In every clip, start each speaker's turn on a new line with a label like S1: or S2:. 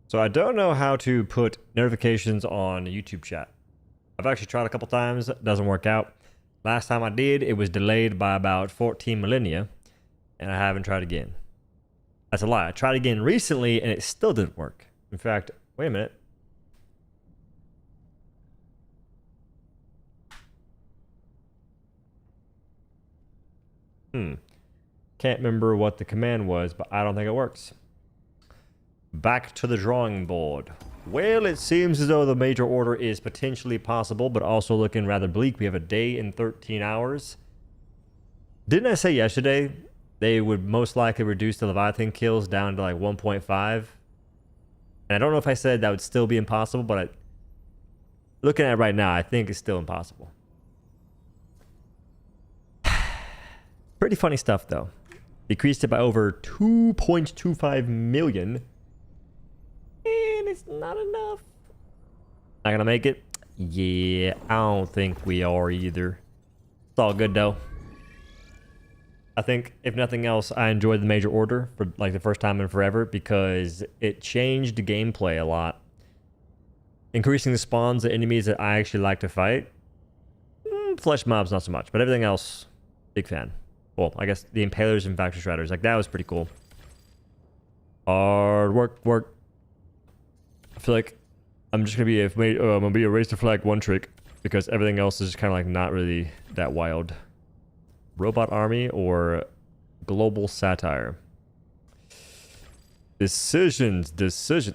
S1: So I don't know how to put notifications on YouTube chat. I've actually tried a couple times, doesn't work out. Last time I did, it was delayed by about 14 millennia, and I haven't tried again. That's a lie. I tried again recently, and it still didn't work. In fact, wait a minute. Can't remember what the command was, but I don't think it works. Back to the drawing board. Well, it seems as though the major order is potentially possible, but also looking rather bleak. We have a day and 13 hours. Didn't I say yesterday they would most likely reduce the Leviathan kills down to like 1.5? And I don't know if I said that would still be impossible, but looking at it right now, I think it's still impossible. Pretty funny stuff, though. Decreased it by over 2.25 million. And it's not enough. Not gonna make it? Yeah, I don't think we are either. It's all good, though. I think, if nothing else, I enjoyed the major order for like the first time in forever because it changed the gameplay a lot. Increasing the spawns of enemies that I actually like to fight. Flesh mobs, not so much, but everything else, big fan. Well, I guess the Impalers and Factory Shredders, like that was pretty cool. Hard work. I feel like I'm just gonna be a raise to flag one trick because everything else is just kind of like not really that wild. Robot army or global satire. Decisions.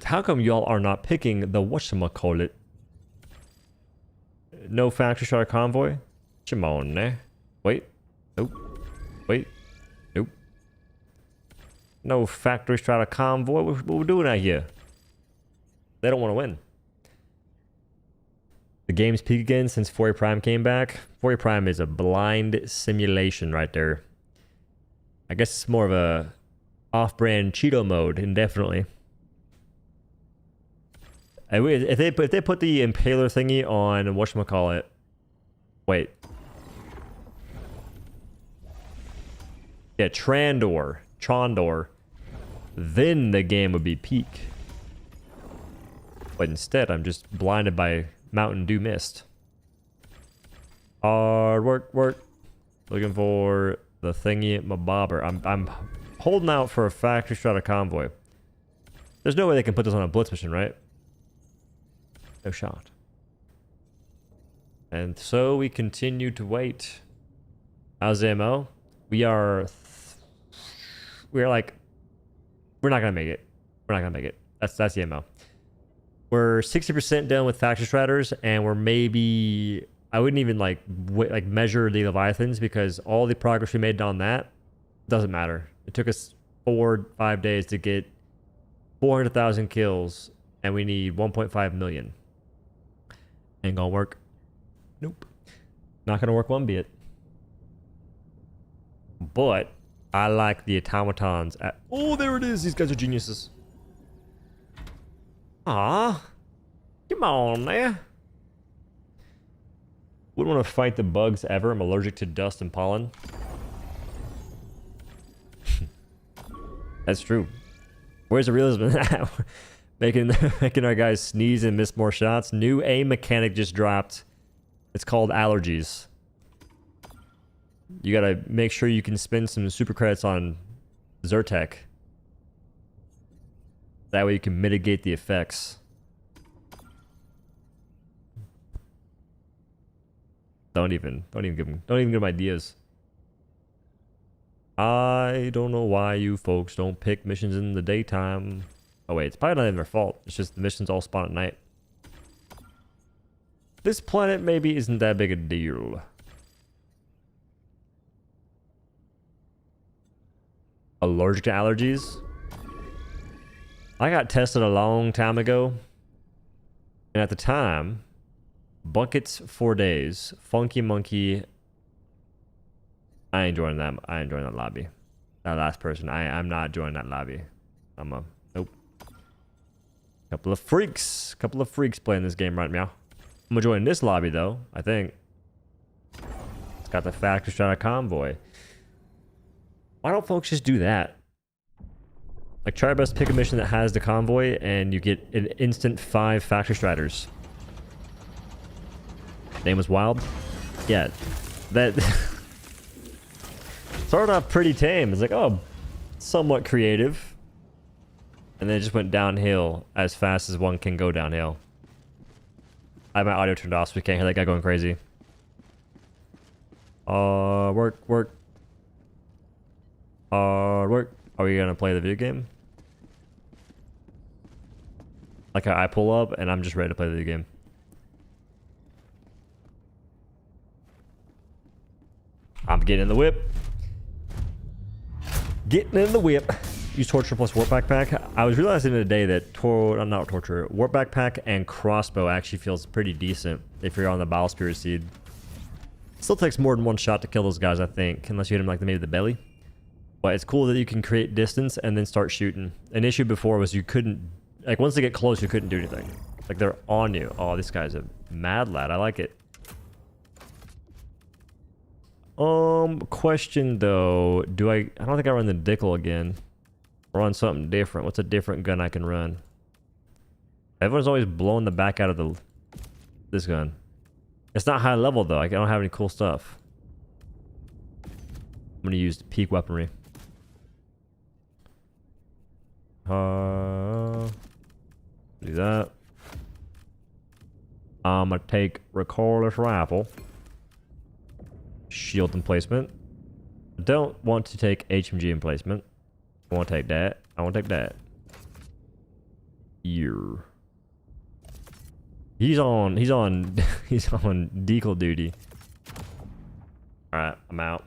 S1: How come y'all are not picking the whatchamacallit? No Factory Shredder convoy? Come on, eh? Wait. Nope. Wait. Nope. No Factory Strata convoy. What we doing out here? They don't want to win. The game's peak again since 4 Prime came back. 4 Prime is a blind simulation right there. I guess it's more of a off-brand Cheeto mode, indefinitely. If they put the Impaler thingy on whatchamacallit. Wait. Yeah, Trondor, then the game would be peak. But instead, I'm just blinded by Mountain Dew Mist. Hard work. Looking for the thingy mabobber. I'm holding out for a Factory Strata convoy. There's no way they can put this on a blitz mission, right? No shot. And so we continue to wait. How's the MO? We're not gonna make it. That's the MO. We're 60% done with Factory Shredders, and we're maybe, I wouldn't even like measure the Leviathans because all the progress we made on that doesn't matter. It took us 4-5 days to get 400,000 kills, and we need 1.5 million. Ain't gonna work. Nope. Not gonna work one bit. But I like the automatons. Oh, there it is. These guys are geniuses. Ah, come on, man. Wouldn't want to fight the bugs ever. I'm allergic to dust and pollen. That's true. Where's the realism in that? making our guys sneeze and miss more shots. New aim mechanic just dropped. It's called allergies. You gotta make sure you can spend some super credits on Zyrtec. That way you can mitigate the effects. Don't even give them ideas. I don't know why you folks don't pick missions in the daytime. Oh wait, it's probably not even their fault. It's just the missions all spawn at night. This planet maybe isn't that big a deal. Allergic to allergies? I got tested a long time ago. And at the time, buckets 4 days, funky monkey. I ain't joining that. I ain't joining that lobby. That last person. I'm not joining that lobby. Nope. Couple of freaks playing this game right now. I'm gonna join this lobby though, I think. It's got the Factory Strata convoy. Why don't folks just do that? Like, try your best to pick a mission that has the convoy, and you get an instant 5 factory striders. Name was Wild? Yeah. That... started off pretty tame. It's like, oh, somewhat creative. And then it just went downhill as fast as one can go downhill. I have my audio turned off so we can't hear that guy going crazy. Work. Work. Are we gonna play the video game? Like I pull up and I'm just ready to play the video game. I'm getting in the whip. Getting in the whip. Use torture plus warp backpack. I was realizing today that not torture, warp backpack and crossbow actually feels pretty decent if you're on the Biosphere seed. Still takes more than one shot to kill those guys, I think, unless you hit them like maybe the belly. But it's cool that you can create distance and then start shooting. An issue before was you couldn't, like once they get close, you couldn't do anything. Like they're on you. Oh, this guy's a mad lad. I like it. Question though, I don't think I run the Dickel again. Run something different. What's a different gun I can run? Everyone's always blowing the back out of this gun. It's not high level though. I don't have any cool stuff. I'm gonna use peak weaponry. Do that. I'm gonna take recoilless rifle. Shield emplacement. I don't want to take HMG emplacement. I want to take that. I want to take that. He's on decal duty. Alright, I'm out.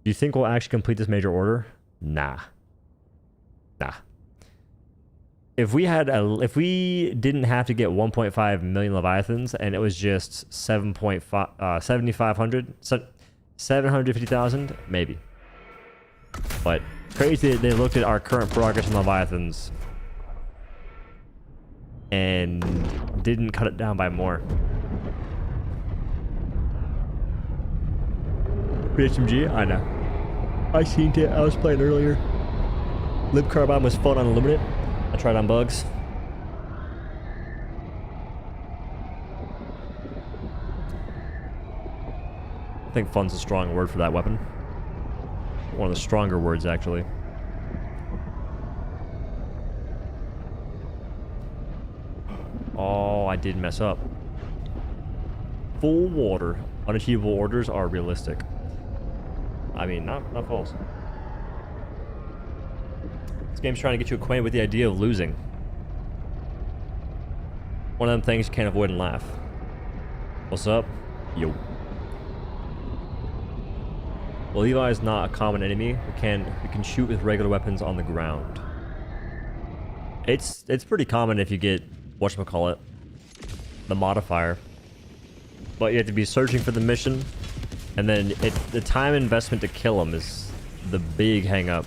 S1: Do you think we'll actually complete this major order? Nah. If we didn't have to get 1.5 million Leviathans and it was just 750,000, maybe. But crazy that they looked at our current progress in Leviathans and didn't cut it down by more. HMG, I know. I seen it. I was playing earlier. Lib Carbine was fun on Unlimited. I tried on bugs. I think fun's a strong word for that weapon. One of the stronger words, actually. Oh, I did mess up. Full water. Unachievable orders are realistic. I mean, not false. This game's trying to get you acquainted with the idea of losing. One of them things you can't avoid and laugh. What's up? Yo. Well, Levi is not a common enemy. We can shoot with regular weapons on the ground. It's pretty common if you get whatchamacallit, the modifier. But you have to be searching for the mission, and then the time investment to kill them is the big hang up.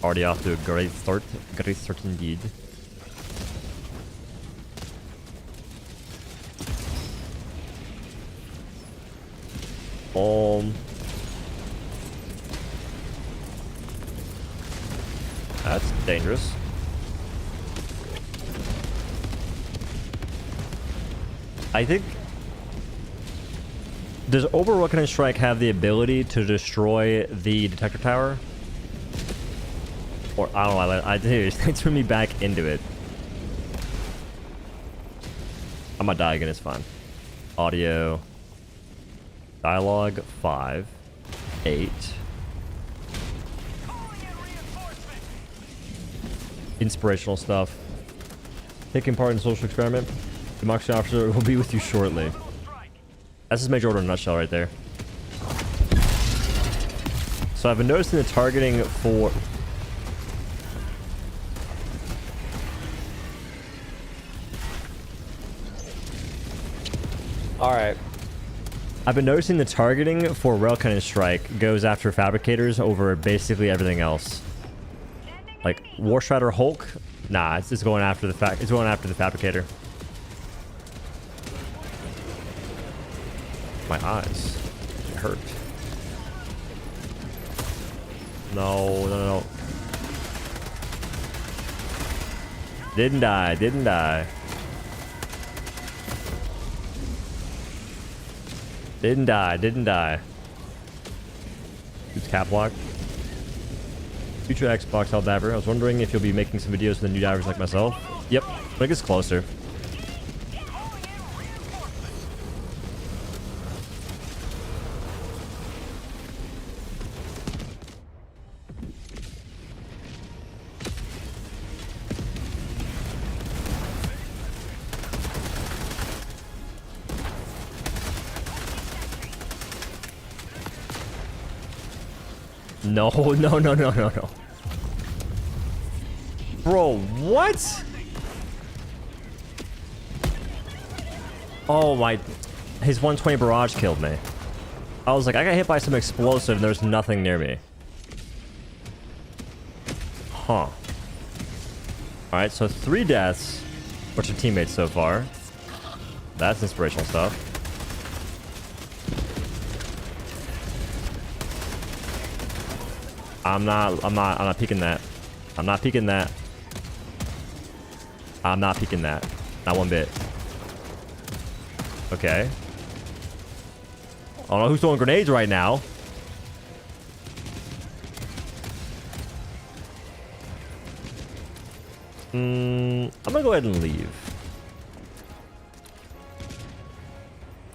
S1: Already off to a great start indeed. That's dangerous. I think... Does Overwatch Strike have the ability to destroy the detector tower? Or, I don't know, I do. It threw me back into it. I'm gonna die again, it's fine. Audio. Dialogue, 5. 8. Inspirational stuff. Taking part in social experiment. Democracy officer will be with you shortly. That's his major order in a nutshell right there. So I've been noticing the targeting for... Alright. I've been noticing the targeting for Railcannon Strike goes after fabricators over basically everything else. Like Warstrider Hulk, nah, it's going after the fabricator. My eyes. It hurt. No, no, no. Didn't die, didn't die. Didn't die, didn't die. Who's cap lock? Future Xbox Helldiver. I was wondering if you'll be making some videos for the new divers like myself. Yep, when it gets closer. No, no, no, no, no, no. Bro, what? Oh my... His 120 barrage killed me. I was like, I got hit by some explosive and there's nothing near me. Huh. Alright, so 3 deaths. Bunch of teammates so far. That's inspirational stuff. I'm not peeking that. I'm not peeking that. I'm not peeking that. Not one bit. Okay. I don't know who's throwing grenades right now. I'm gonna go ahead and leave.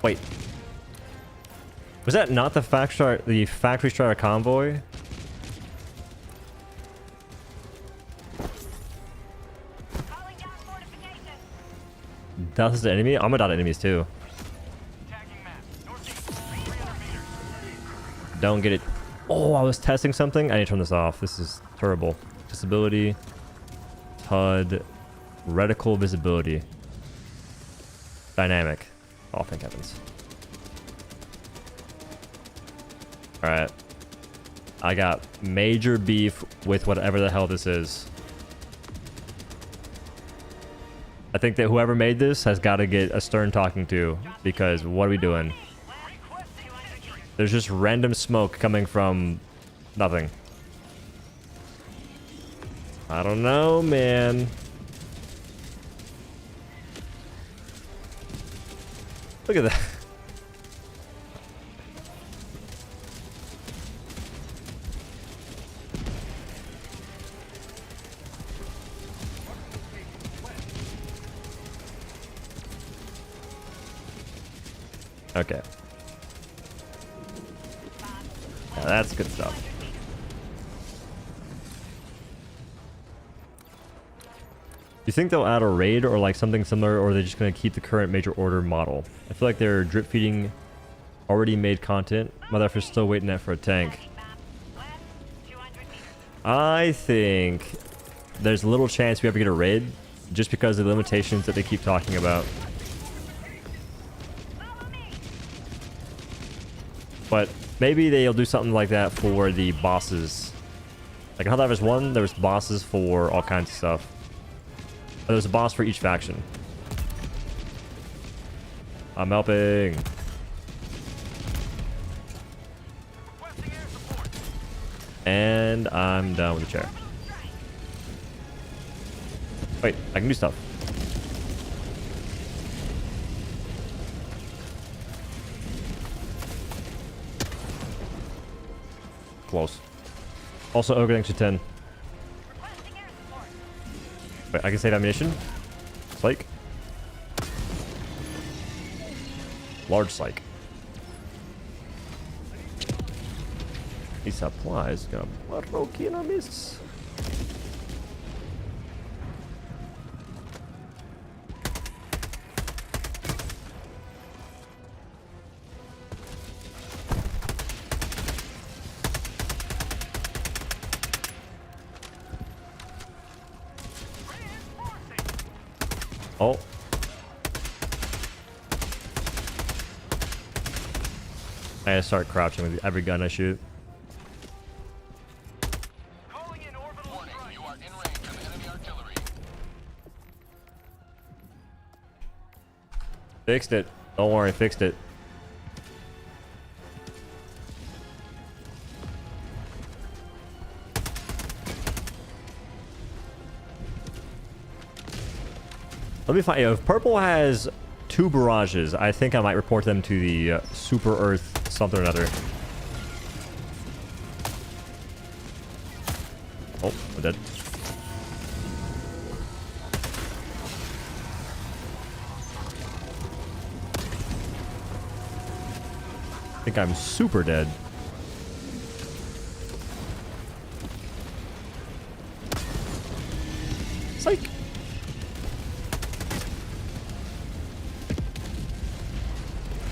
S1: Wait. Was that not the factory strata convoy? That's the enemy? I'm gonna dot enemies too. Don't get it. Oh, I was testing something. I need to turn this off. This is terrible. Disability. HUD. Reticle visibility. Dynamic. Oh, thank heavens. Alright. I got major beef with whatever the hell this is. I think that whoever made this has got to get a stern talking to, because what are we doing? There's just random smoke coming from nothing. I don't know, man. Look at that. Okay. Yeah, that's good stuff. You think they'll add a raid or like something similar, or are they just going to keep the current major order model? I feel like they're drip feeding already made content. Motherfucker's still waiting that for a tank. I think there's little chance we ever get a raid just because of the limitations that they keep talking about. But maybe they'll do something like that for the bosses. Like in Helldivers 1, there was bosses for all kinds of stuff. There was a boss for each faction. I'm helping. And I'm done with the chair. Wait, I can do stuff. Close. Also, Ogre thanks to 10. Wait, I can save ammunition. Psych. Large psych. These supplies got broken on this. Oh. I gotta start crouching with every gun I shoot.
S2: Calling in orbital warning, you are in range of enemy artillery.
S1: Fixed it. Don't worry, fixed it. Let me find. If purple has 2 barrages, I think I might report them to the Super Earth something or another. Oh, I'm dead. I think I'm super dead. Psych.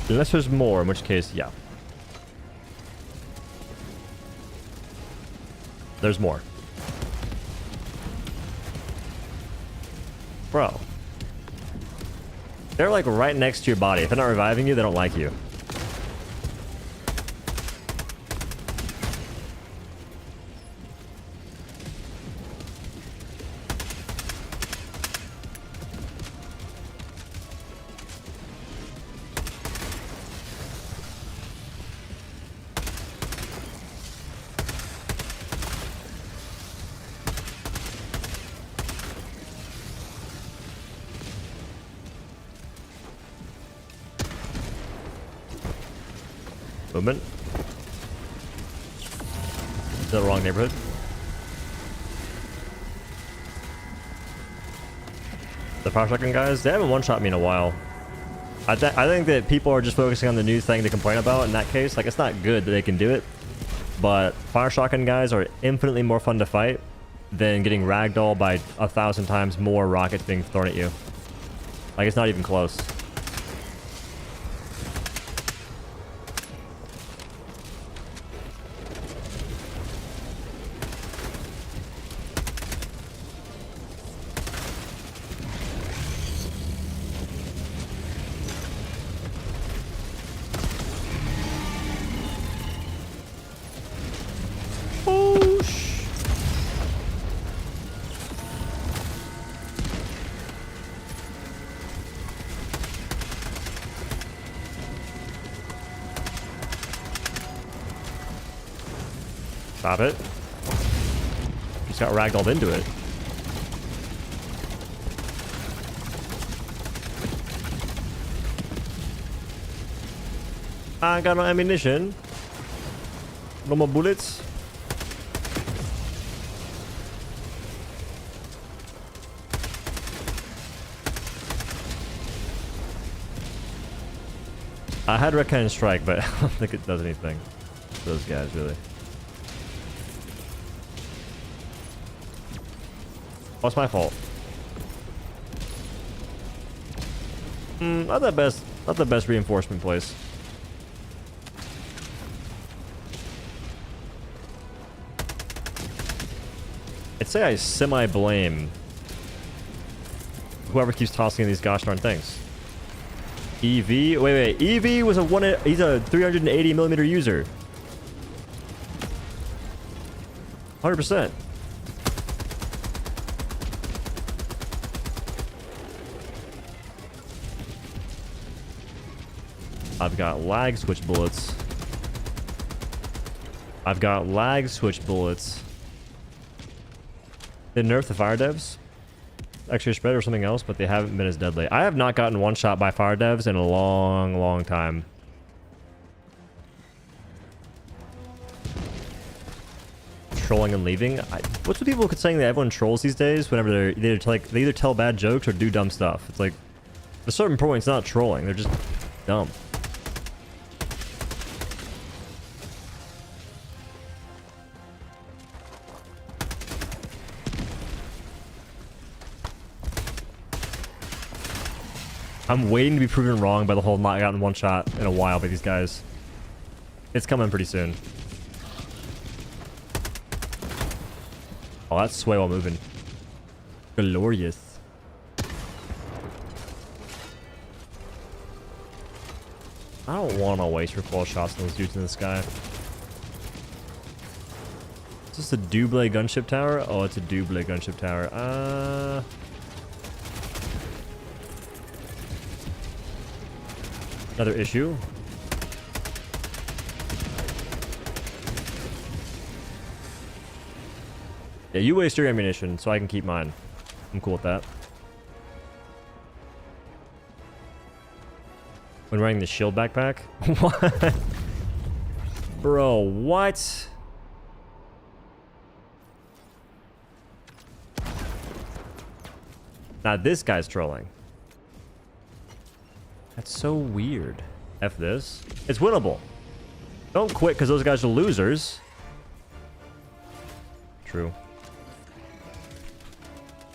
S1: Unless there's more, in which case, yeah. There's more. Bro. They're like right next to your body. If they're not reviving you, they don't like you. Movement. Still the wrong neighborhood. The power shotgun guys, they haven't one-shot me in a while. I think that people are just focusing on the new thing to complain about in that case. Like, it's not good that they can do it, but fire shotgun guys are infinitely more fun to fight than getting ragdolled by 1,000 times more rockets being thrown at you. Like, it's not even close. Stop it. Just got ragdolled into it. I got no ammunition. No more bullets. I had Red Cannon Strike, but I don't think it does anything. Those guys, really. What's my fault? Not the best reinforcement place. I'd say I semi-blame whoever keeps tossing these gosh darn things. EV, wait, EV was he's a 380 millimeter user. 100%. I've got lag switch bullets. I've got lag switch bullets. They nerfed the fire devs. Extra spread or something else, but they haven't been as deadly. I have not gotten one shot by fire devs in a long, long time. Trolling and leaving. What's with people saying that everyone trolls these days whenever they either tell bad jokes or do dumb stuff? It's like, at a certain point, it's not trolling. They're just dumb. I'm waiting to be proven wrong by the whole not gotten one shot in a while by these guys. It's coming pretty soon. Oh, that's sway while moving. Glorious. I don't want to waste recoil shots on those dudes in the sky. Is this a double gunship tower? Oh, it's a double gunship tower. Another issue. Yeah, you waste your ammunition so I can keep mine. I'm cool with that. when wearing the shield backpack? What? Bro, what? Now this guy's trolling. That's so weird. F this. It's winnable. Don't quit because those guys are losers. True.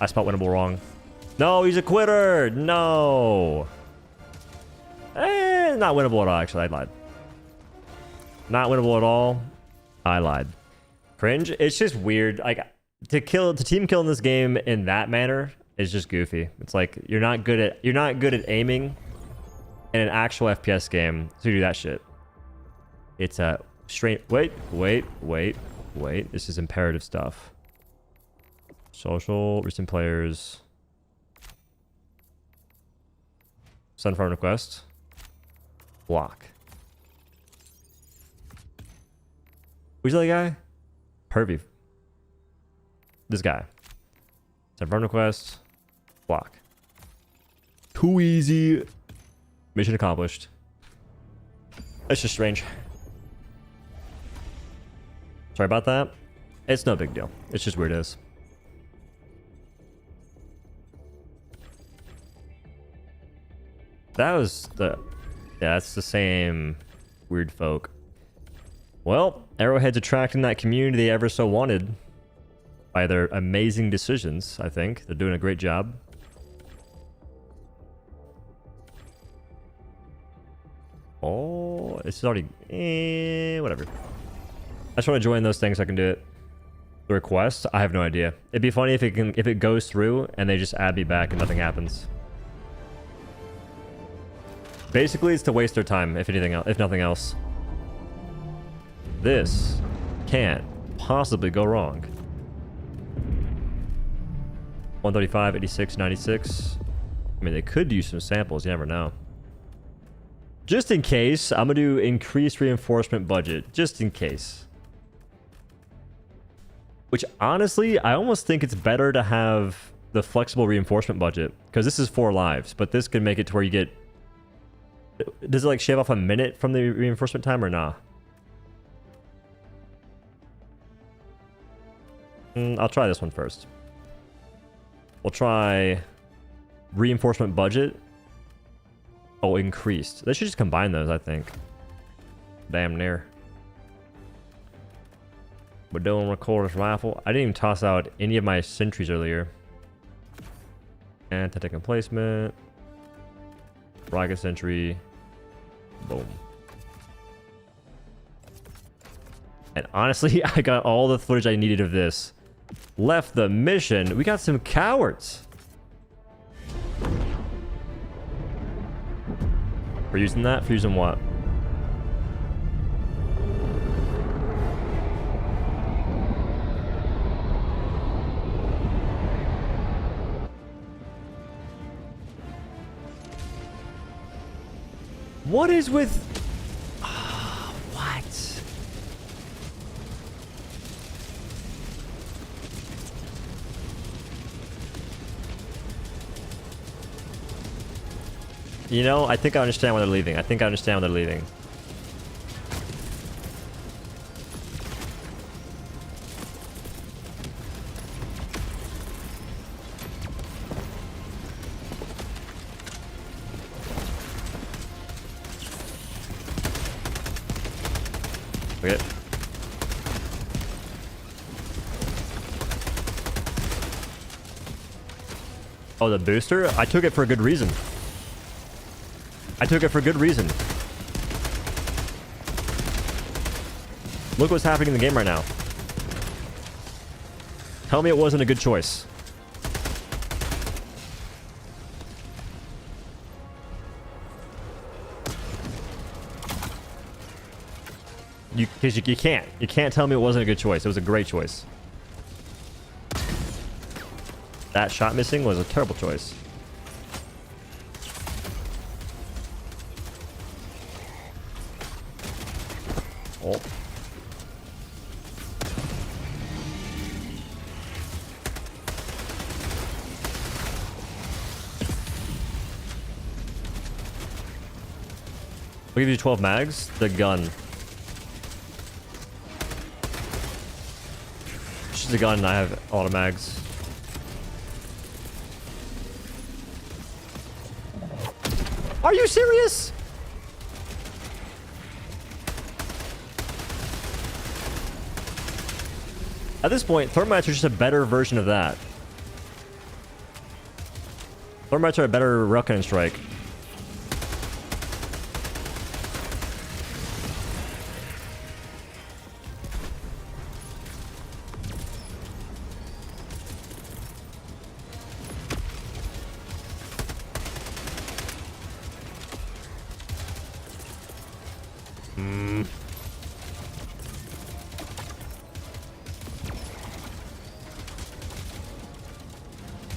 S1: I spelled winnable wrong. No, he's a quitter. No. Not winnable at all, actually. I lied. Not winnable at all. I lied. Cringe. It's just weird. Like to team kill in this game in that manner is just goofy. It's like you're not good at aiming in an actual FPS game to do that shit. It's a straight. Wait. This is imperative stuff. Social, recent players. Send friend request. Block. Who's the other guy? Pervy. This guy. Send friend request. Block. Too easy. Mission accomplished. That's just strange. Sorry about that. It's no big deal. It's just weird as. That was the... Yeah, that's the same weird folk. Well, Arrowhead's attracting that community they ever so wanted by their amazing decisions, I think. They're doing a great job. Oh, it's already... whatever. I just want to join those things so I can do it. The request? I have no idea. It'd be funny if it goes through and they just add me back and nothing happens. Basically, it's to waste their time, if anything else, if nothing else. This can't possibly go wrong. 135, 86, 96. I mean, they could use some samples. You never know. Just in case, I'm going to do increased reinforcement budget. Just in case. Which, honestly, I almost think it's better to have the flexible reinforcement budget. Because this is 4 lives. But this could make it to where you get... Does it like shave off a minute from the reinforcement time or nah? I'll try this one first. We'll try reinforcement budget. Oh, increased. They should just combine those, I think. Damn near. We're doing recorder's rifle. I didn't even toss out any of my sentries earlier. Anti-tank emplacement. Rocket sentry. Boom. And honestly, I got all the footage I needed of this. Left the mission. We got some cowards. For using that? For using what? What is with... what? You know, I think I understand why they're leaving. I think I understand why they're leaving. Okay. Oh, the booster? I took it for a good reason. I took it for good reason. Look what's happening in the game right now. Tell me it wasn't a good choice. Because you can't. You can't tell me it wasn't a good choice. It was a great choice. That shot missing was a terrible choice. Oh. I'll give you 12 mags. The gun. It's just a gun. I have a lot of mags. Are you serious? At this point, thermites are just a better version of that. Thermites are a better rail cannon strike.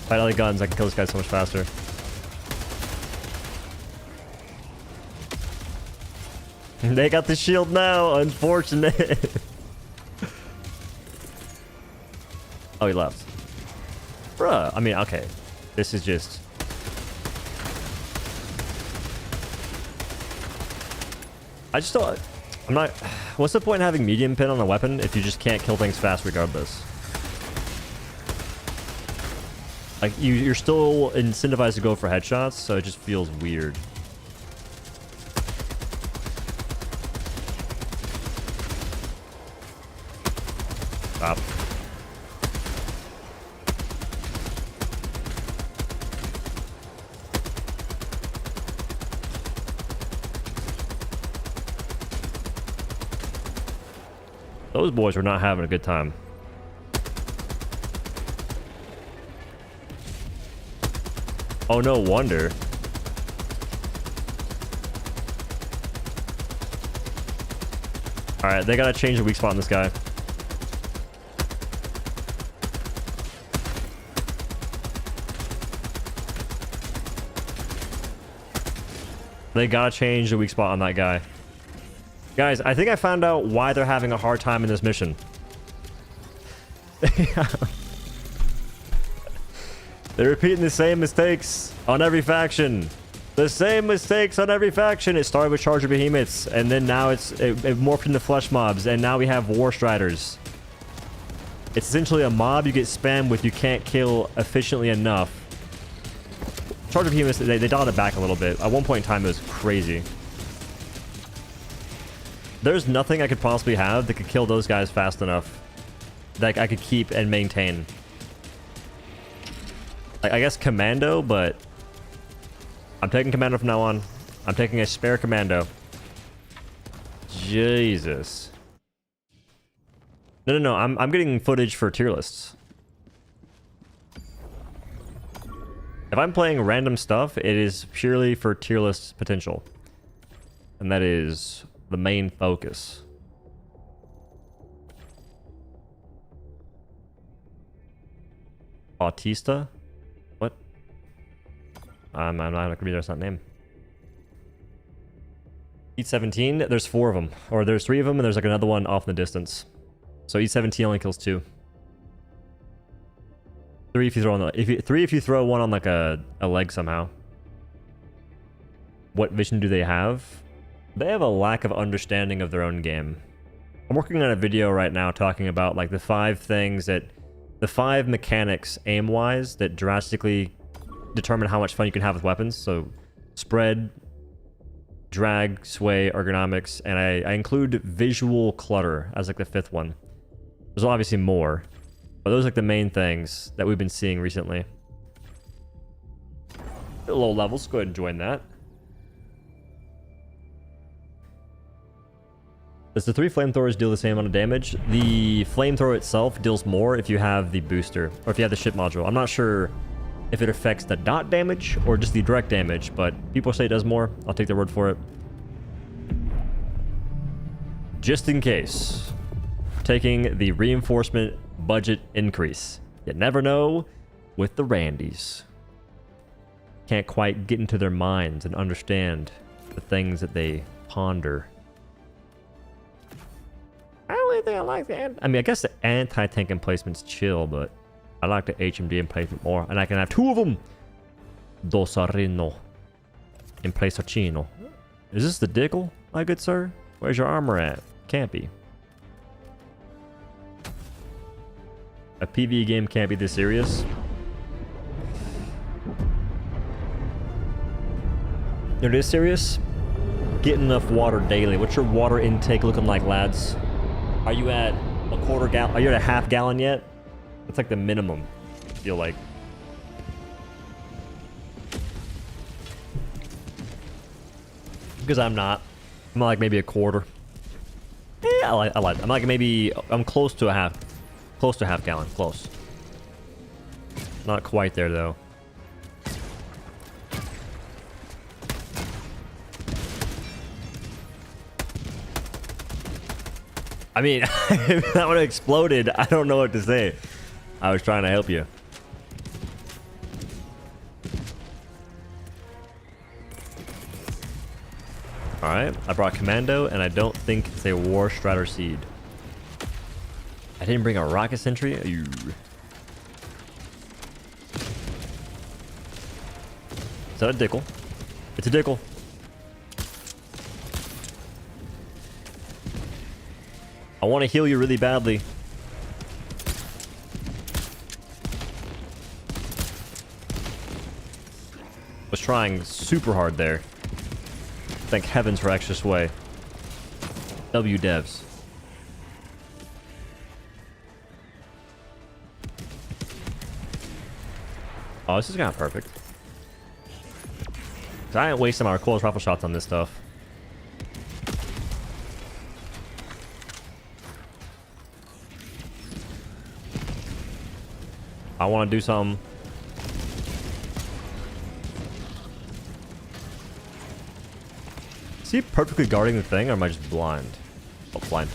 S1: Fight all the guns, I can kill this guy so much faster. They got the shield now, unfortunate. Oh, he left. Bruh, I mean, okay. This is just... I just don't... I'm not... What's the point in having medium pin on a weapon if you just can't kill things fast regardless? Like, you're still incentivized to go for headshots, so it just feels weird. Stop. Those boys were not having a good time. Oh, no wonder. Alright, they gotta change the weak spot on this guy. They gotta change the weak spot on that guy. Guys, I think I found out why they're having a hard time in this mission. They're repeating the same mistakes on every faction. The same mistakes on every faction. It started with Charger Behemoths, and then now it morphed into Flesh Mobs, and now we have War Striders. It's essentially a mob you get spammed with you can't kill efficiently enough. Charger Behemoths, they dialed it back a little bit. At one point in time, it was crazy. There's nothing I could possibly have that could kill those guys fast enough that I could keep and maintain. I guess Commando, but I'm taking Commando from now on. I'm taking a spare Commando. Jesus. No. I'm getting footage for tier lists. If I'm playing random stuff, it is purely for tier list potential. And that is the main focus. Autista? What? I'm not gonna read that name. E17, there's 4 of them. Or there's 3 of them, and there's like another one off in the distance. So E17 only kills 2. 3 if you throw on the... 3 if you throw one on like a leg somehow. What vision do they have? They have a lack of understanding of their own game. I'm working on a video right now talking about like the 5 things that... The 5 mechanics aim-wise that drastically determine how much fun you can have with weapons. So spread, drag, sway, ergonomics, and I include visual clutter as like the 5th one. There's obviously more, but those are like the main things that we've been seeing recently. Low levels, go ahead and join that. Does the 3 flamethrowers deal the same amount of damage? The flamethrower itself deals more if you have the booster, or if you have the ship module. I'm not sure if it affects the dot damage or just the direct damage, but people say it does more. I'll take their word for it. Just in case. Taking the reinforcement budget increase. You never know with the Randys. Can't quite get into their minds and understand the things that they ponder. I don't really think I like the I mean, I guess the anti-tank emplacement's chill, but I like the HMD emplacement more. And I can have 2 of them. Dosarino. Emplacachino. Is this the Dickel, my good sir? Where's your armor at? Can't be. A PvE game can't be this serious. It is serious. Get enough water daily. What's your water intake looking like, lads? Are you at a quarter gallon? Are you at a half gallon yet? That's like the minimum, I feel like. Because I'm not. I'm like maybe a quarter. Yeah, I like. I'm like maybe. I'm close to a half. Close to a half gallon. Close. Not quite there though. I mean, if that would have exploded, I don't know what to say. I was trying to help you. Alright, I brought Commando, and I don't think it's a War Strider Seed. I didn't bring a Rocket Sentry? Ew. Is that a Dickel? It's a Dickel. I want to heal you really badly. Was trying super hard there. Thank heavens for extra sway. W devs. Oh, this is kind of perfect. I ain't wasting my close rifle shots on this stuff. I want to do something. Is he perfectly guarding the thing, or am I just blind? Oh, blind.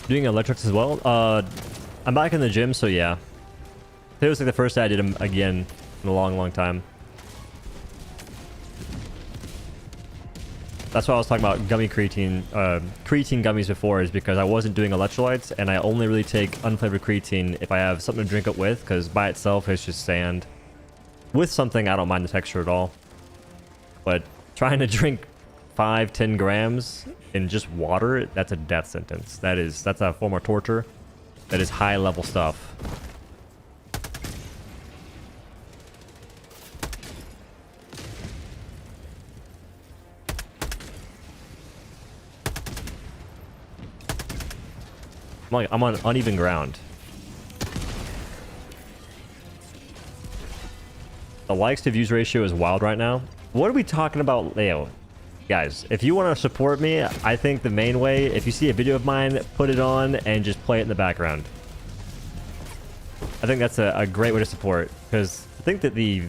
S1: Doing electrics as well? I'm back in the gym, so yeah. It was like the first day I did them again in a long time. That's why I was talking about gummy creatine, creatine gummies before, is because I wasn't doing electrolytes, and I only really take unflavored creatine if I have something to drink it with, because by itself it's just sand. With something, I don't mind the texture at all. But trying to drink 5-10 grams in just water, that's a death sentence. That's a form of torture. That is high level stuff. I'm on uneven ground. The likes to views ratio is wild right now. What are we talking about, Leo? Guys, if you want to support me, I think the main way, if you see a video of mine, put it on and just play it in the background. I think that's a great way to support, because I think that the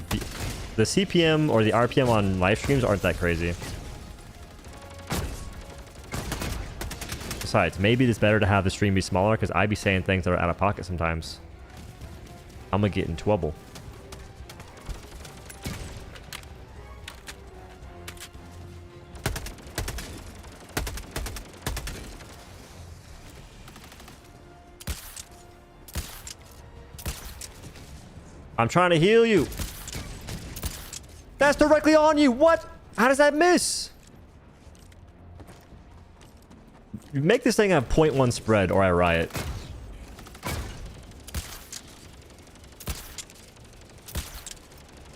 S1: CPM or the RPM on live streams aren't that crazy. Besides, maybe it's better to have the stream be smaller, because I be saying things that are out of pocket sometimes. I'm gonna get in trouble. I'm trying to heal you. That's directly on you. What? How does that miss? Make this thing have 0.1 spread or I riot.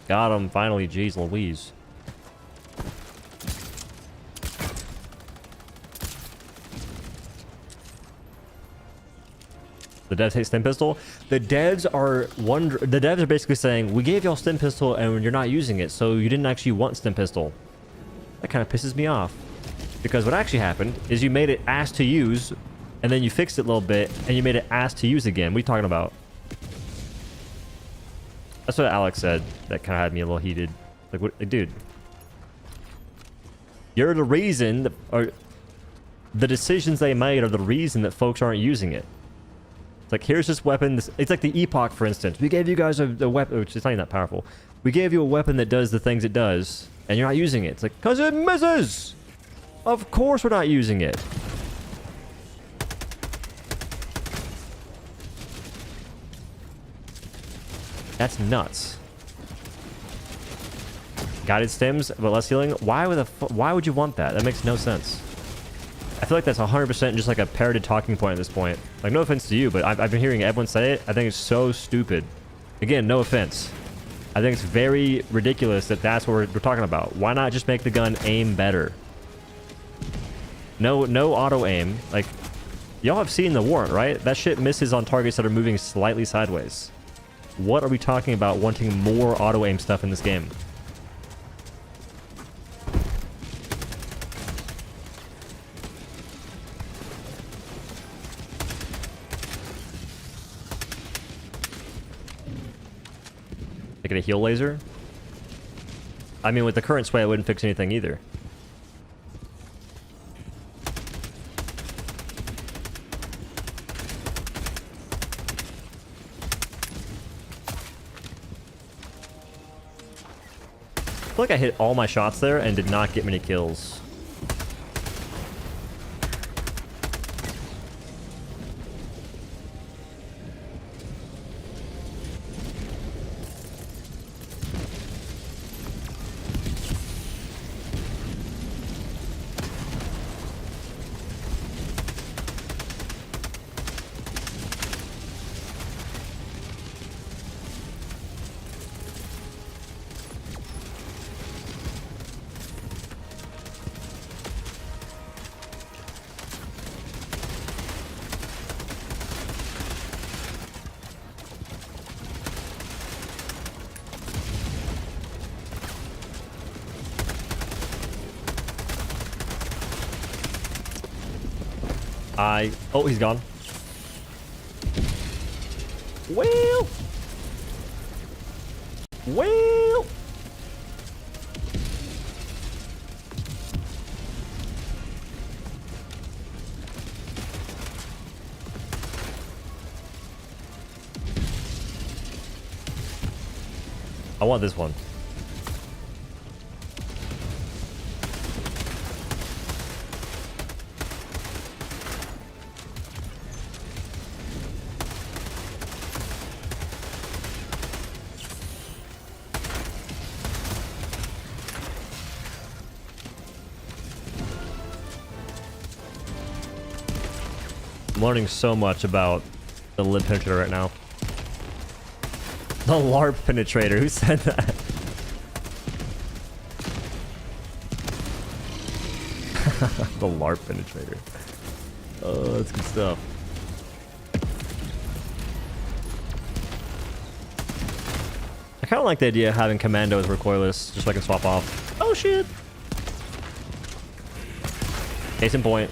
S1: Got him. Finally. Jeez Louise. The devs hate stim pistol. The devs are basically saying, we gave y'all stim pistol and you're not using it, so you didn't actually want stim pistol. That kind of pisses me off. Because what actually happened is you made it ass to use, and then you fixed it a little bit, and you made it ass to use again. What are you talking about? That's what Alex said. That kind of had me a little heated. Like, what, dude? You're the reason, or the decisions they made are the reason that folks aren't using it. It's like, here's this weapon. It's like the Epoch, for instance. We gave you guys a weapon, which is not even that powerful. We gave you a weapon that does the things it does, and you're not using it. It's like, because it misses! Of course we're not using it. That's nuts. Guided stims, but less healing? Why would you want that? That makes no sense. I feel like that's 100% just like a parroted talking point at this point. Like, no offense to you, but I've been hearing everyone say it. I think it's so stupid. Again, no offense. I think it's very ridiculous that that's what we're talking about. Why not just make the gun aim better? No auto aim. Like, y'all have seen the warrant, right? That shit misses on targets that are moving slightly sideways. What are we talking about wanting more auto aim stuff in this game? Like a heal laser? I mean, with the current sway, I wouldn't fix anything either. I feel like I hit all my shots there and did not get many kills. Oh, he's gone. Well. I want this one. I'm learning so much about the lip penetrator right now. The LARP penetrator, who said that? The LARP penetrator. Oh, that's good stuff. I kind of like the idea of having commando as recoilless, just so I can swap off. Oh shit! Case in point.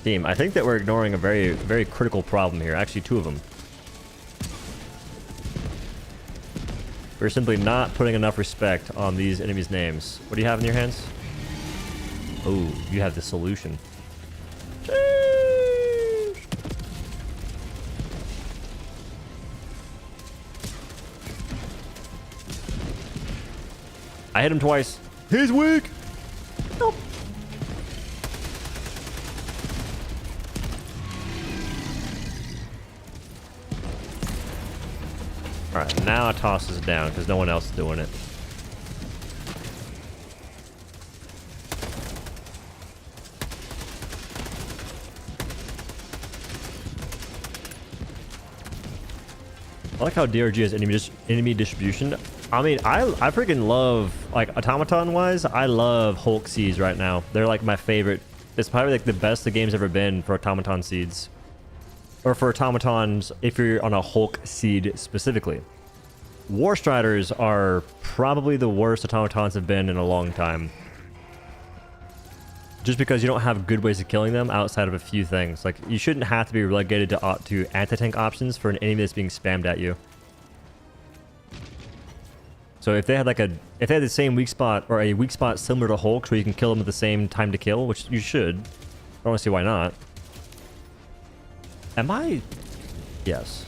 S1: Team, I think that we're ignoring a very, very critical problem here. Actually, two of them. We're simply not putting enough respect on these enemies' names. What do you have in your hands? Oh, you have the solution. I hit him twice. He's weak! Nope. Alright, now it tosses it down because no one else is doing it. I like how DRG has enemy distribution. I mean, I freaking love, like, automaton-wise, I love Hulk seeds right now. They're like my favorite. It's probably like the best the game's ever been for automaton seeds. Or for automatons, if you're on a Hulk seed specifically. War Striders are probably the worst automatons have been in a long time. Just because you don't have good ways of killing them outside of a few things. Like, you shouldn't have to be relegated to anti-tank options for an enemy that's being spammed at you. So if they had if they had the same weak spot, or a weak spot similar to Hulk's where you can kill them at the same time to kill, which you should, don't see why not. Am I? Yes.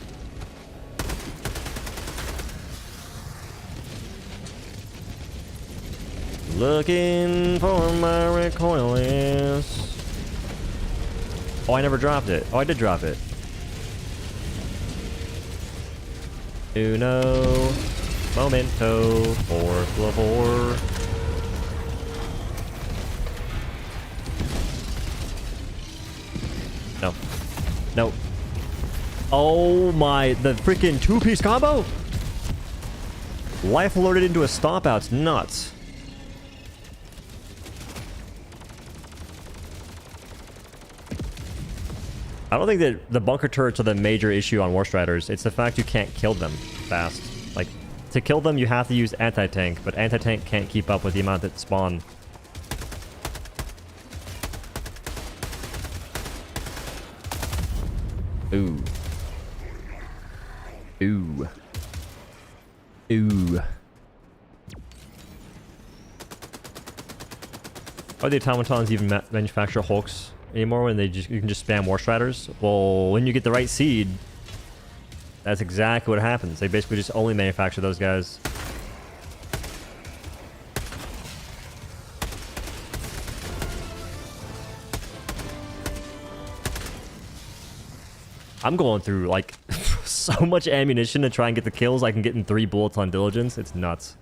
S1: Looking for my recoilless. Oh, I never dropped it. Oh, I did drop it. Uno momento, 4 No. No. Oh my, the freaking 2-piece combo? Life loaded into a stomp out's nuts. I don't think that the bunker turrets are the major issue on War Striders. It's the fact you can't kill them fast. Like, to kill them, you have to use anti-tank, but anti-tank can't keep up with the amount that spawn. Ooh. Ooh. Ooh. Are the automatons even manufacture Hulks anymore when you can just spam War Striders? Well, when you get the right seed, that's exactly what happens. They basically just only manufacture those guys. I'm going through like so much ammunition to try and get the kills I can get in 3 bullets on Diligence. It's nuts.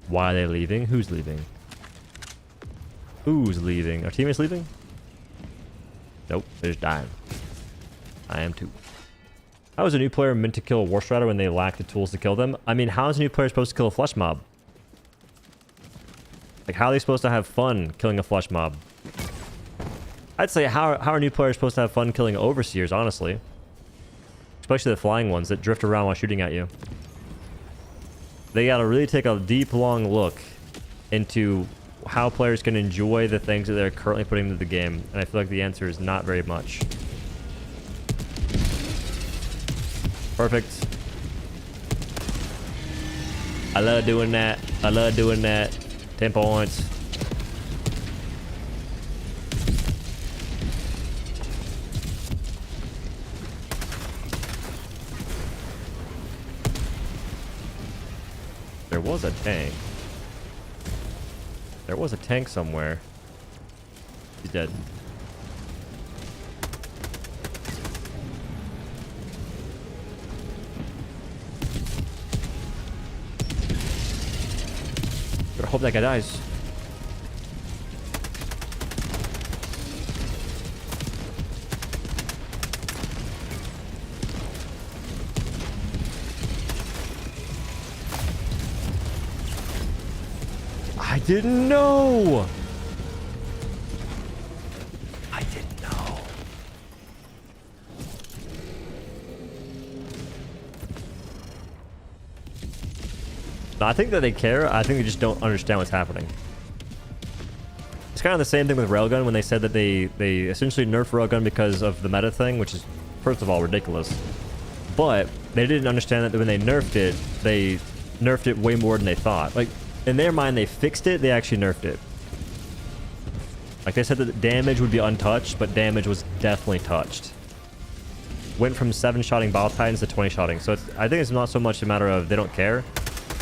S1: Why are they leaving? Who's leaving? Who's leaving? Our teammates leaving? Nope, they're just dying. I am too. How is a new player meant to kill a War Strider when they lack the tools to kill them? I mean, how is a new player supposed to kill a flesh mob? Like, how are they supposed to have fun killing a flesh mob? I'd say how are new players supposed to have fun killing overseers, honestly? Especially the flying ones that drift around while shooting at you. They gotta really take a deep, long look into how players can enjoy the things that they're currently putting into the game. And I feel like the answer is not very much. Perfect. I love doing that. I love doing that. 10 points. There was a tank. There was a tank somewhere. He's dead. Better hope that guy dies. I didn't know. I didn't know. No, I think that they care. I think they just don't understand what's happening. It's kind of the same thing with Railgun when they said that they essentially nerfed Railgun because of the meta thing, which is, first of all, ridiculous. But they didn't understand that when they nerfed it way more than they thought. Like, in their mind, they fixed it. They actually nerfed it. Like, they said that damage would be untouched, but damage was definitely touched. Went from 7-shotting Bile Titans to 20-shotting. So I think it's not so much a matter of they don't care.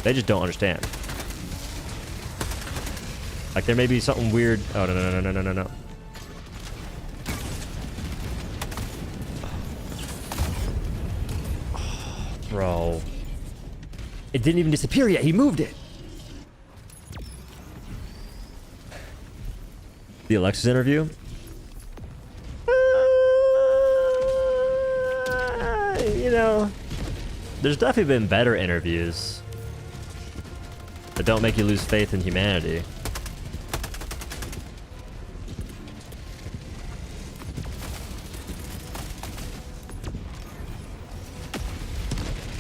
S1: They just don't understand. Like, there may be something weird. Oh, no. Oh, bro. It didn't even disappear yet. He moved it. The Alexis interview? You know, there's definitely been better interviews that don't make you lose faith in humanity.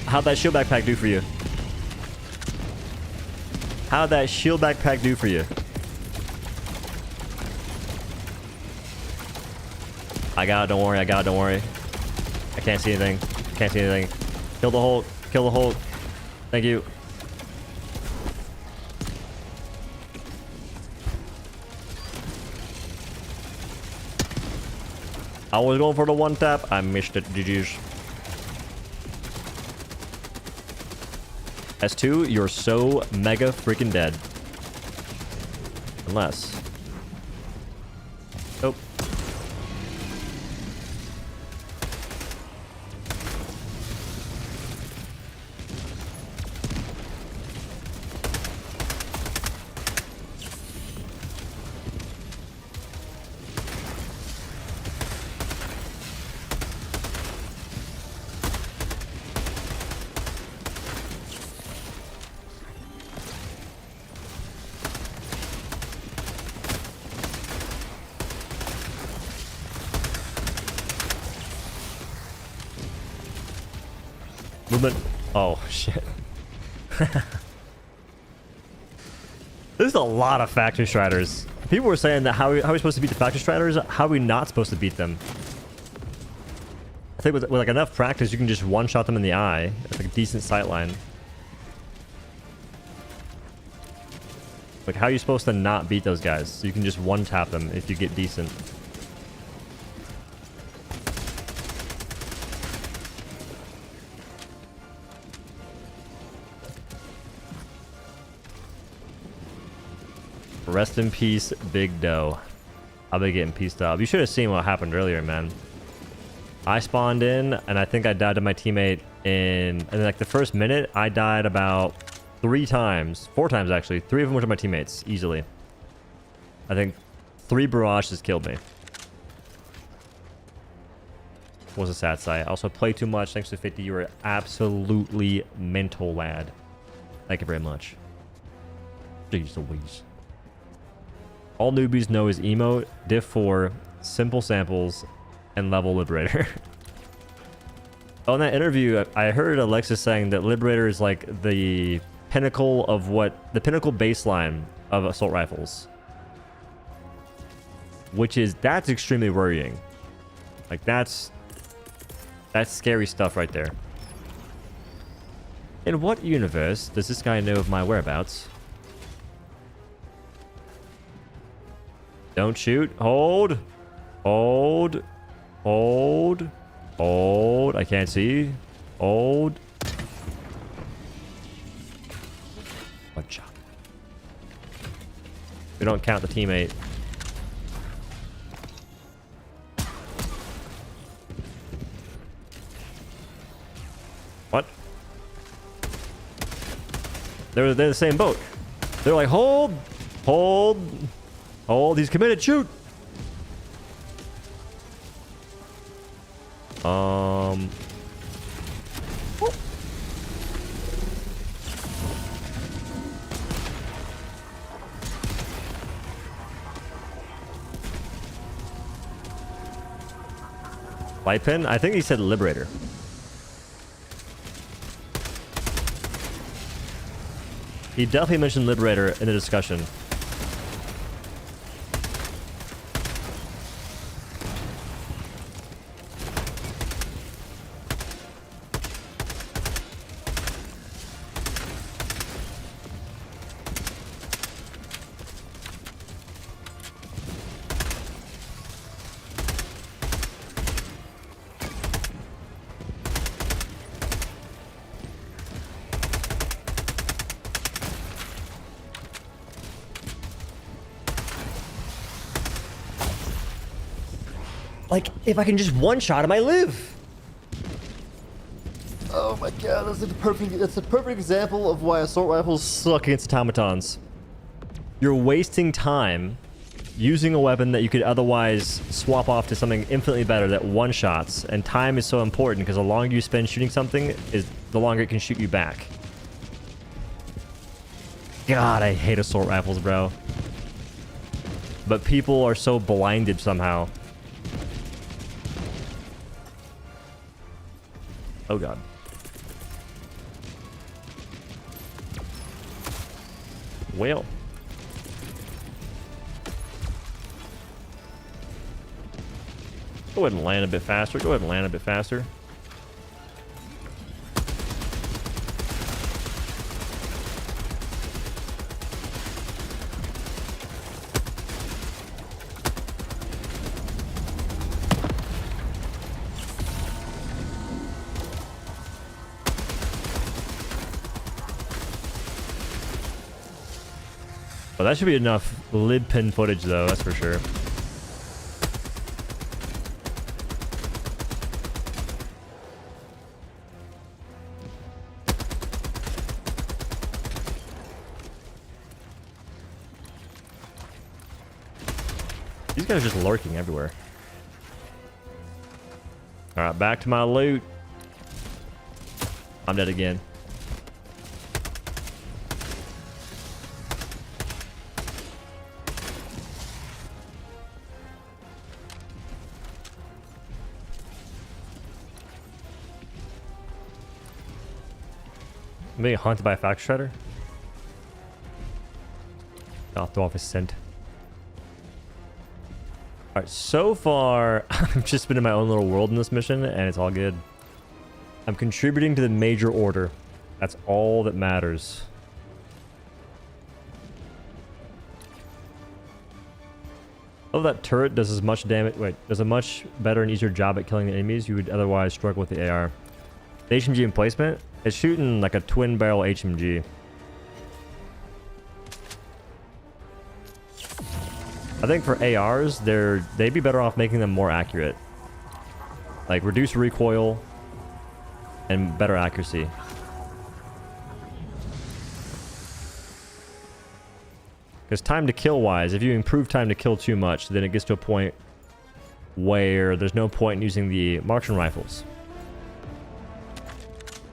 S1: How'd that shield backpack do for you? How'd that shield backpack do for you? I got it, don't worry, don't worry. I can't see anything. Can't see anything. Kill the Hulk. Kill the Hulk. Thank you. I was going for the one tap. I missed it. GG's. S2, you're so mega freaking dead. Unless... Oh. Movement. Oh, shit. There's a lot of Factory Striders. People were saying that how are we supposed to beat the Factory Striders? How are we not supposed to beat them? I think with like enough practice, you can just one-shot them in the eye. It's like a decent sight line. Like, how are you supposed to not beat those guys? So you can just one-tap them if you get decent. Rest in peace, Big Doe. I'll be getting pieced up. You should have seen what happened earlier, man. I spawned in, and I think I died to my teammate in like the first minute. I died about 4 times actually. 3 of them were to my teammates, easily. I think 3 barrages killed me. Was a sad sight. Also, play too much. Thanks to 50. You were absolutely mental, lad. Thank you very much. Jeez Louise. All newbies know is emote, diff 4, simple samples, and level Liberator. On that interview, I heard Alexis saying that Liberator is like the pinnacle of the pinnacle baseline of assault rifles. That's extremely worrying. Like, that's scary stuff right there. In what universe does this guy know of my whereabouts? Don't shoot. Hold. Hold. Hold. Hold. I can't see. Hold. One shot. We don't count the teammate. What? They're the same boat. They're like, hold. Hold. Hold. He's committed. Shoot. Light pin? I think he said Liberator. He definitely mentioned Liberator in the discussion. Like, if I can just one-shot him, I live. Oh my god, that's a perfect example of why assault rifles suck against automatons. You're wasting time using a weapon that you could otherwise swap off to something infinitely better that one-shots, and time is so important because the longer you spend shooting something, the longer it can shoot you back. God, I hate assault rifles, bro. But people are so blinded somehow. Oh god. Well. Go ahead and land a bit faster. Go ahead and land a bit faster. Oh, that should be enough lid pin footage, though. That's for sure. These guys are just lurking everywhere. Alright, back to my loot. I'm dead again. I'm being hunted by a fact shredder. I'll throw off his scent. Alright, so far, I've just been in my own little world in this mission, and it's all good. I'm contributing to the major order. That's all that matters. Oh, that turret does as much damage. Wait, does a much better and easier job at killing the enemies you would otherwise struggle with the AR. The HMG emplacement? It's shooting like a twin barrel HMG. I think for ARs, they'd be better off making them more accurate. Like reduce recoil and better accuracy. Because time to kill wise, if you improve time to kill too much, then it gets to a point where there's no point in using the marksman rifles.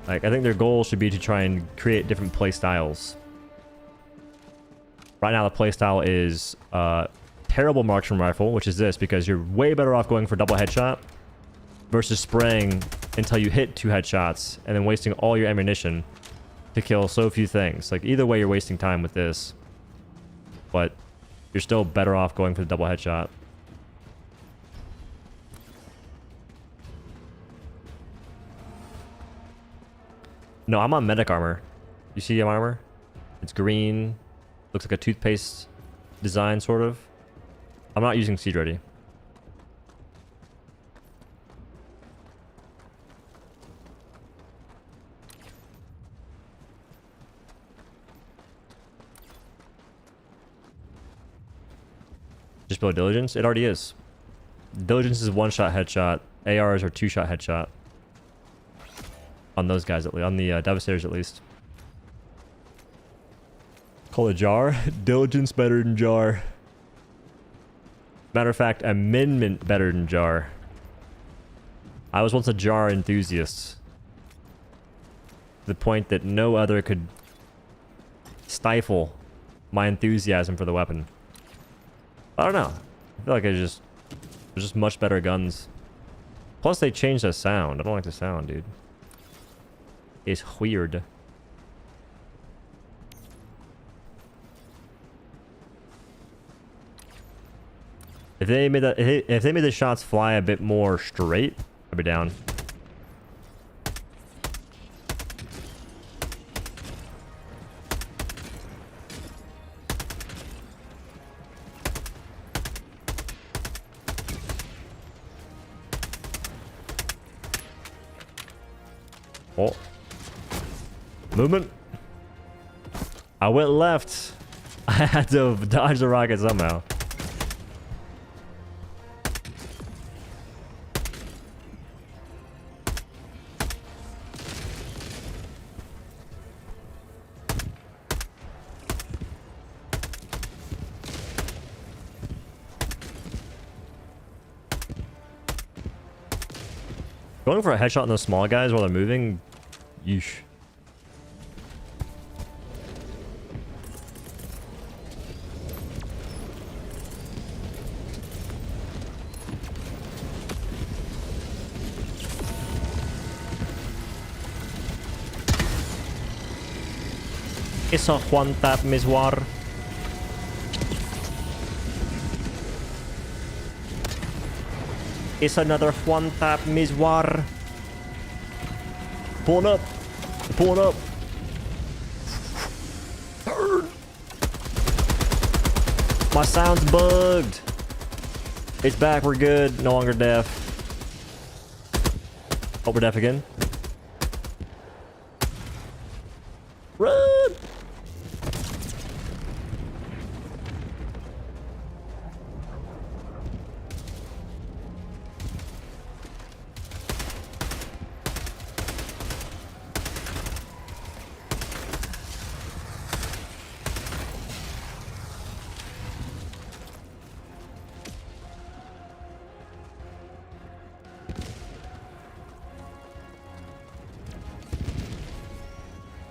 S1: Like, I think their goal should be to try and create different play styles. Right now the play style is terrible marksman rifle, which is this, because you're way better off going for double headshot versus spraying until you hit 2 headshots and then wasting all your ammunition to kill so few things. Like, either way you're wasting time with this. But you're still better off going for the double headshot. No, I'm on medic armor. You see my armor? It's green. Looks like a toothpaste design, sort of. I'm not using Siege Ready. Just below Diligence? It already is. Diligence is 1-shot headshot. ARs are 2-shot headshot. On those guys, at least. On the Devastators, at least. Call it Jar. Diligence better than Jar. Matter of fact, Amendment better than Jar. I was once a Jar enthusiast. To the point that no other could stifle my enthusiasm for the weapon. I don't know. I feel like there's just much better guns. Plus, they changed the sound. I don't like the sound, dude. It's weird. If they made the shots fly a bit more straight, I'd be down. Oh. Movement. I went left. I had to dodge the rocket somehow. Going for a headshot on those small guys while they're moving, yeesh. Eso Juan tap miswar. It's another Juan tap miswar. Pulling up. Pulling up. Turn. My sound's bugged. It's back. We're good. No longer deaf. Oh, we're deaf again. Run.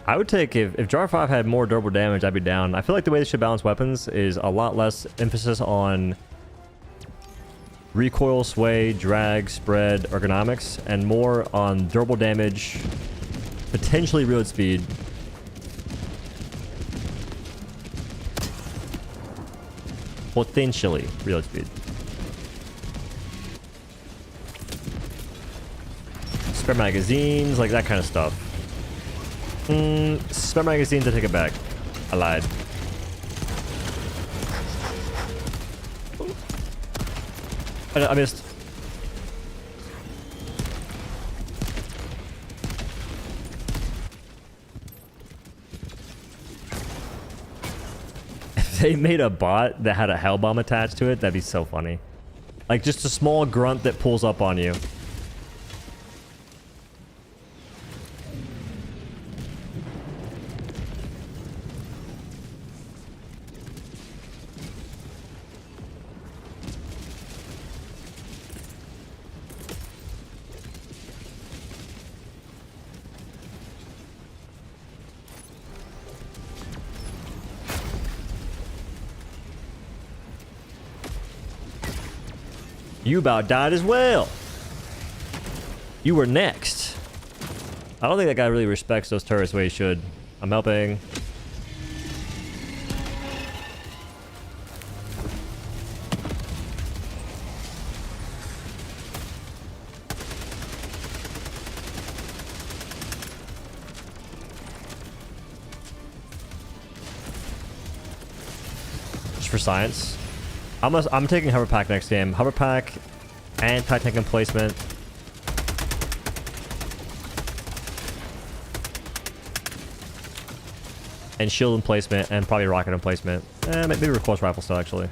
S1: I would take if Jar 5 had more durable damage, I'd be down. I feel like the way they should balance weapons is a lot less emphasis on recoil, sway, drag, spread, ergonomics, and more on durable damage, potentially reload speed. Potentially reload speed. Spare magazines, like that kind of stuff. Spare magazines, I take it back. I lied. I missed. If they made a bot that had a hell bomb attached to it, that'd be so funny. Like just a small grunt that pulls up on you. You about died as well. You were next. I don't think that guy really respects those turrets the way he should. I'm helping. Just for science. I'm taking hover pack next game. Hover pack, anti-tank emplacement. And shield emplacement, and probably rocket emplacement. Maybe recourse rifle still, actually.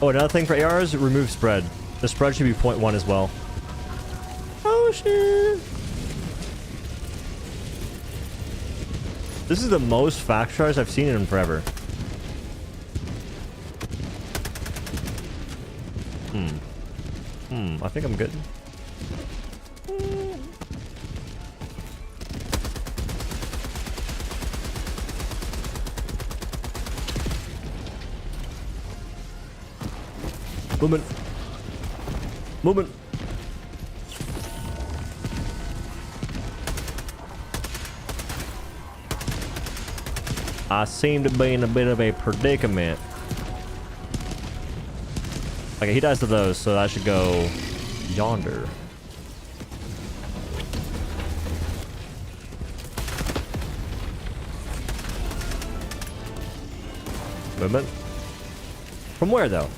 S1: Oh, another thing for ARs, remove spread. The spread should be 0.1 as well. Oh shit! This is the most fact charge I've seen in forever. I think I'm good. Movement. Movement. I seem to be in a bit of a predicament. Okay, he dies to those, so I should go yonder. Movement. From where, though?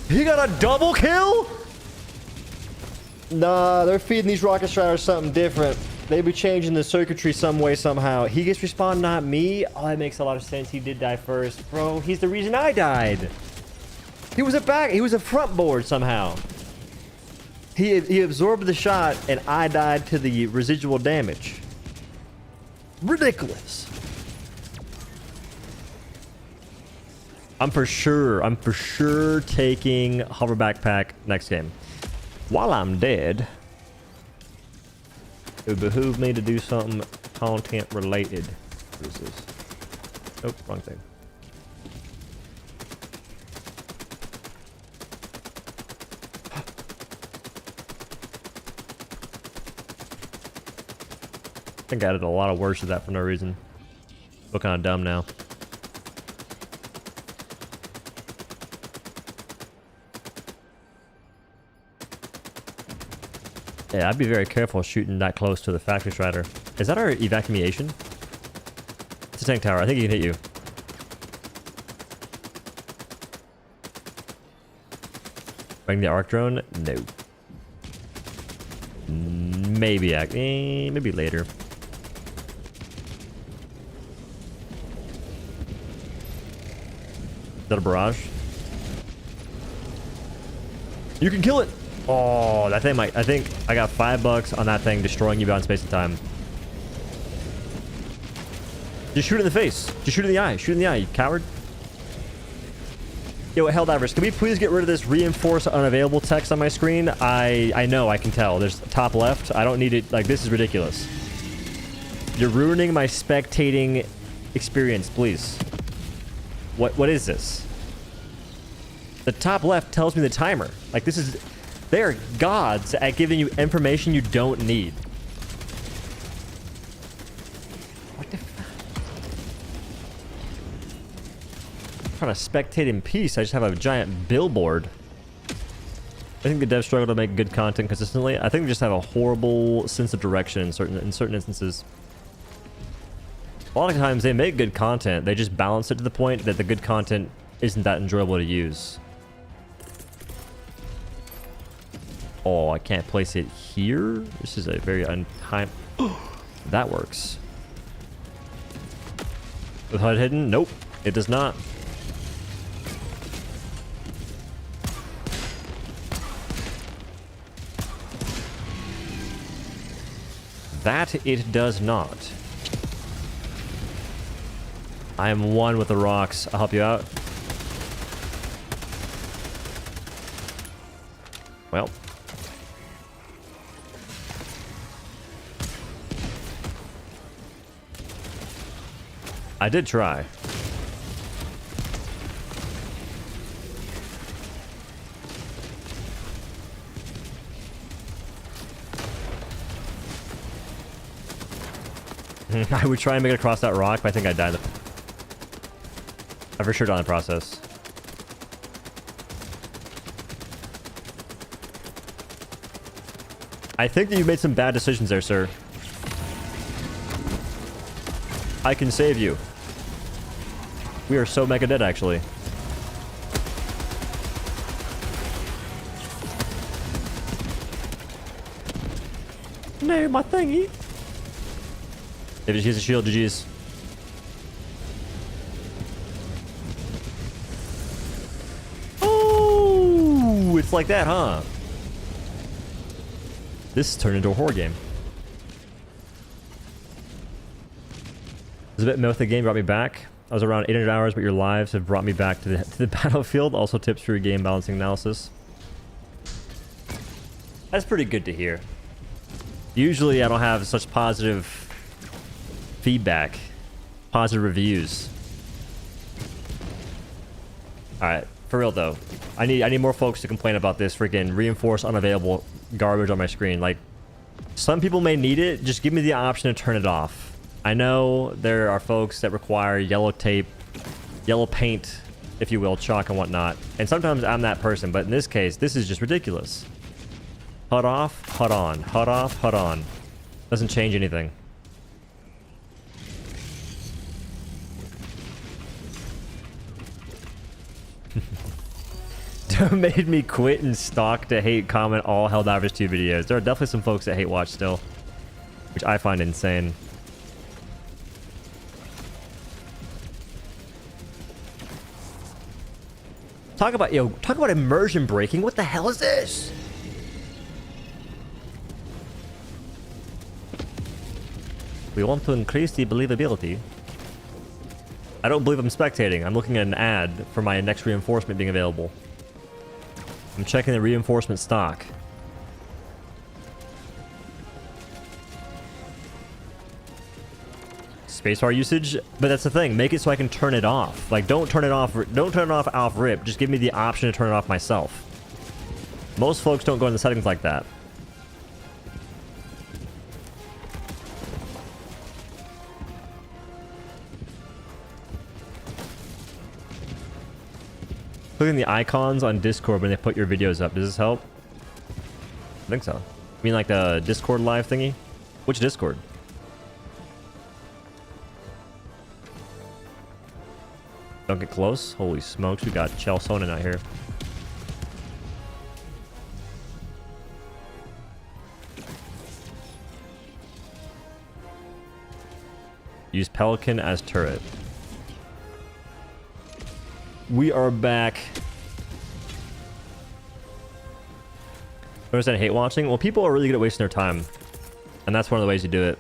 S1: He got a double kill? Nah, they're feeding these rocket striders something different. They be changing the circuitry some way, somehow. He gets respawned, not me. Oh, that makes a lot of sense. He did die first. Bro, he's the reason I died. He was a front board somehow. He absorbed the shot, and I died to the residual damage. Ridiculous. I'm for sure taking hover backpack next game. While I'm dead, it would behoove me to do something content related. What is this? Nope, wrong thing. I think I added a lot of words to that for no reason. Feel kind of dumb now. Yeah, I'd be very careful shooting that close to the factory strider. Is that our evacuation? It's a tank tower. I think he can hit you. Bring the arc drone? No. Maybe, maybe later. Is that a barrage? You can kill it! Oh, that thing might... I think I got $5 on that thing destroying you beyond space and time. Just shoot it in the face. Just shoot it in the eye. Shoot it in the eye, you coward. Yo, Helldivers, can we please get rid of this reinforce unavailable text on my screen? I know, I can tell. There's top left. I don't need it. Like, this is ridiculous. You're ruining my spectating experience, please. What is this? The top left tells me the timer. Like, this is... They are gods at giving you information you don't need. What the fuck? I'm trying to spectate in peace. I just have a giant billboard. I think the devs struggle to make good content consistently. I think they just have a horrible sense of direction in certain instances. A lot of times they make good content. They just balance it to the point that the good content isn't that enjoyable to use. Oh, I can't place it here? This is a very untimed... That works. With HUD hidden? Nope, it does not. That it does not. I am one with the rocks. I'll help you out. Well. I did try. I would try and make it across that rock, but I think I died. I for sure died in the process. I think that you made some bad decisions there, sir. I can save you. We are so mega dead, actually. No, my thingy. If you use a shield, GG's. Oh, it's like that, huh? This turned into a horror game. This is a bit myth. The game brought me back. I was around 800 hours, but your lives have brought me back to the battlefield. Also tips for your game balancing analysis. That's pretty good to hear. Usually I don't have such positive feedback, positive reviews. Alright, for real though. I need more folks to complain about this freaking reinforced unavailable garbage on my screen. Like, some people may need it, just give me the option to turn it off. I know there are folks that require yellow tape, yellow paint, if you will, chalk and whatnot. And sometimes I'm that person, but in this case, this is just ridiculous. HUD off, HUD on. HUD off, HUD on. Doesn't change anything. Made me quit and stalk to hate comment all Helldivers 2 videos. There are definitely some folks that hate watch still, which I find insane. Talk about immersion breaking. What the hell is this? We want to increase the believability. I don't believe I'm spectating. I'm looking at an ad for my next reinforcement being available. I'm checking the reinforcement stock. Spacebar usage, but that's the thing. Make it so I can turn it off. Like, don't turn it off. Don't turn it off rip. Just give me the option to turn it off myself. Most folks don't go in the settings like that. Clicking the icons on Discord when they put your videos up. Does this help? I think so. You mean like the Discord live thingy? Which Discord? Don't get close. Holy smokes, we got Chelsonen out here. Use Pelican as turret. We are back. Understand hate watching? Well, people are really good at wasting their time. And that's one of the ways you do it.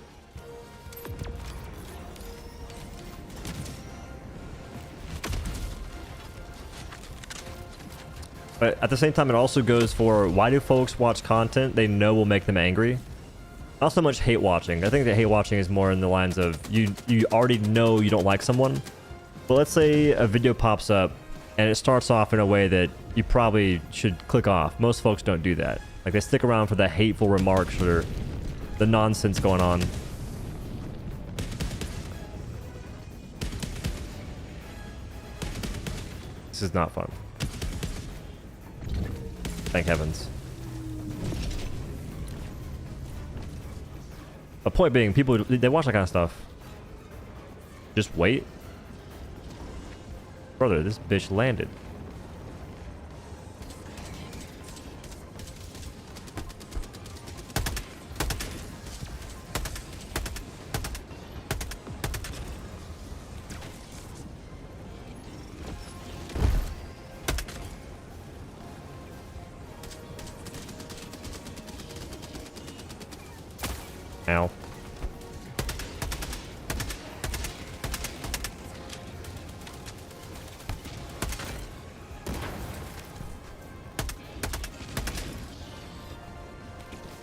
S1: But at the same time, it also goes for, why do folks watch content they know will make them angry? Not so much hate watching. I think that hate watching is more in the lines of, you already know you don't like someone. But let's say a video pops up and it starts off in a way that you probably should click off. Most folks don't do that. Like, they stick around for the hateful remarks or the nonsense going on. This is not fun. Thank heavens. The point being, people, they watch that kind of stuff. Just wait. Brother, this bitch landed. Ow.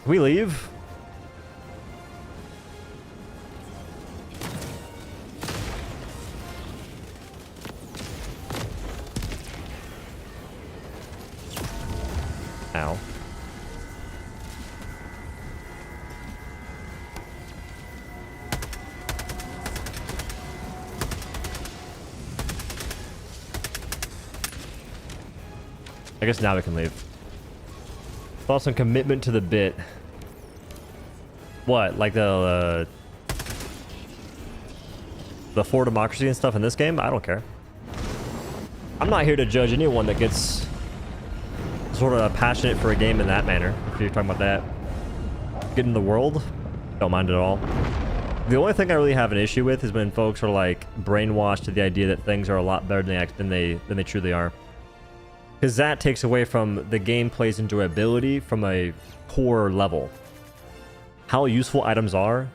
S1: Can we leave? Ow. I guess now we can leave. Saw some commitment to the bit. What? Like the for democracy and stuff in this game? I don't care. I'm not here to judge anyone that gets sort of passionate for a game in that manner. If you're talking about that. Get in the world? Don't mind it at all. The only thing I really have an issue with is when folks are like brainwashed to the idea that things are a lot better than they truly are. Because that takes away from the gameplay's enjoyability from a core level. How useful items are,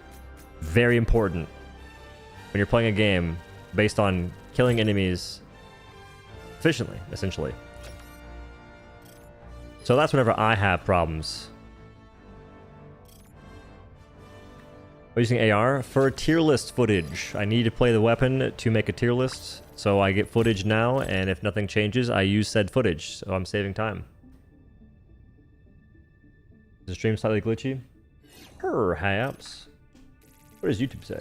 S1: very important when you're playing a game based on killing enemies efficiently, essentially. So that's whenever I have problems. I'm using AR for tier list footage. I need to play the weapon to make a tier list, so I get footage now, and if nothing changes, I use said footage, so I'm saving time. Is the stream slightly glitchy? Perhaps. What does YouTube say?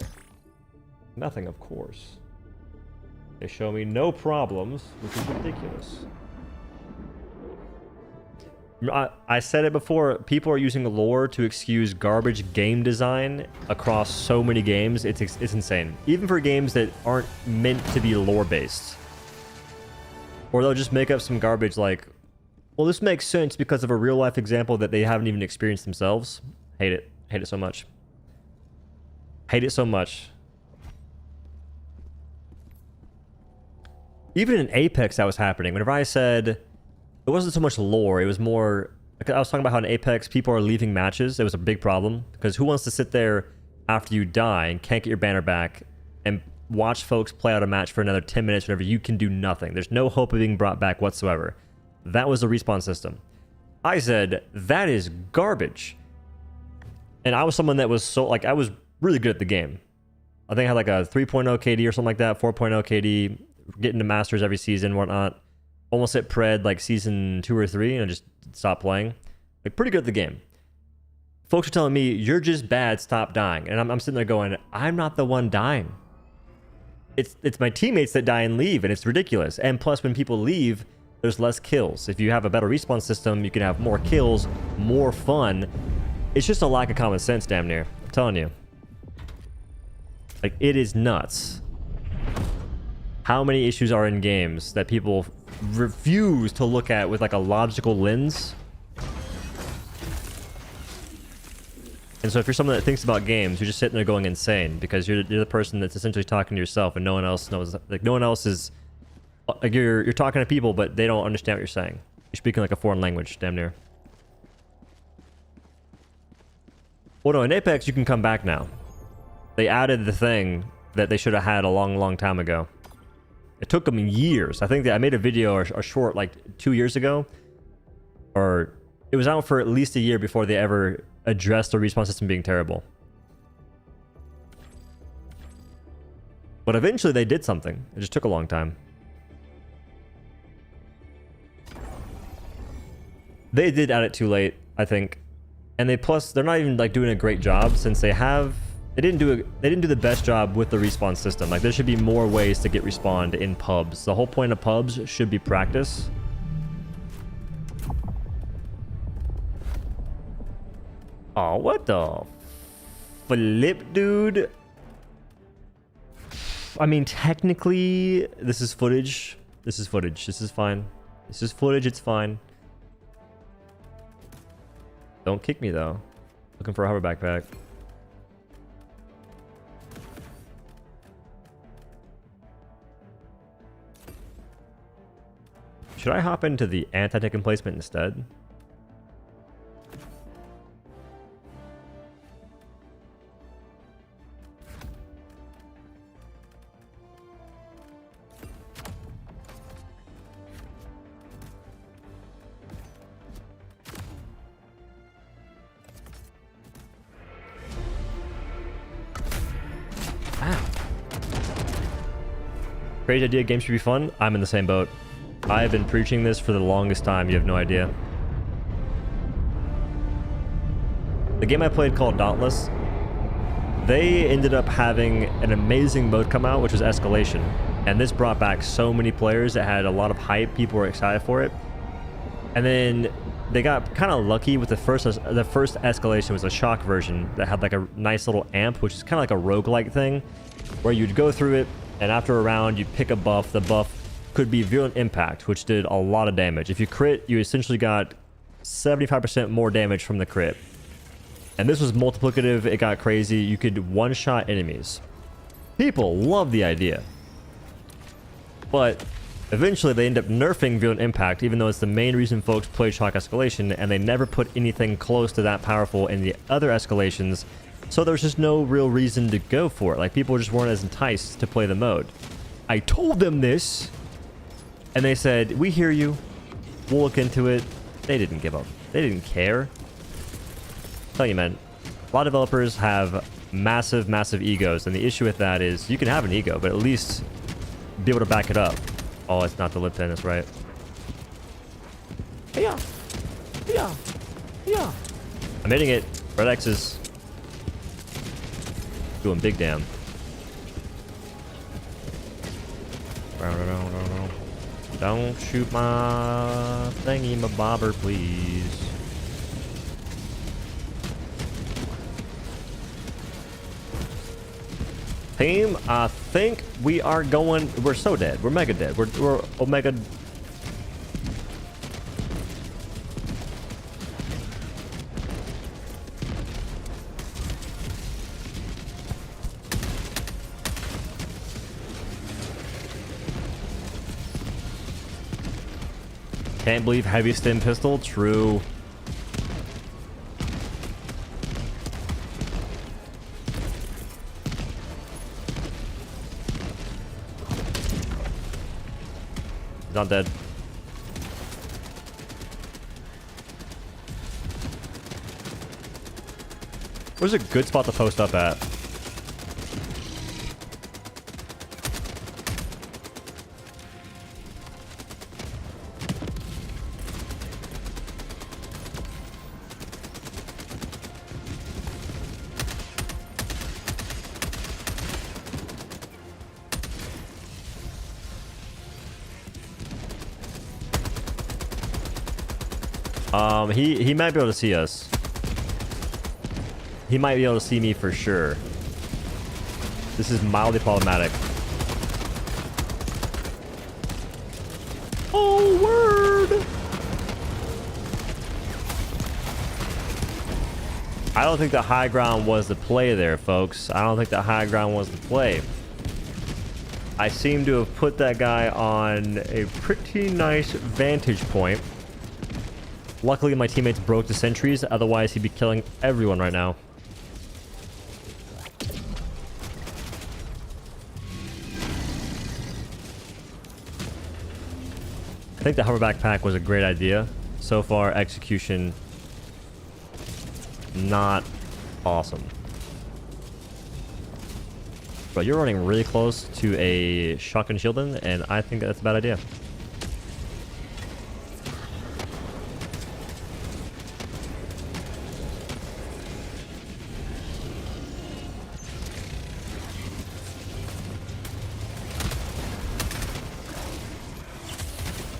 S1: Nothing, of course. They show me no problems, which is ridiculous. I said it before, people are using lore to excuse garbage game design across so many games. It's insane. Even for games that aren't meant to be lore-based. Or they'll just make up some garbage like, well, this makes sense because of a real-life example that they haven't even experienced themselves. Hate it. Hate it so much. Hate it so much. Even in Apex that was happening. Whenever I said... It wasn't so much lore, it was more... I was talking about how in Apex, people are leaving matches. It was a big problem. Because who wants to sit there after you die and can't get your banner back and watch folks play out a match for another 10 minutes whenever you can do nothing? There's no hope of being brought back whatsoever. That was the respawn system. I said, that is garbage. And I was someone that was so... Like, I was really good at the game. I think I had like a 3.0 KD or something like that, 4.0 KD, getting to Masters every season, whatnot. Almost hit Pred like season 2 or 3 and I just stopped playing. Like, pretty good at the game. Folks are telling me, you're just bad, stop dying. And I'm sitting there going, I'm not the one dying. It's my teammates that die and leave, and it's ridiculous. And plus, when people leave, there's less kills. If you have a better respawn system, you can have more kills, more fun. It's just a lack of common sense, damn near. I'm telling you. Like, it is nuts. How many issues are in games that people refuse to look at with like a logical lens? And so if you're someone that thinks about games, you're just sitting there going insane because you're the person that's essentially talking to yourself and no one else knows. Like no one else is. Like you're talking to people, but they don't understand what you're saying. You're speaking like a foreign language, damn near. Well, no, in Apex you can come back now. They added the thing that they should have had a long time ago. It took them years. I think that I made a video or a short like 2 years ago, or it was out for at least a year before they ever addressed the respawn system being terrible. But eventually they did something. It just took a long time. They did add it too late, I think. And they're not even like doing a great job since they didn't do the best job with the respawn system. Like there should be more ways to get respawned in pubs. The whole point of pubs should be practice. Oh, what the flip, dude? I mean, technically, this is footage. This is footage. This is fine. This is footage. It's fine. Don't kick me, though. Looking for a hover backpack. Should I hop into the anti-tank emplacement instead? Crazy idea, games should be fun. I'm in the same boat. I've been preaching this for the longest time, you have no idea. The game I played called Dauntless, they ended up having an amazing mode come out, which was Escalation. And this brought back so many players that had a lot of hype, people were excited for it. And then they got kind of lucky with the first Escalation was a shock version that had like a nice little amp, which is kind of like a roguelike thing, where you'd go through it, and after a round, you pick a buff. The buff could be Virulent Impact, which did a lot of damage. If you crit, you essentially got 75% more damage from the crit. And this was multiplicative. It got crazy. You could one-shot enemies. People love the idea. But eventually, they end up nerfing Virulent Impact, even though it's the main reason folks play Shock Escalation, and they never put anything close to that powerful in the other escalations. So there's just no real reason to go for it. Like, people just weren't as enticed to play the mode. I told them this, and they said, we hear you. We'll look into it. They didn't give up. They didn't care. I'll tell you, man, a lot of developers have massive egos, and the issue with that is you can have an ego, but at least be able to back it up. Oh, it's not the lip tennis, right? Yeah. I'm hitting it. Red X's. Doing big damn. Don't shoot my thingy, my bobber, please. Team, I think we are going. We're so dead. We're mega dead. We're omega. Can't believe heavy stim pistol. True. He's not dead. Where's a good spot to post up at? He might be able to see us. He might be able to see me for sure. This is mildly problematic. Oh, word! I don't think the high ground was the play there, folks. I don't think the high ground was the play. I seem to have put that guy on a pretty nice vantage point. Luckily, my teammates broke the sentries. Otherwise, he'd be killing everyone right now. I think the hover backpack was a great idea. So far, execution not awesome. But you're running really close to a shotgun shielding, and I think that's a bad idea.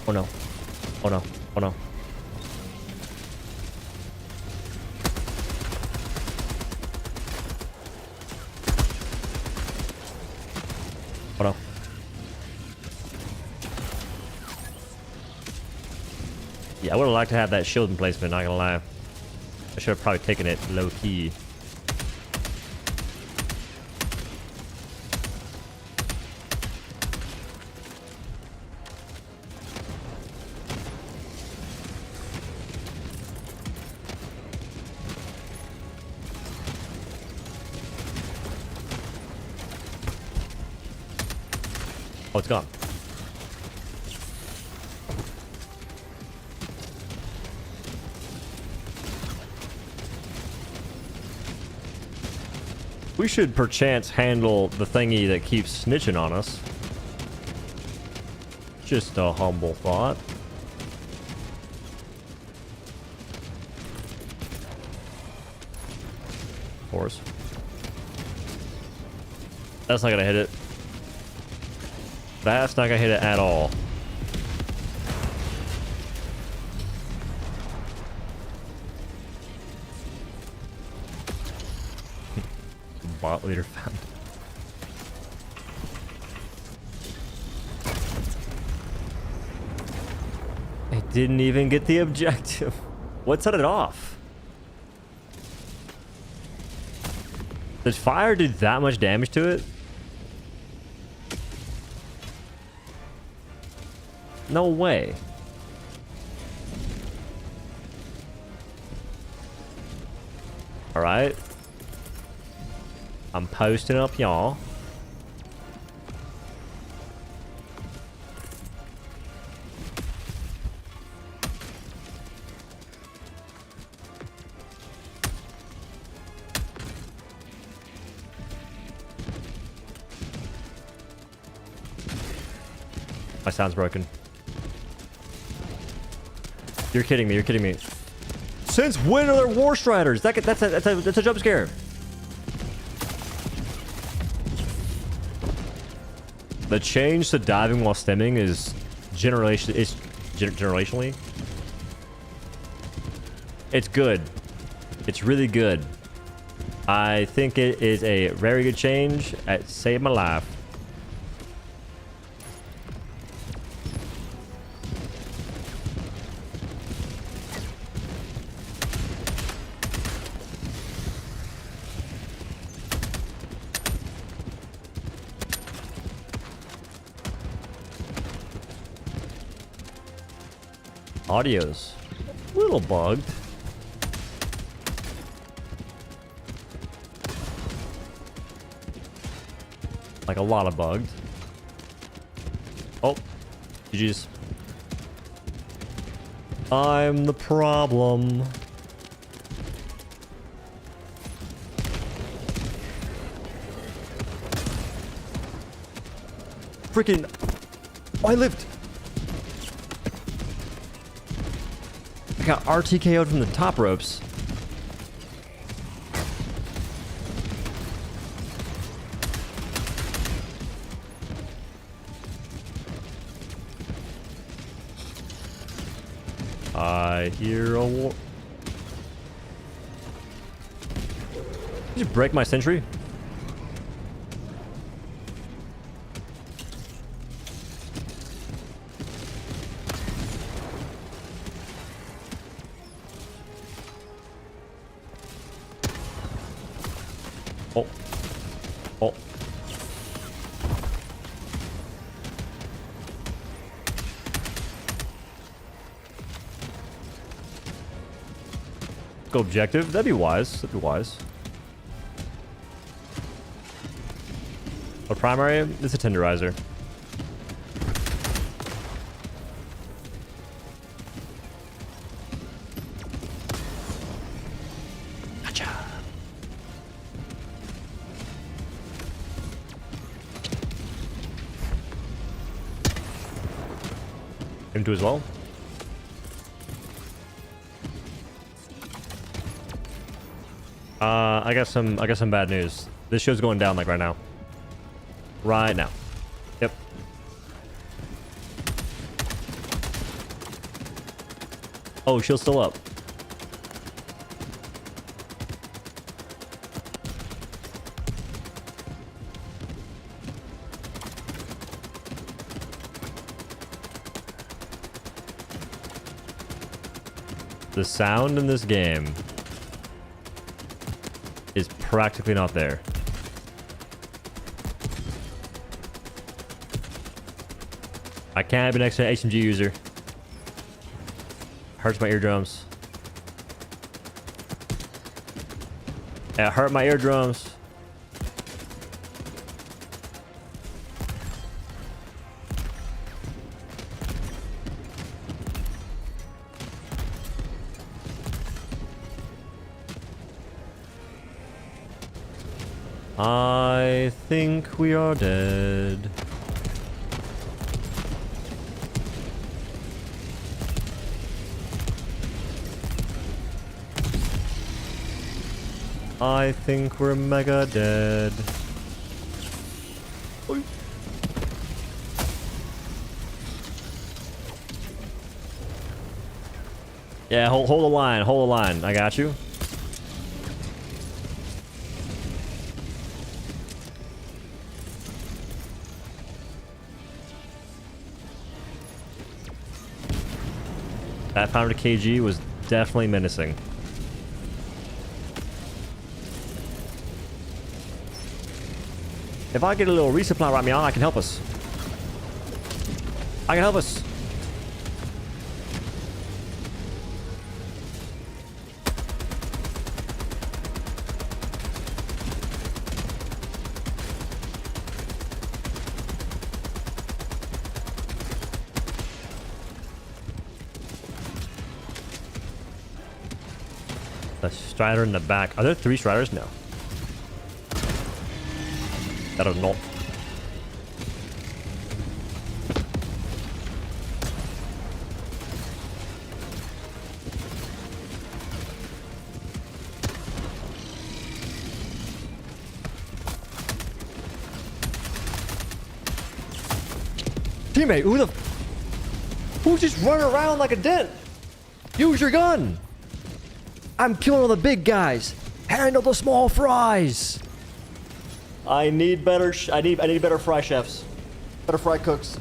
S1: Oh no. Oh no. Oh no. Oh no. Yeah, I would have liked to have that shield placement, not gonna lie. I should have probably taken it low key. Oh, it's gone. We should perchance handle the thingy that keeps snitching on us. Just a humble thought. Of course. That's not gonna hit it. That's not gonna hit it at all. Bot leader found. It didn't even get the objective. What set it off? Did fire do that much damage to it? No way. All right. I'm posting up, y'all. My sound's broken. You're kidding me. You're kidding me. Since when are there war striders? That's a jump scare. The change to diving while stemming is generationally. It's good. It's really good. I think it is a very good change. It saved my life. Audio's a little bugged. Like a lot of bugged. Oh, GG's. I'm the problem. Freaking... Oh, I lived! I got RTKO'd from the top ropes. I hear a war. Did you break my sentry? Oh. Go objective. That'd be wise. That'd be wise. A primary is a tenderizer. Gotcha. Him too as well. I got some bad news. This show's going down like right now. Right now. Yep. Oh, shield's still up. The sound in this game is practically not there. I can't be next to an HMG user. Hurts my eardrums. It hurt my eardrums. I think we are dead. I think we're mega dead. Oy. Yeah, hold the line, hold the line. I got you. That 500 kg was definitely menacing. If I get a little resupply right meow, I can help us. I can help us. The Strider in the back. Are there 3 Striders? No. That is not. Teammate, who's just running around like a dent? Use your gun. I'm killing all the big guys. Handle the small fries. I need better. I need better fry chefs, better fry cooks.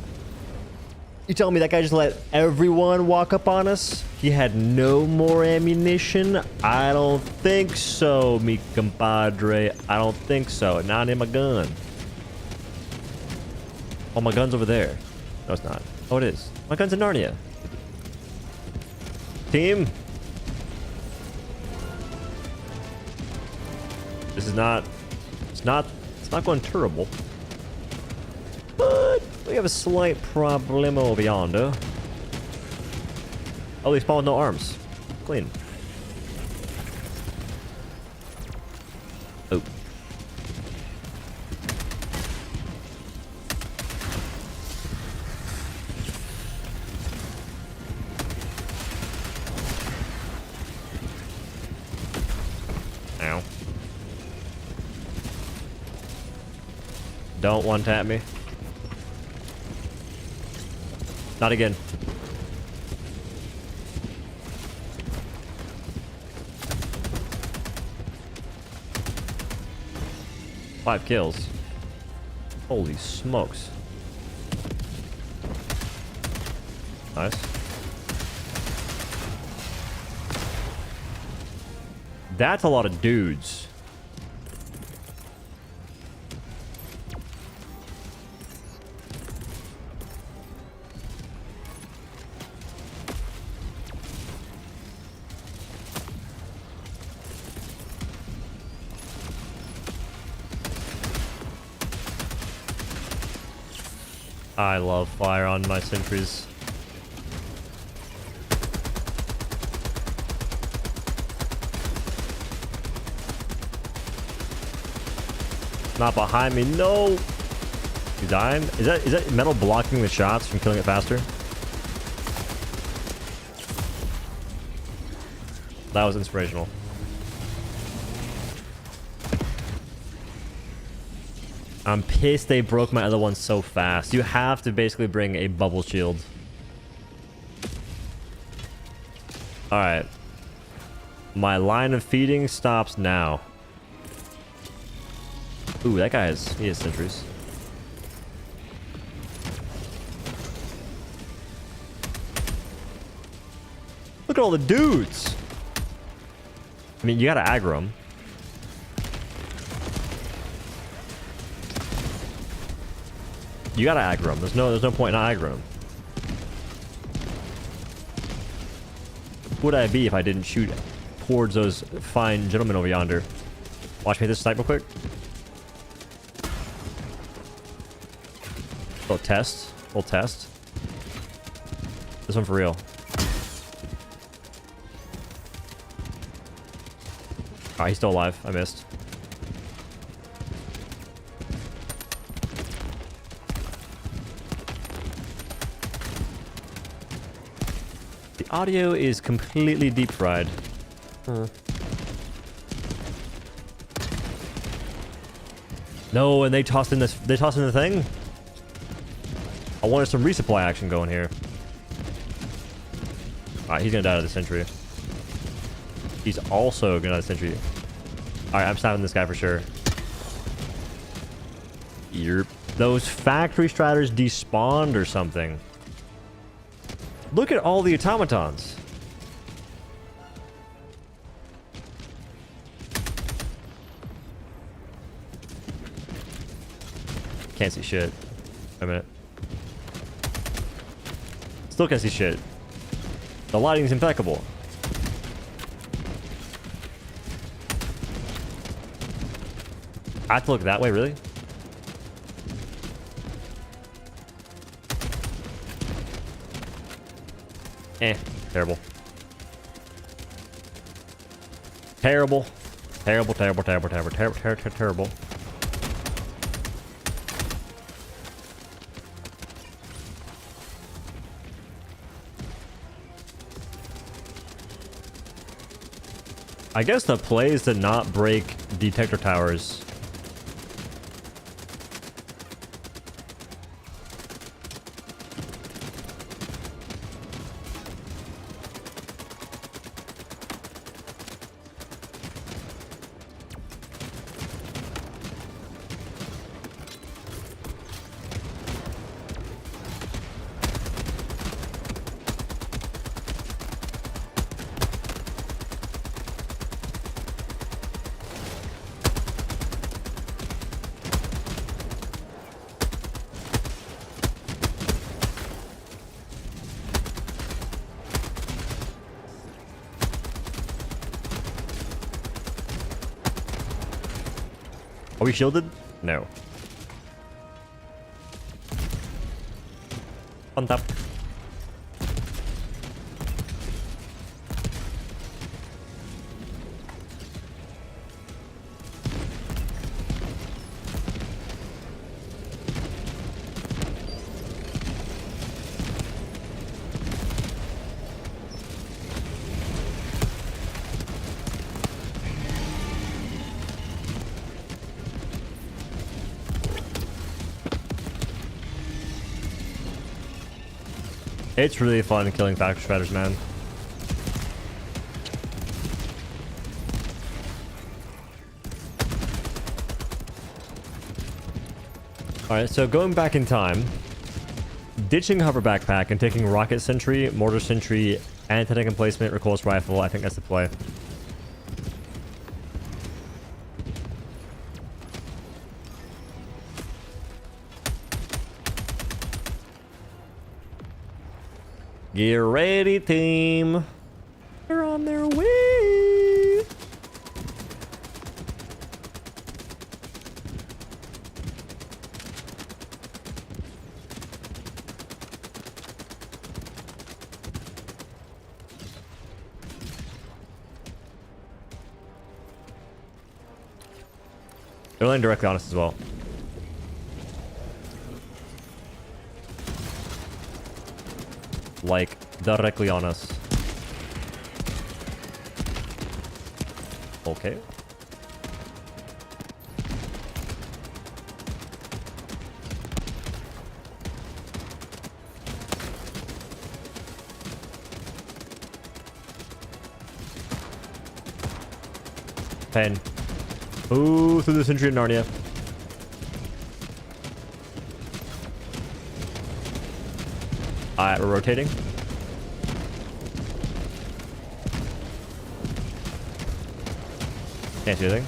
S1: You telling me that guy just let everyone walk up on us? He had no more ammunition? I don't think so, mi compadre. I don't think so. Not in my gun. Oh, my gun's over there. No, it's not. Oh, it is. My gun's in Narnia. Team. This is not. It's not going terrible. But we have a slight problem over yonder. Oh, they spawned no arms. Clean. Oh. Ow. Don't one tap me. Not again. Five kills. Holy smokes. Nice. That's a lot of dudes. I love fire on my sentries. Not behind me, no! You dying? Is that metal blocking the shots from killing it faster? That was inspirational. I'm pissed they broke my other one so fast. You have to basically bring a bubble shield. Alright. My line of feeding stops now. Ooh, that guy he has sentries. Look at all the dudes. I mean, you gotta aggro them. You gotta aggro them. There's no point in not aggro them. Who would I be if I didn't shoot towards those fine gentlemen over yonder? Watch me hit this snipe real quick. Little test. Little test. This one for real. Oh, he's still alive. I missed. The audio is completely deep fried. No, and they tossed in this. They tossed in the thing. I wanted some resupply action going here. Alright, he's gonna die to the sentry. He's also gonna die to the sentry. Alright, I'm stopping this guy for sure. Yerp. Those factory striders despawned or something. Look at all the automatons. Can't see shit. Wait a minute. Still can't see shit. The lighting's impeccable. I have to look that way, really? Terrible. Terrible. Terrible, terrible, terrible, terrible, terrible, terrible. I guess the play is to not break detector towers. Are we shielded? No. On top. It's really fun killing factory striders, man. Alright, so going back in time, ditching hover backpack and taking rocket sentry, mortar sentry, anti-tank emplacement, recoilless rifle, I think that's the play. Get ready, team. They're on their way. They're landing directly on us as well. Like, directly on us. Okay. Pain. Ooh, through the century of Narnia. Alright, we're rotating. Can't see anything.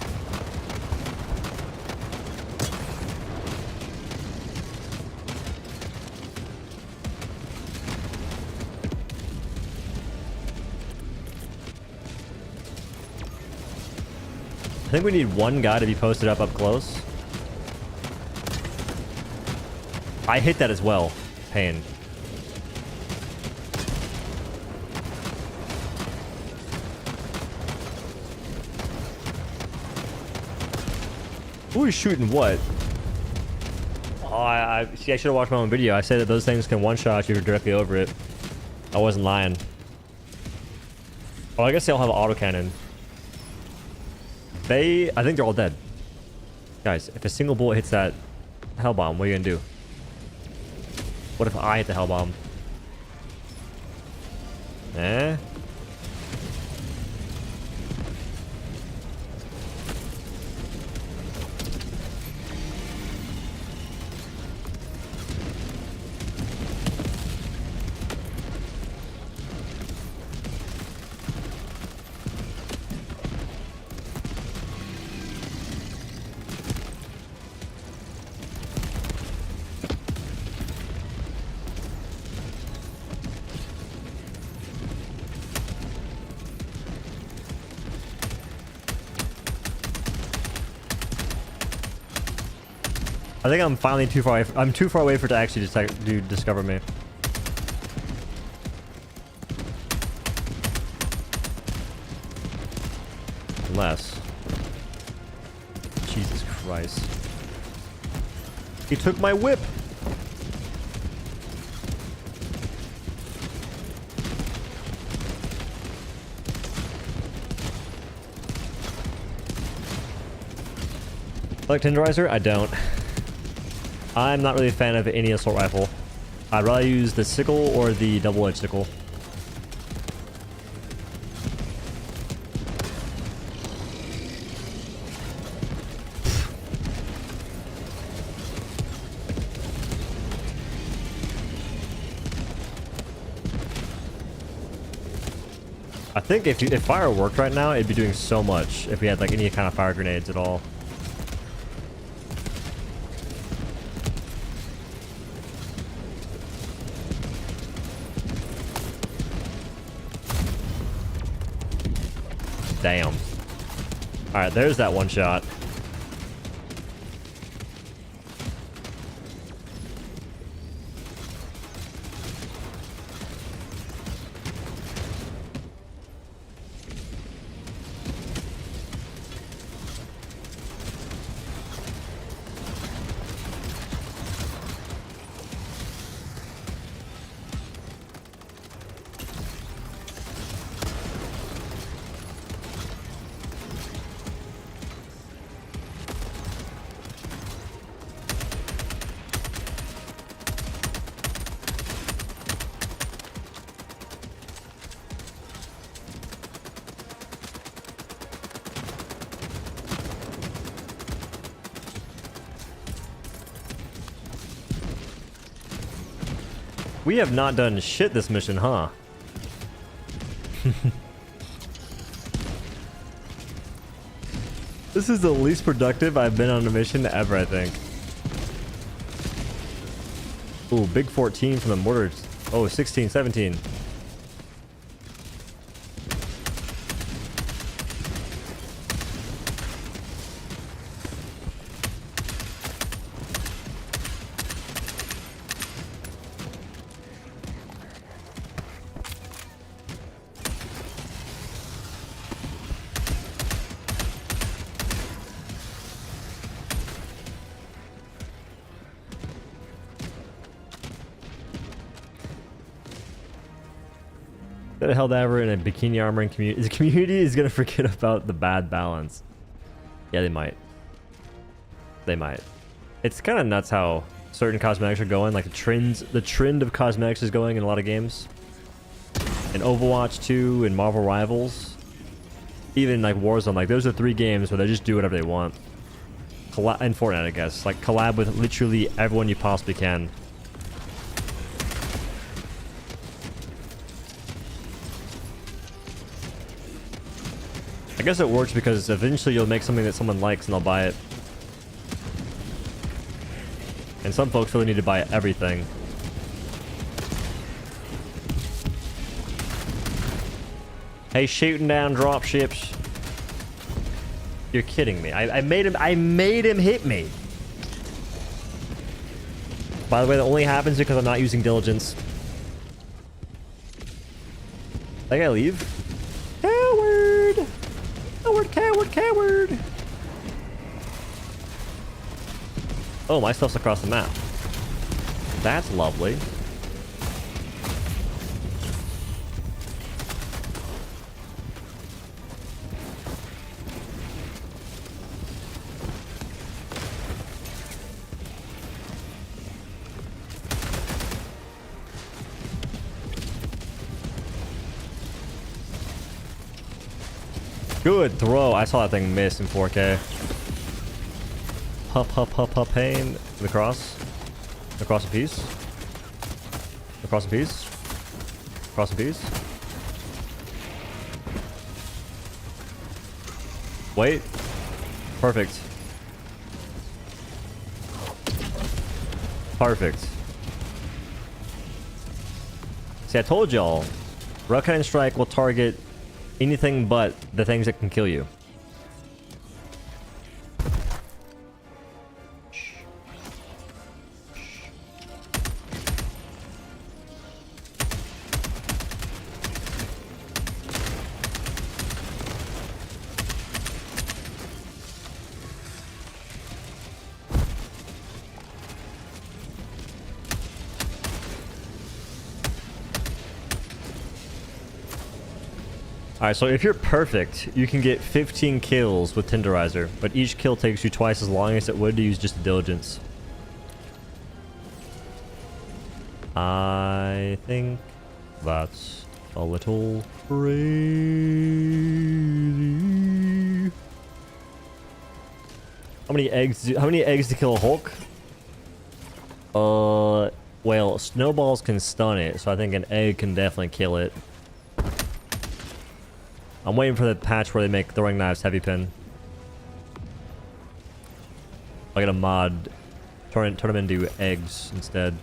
S1: I think we need one guy to be posted up close. I hit that as well. Pain. Who is shooting what? Oh, I see. I should have watched my own video. I said that those things can one-shot you directly over it. I wasn't lying. Oh, I guess they all have autocannon. I think they're all dead. Guys, if a single bullet hits that hell bomb, what are you gonna do? What if I hit the hell bomb? Eh? I think I'm finally too far away. I'm too far away for it to actually discover me. Unless. Jesus Christ. He took my whip. Like tenderizer? I don't. I'm not really a fan of any assault rifle. I'd rather use the sickle or the double-edged sickle. I think if fire worked right now, it'd be doing so much if we had like any kind of fire grenades at all. Damn. Alright, there's that one shot. We have not done shit this mission, huh? This is the least productive I've been on a mission ever, I think. Ooh, big 14 from the mortars. Oh, 16, 17. That a Helldiver in a bikini armor and community. The community is gonna forget about the bad balance. Yeah, they might. They might. It's kind of nuts how certain cosmetics are going. Like the trend of cosmetics is going in a lot of games. In Overwatch 2 and Marvel Rivals, even like Warzone. Like those are 3 games where they just do whatever they want. And Fortnite, I guess. Like collab with literally everyone you possibly can. I guess it works because eventually you'll make something that someone likes and they'll buy it. And some folks really need to buy everything. Hey, shooting down dropships. You're kidding me. I made him hit me. By the way, that only happens because I'm not using diligence. I gotta leave. Coward! Coward, coward, coward! Oh, my stuff's across the map. That's lovely. Good throw. I saw that thing miss in 4K. Hup, hup, hup, hup, pain. Across. Across a piece. Across a piece. Across a piece. Wait. Perfect. Perfect. See, I told y'all. Rocket and Strike will target anything but the things that can kill you. Alright, so if you're perfect, you can get 15 kills with Tenderizer, but each kill takes you twice as long as it would to use just Diligence. I think that's a little crazy. How many eggs to kill a Hulk? Well, snowballs can stun it, so I think an egg can definitely kill it. I'm waiting for the patch where they make throwing knives heavy pin. I'll get a mod, turn them into eggs instead.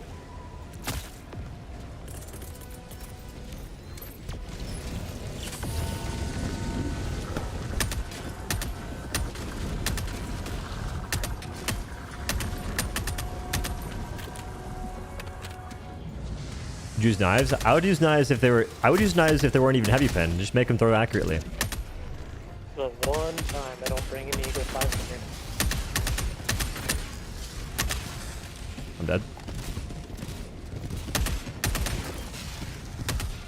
S1: Use knives? I would use knives if they were. I would use knives if they weren't even heavy pin. Just make them throw accurately.
S3: The one time I don't bring an Eagle 500.
S1: I'm dead.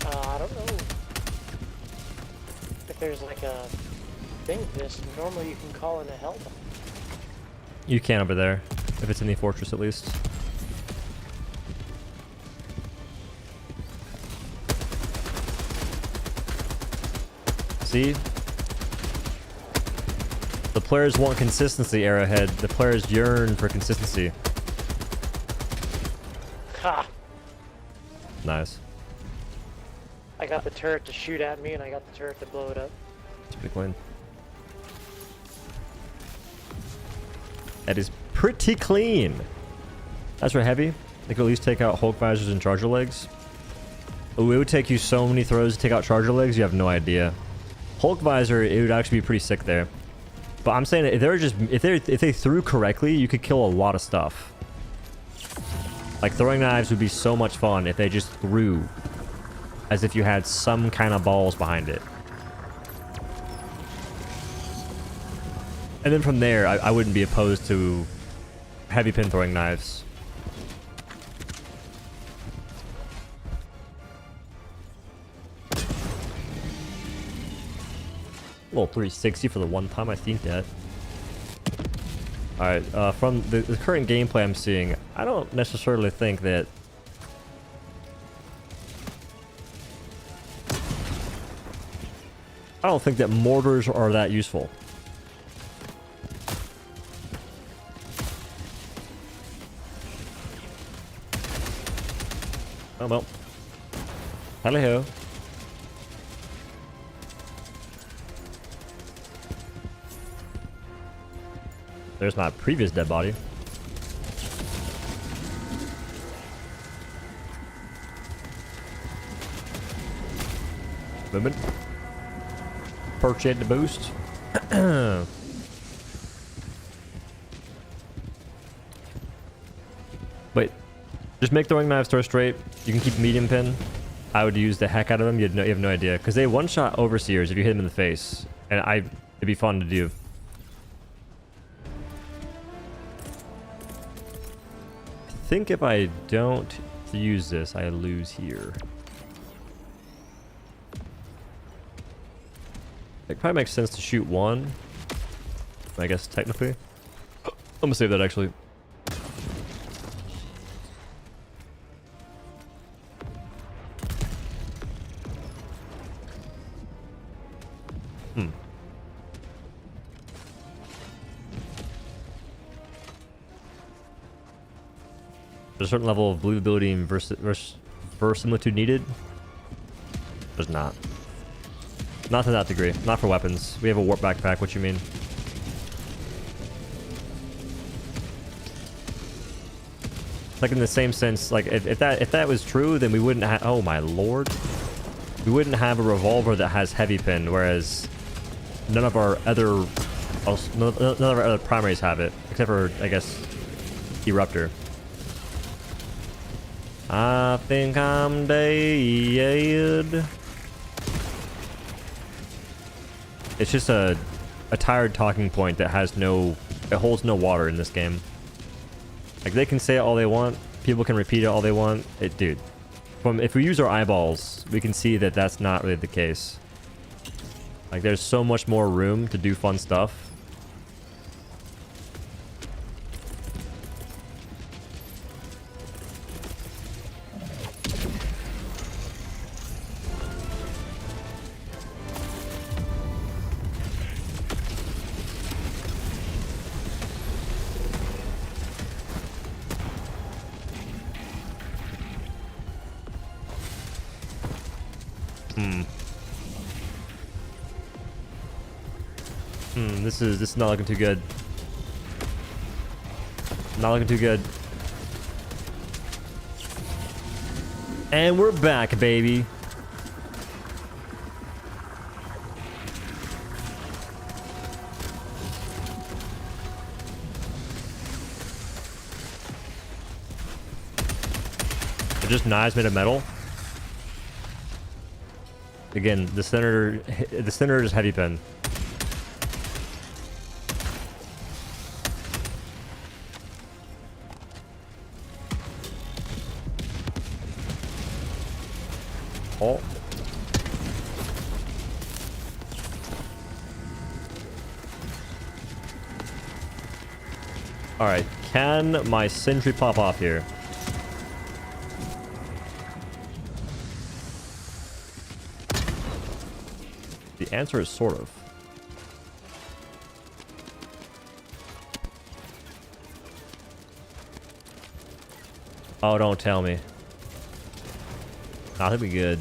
S3: I don't know if there's like a thing with this. Normally you can call in a Helldiver.
S1: You can over there, if it's in the fortress at least. See? The players want consistency, Arrowhead. The players yearn for consistency.
S3: Ha!
S1: Nice.
S3: I got the turret to shoot at me and I got the turret to blow it up.
S1: It's a big win. That is pretty clean. That's for heavy. They could at least take out Hulk visors and charger legs. Ooh, it would take you so many throws to take out charger legs, you have no idea. Hulk visor, it would actually be pretty sick there. But I'm saying if they threw correctly, you could kill a lot of stuff. Like throwing knives would be so much fun if they just threw as if you had some kind of balls behind it. And then from there, I wouldn't be opposed to heavy pin throwing knives. Well, 360 for the one time I think that. Alright, from the current gameplay I'm seeing, I don't necessarily think that... I don't think that mortars are that useful. Oh well. Hello. There's my previous dead body. Movement. Perch at the boost. Wait. Just make throwing knives throw straight. You can keep medium pin. I would use the heck out of them. You have no idea. Because they one-shot overseers if you hit them in the face. And it'd be fun to do. I think if I don't use this, I lose here. It probably makes sense to shoot one. I guess technically. I'm gonna save that actually. There's a certain level of believability and verisimilitude needed. There's not. Not to that degree. Not for weapons. We have a warp backpack. What you mean? Like in the same sense, like if that was true, then we wouldn't have. Oh my lord! We wouldn't have a revolver that has heavy pin, whereas none of our other primaries have it, except for I guess Eruptor. I think I'm dead. It's just a tired talking point that has no... It holds no water in this game. Like, they can say it all they want. People can repeat it all they want. Dude. If we use our eyeballs, we can see that that's not really the case. Like, there's so much more room to do fun stuff. This is not looking too good. Not looking too good. And we're back, baby. They're just knives made of metal. Again, the center is heavy pin. Oh. Alright, can my sentry pop off here? The answer is sort of. Oh, don't tell me. That'll be good.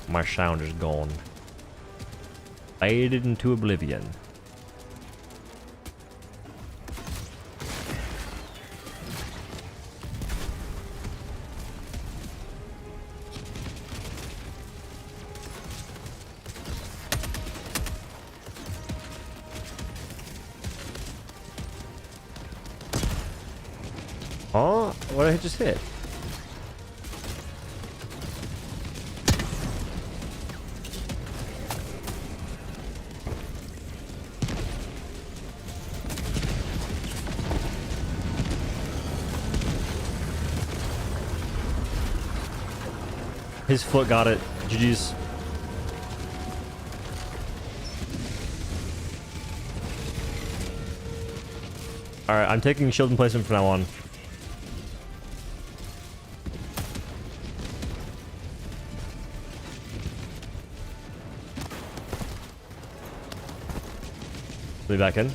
S1: My sound is gone. Faded into oblivion. Oh, what did I just hit? His foot got it. GG's. Alright, I'm taking shield emplacement from now on. Be back in.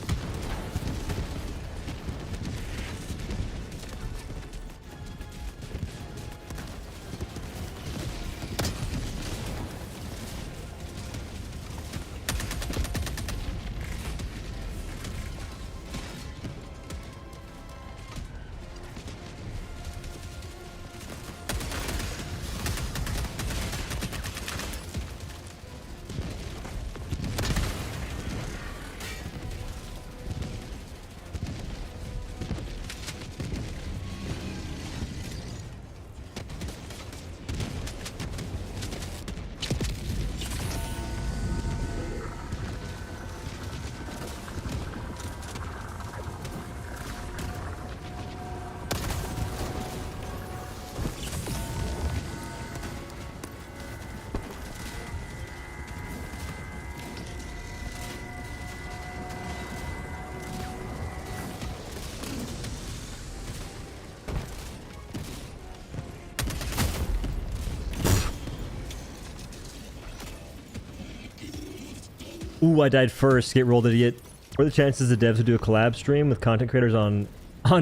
S1: Ooh, I died first. Get rolled, idiot. What are the chances the devs would do a collab stream with content creators on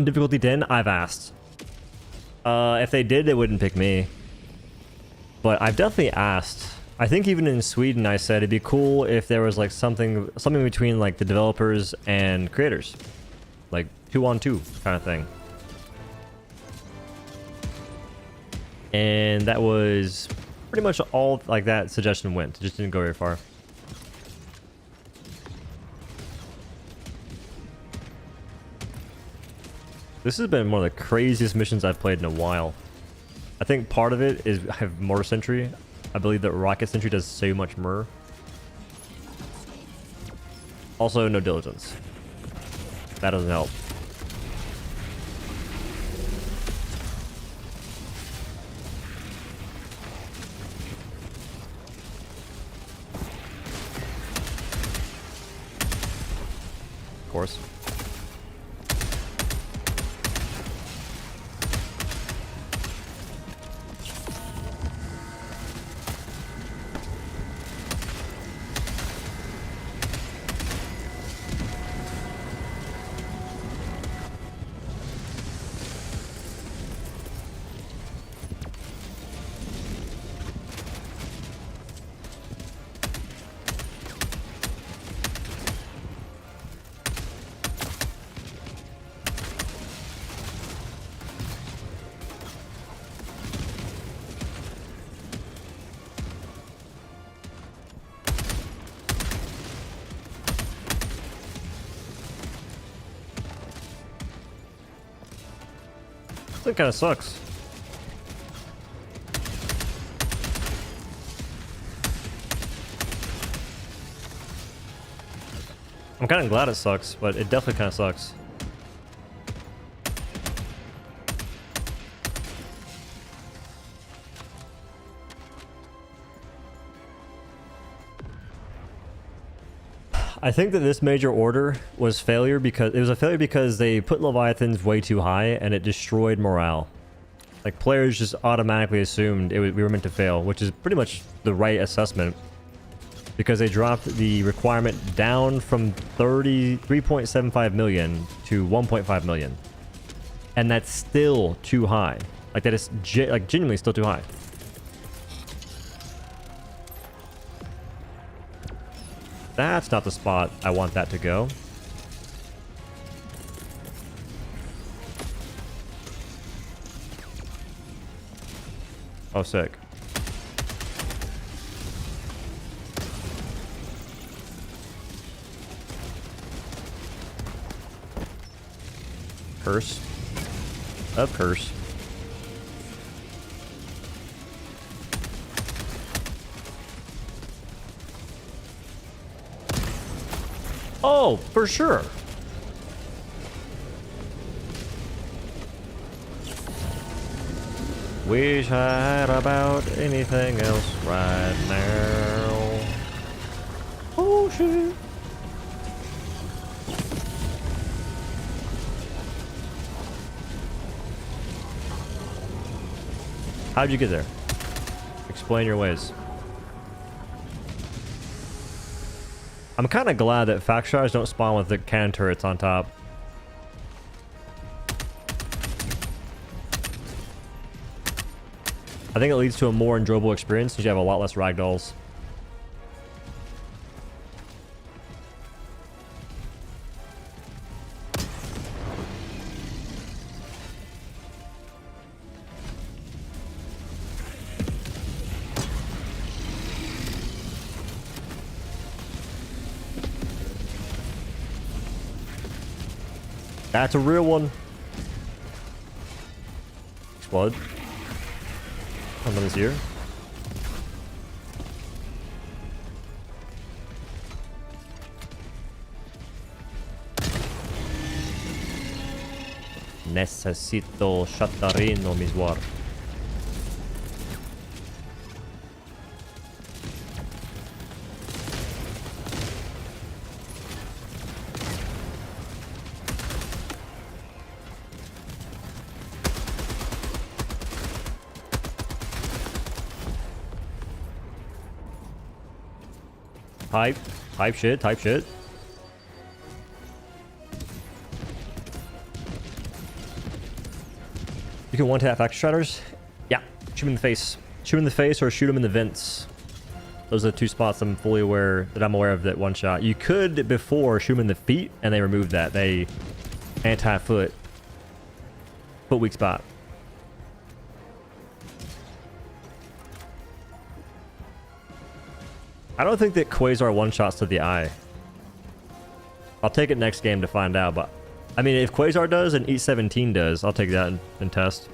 S1: difficulty 10? I've asked. If they did, they wouldn't pick me. But I've definitely asked. I think even in Sweden, I said it'd be cool if there was like something between like the developers and creators, like 2-on-2 kind of thing. And that was pretty much all like that suggestion went. It just didn't go very far. This has been one of the craziest missions I've played in a while. I think part of it is I have Mortar Sentry. I believe that Rocket Sentry does so much more. Also, no diligence. That doesn't help. Of course. That kind of sucks. I'm kind of glad it sucks, but it definitely kind of sucks. I think that this major order was failure because it was a failure because they put Leviathans way too high and it destroyed morale. Like players just automatically assumed we were meant to fail, which is pretty much the right assessment because they dropped the requirement down from 3.75 million to 1.5 million, and that's still too high. Like that is genuinely still too high. That's not the spot I want that to go. Oh, sick. Curse. Of curse. Oh, for sure. Wish I had about anything else right now. Oh shit. How'd you get there? Explain your ways. I'm kind of glad that fact shards don't spawn with the cannon turrets on top. I think it leads to a more enjoyable experience since you have a lot less ragdolls. That's a real one. Explode. Someone's here. Necesito Shatarino, mis war. Type shit. You can one-tap faction striders? Yeah, shoot him in the face. Shoot him in the face or shoot him in the vents. Those are the two spots I'm aware of that one shot. You could before shoot him in the feet and they removed that. They anti-foot. Foot weak spot. I don't think that Quasar one-shots to the eye. I'll take it next game to find out, but... I mean, if Quasar does and E17 does, I'll take that and test.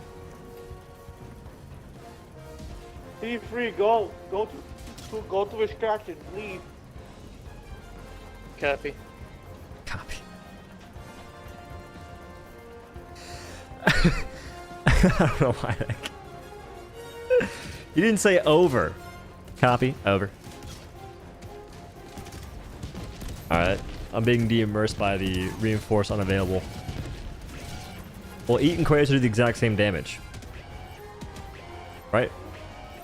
S4: Be free, go to extraction, leave.
S3: Copy.
S1: Copy. I don't know why that... You didn't say over. Copy, over. Alright, I'm being de-immersed by the reinforced unavailable. Well, Eat and Quasar do the exact same damage. Right?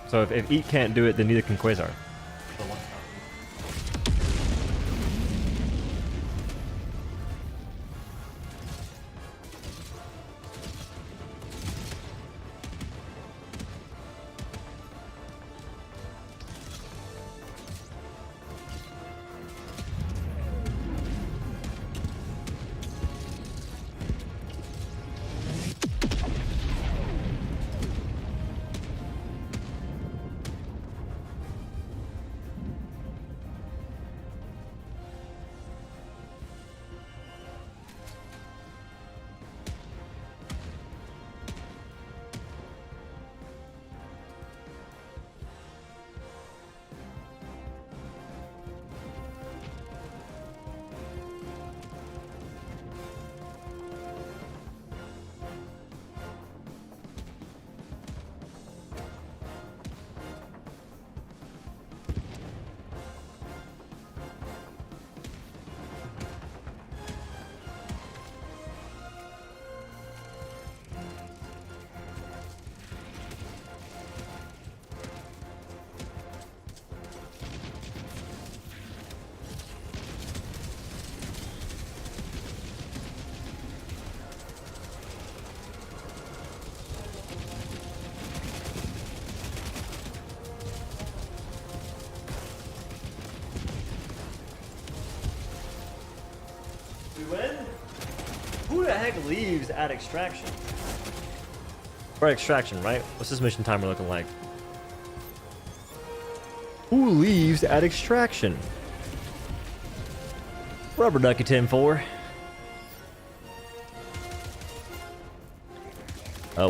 S1: So if Eat can't do it, then neither can Quasar. Who the heck leaves at extraction? Or extraction, right? What's this mission timer looking like? Who leaves at extraction? Rubber ducky 10-4.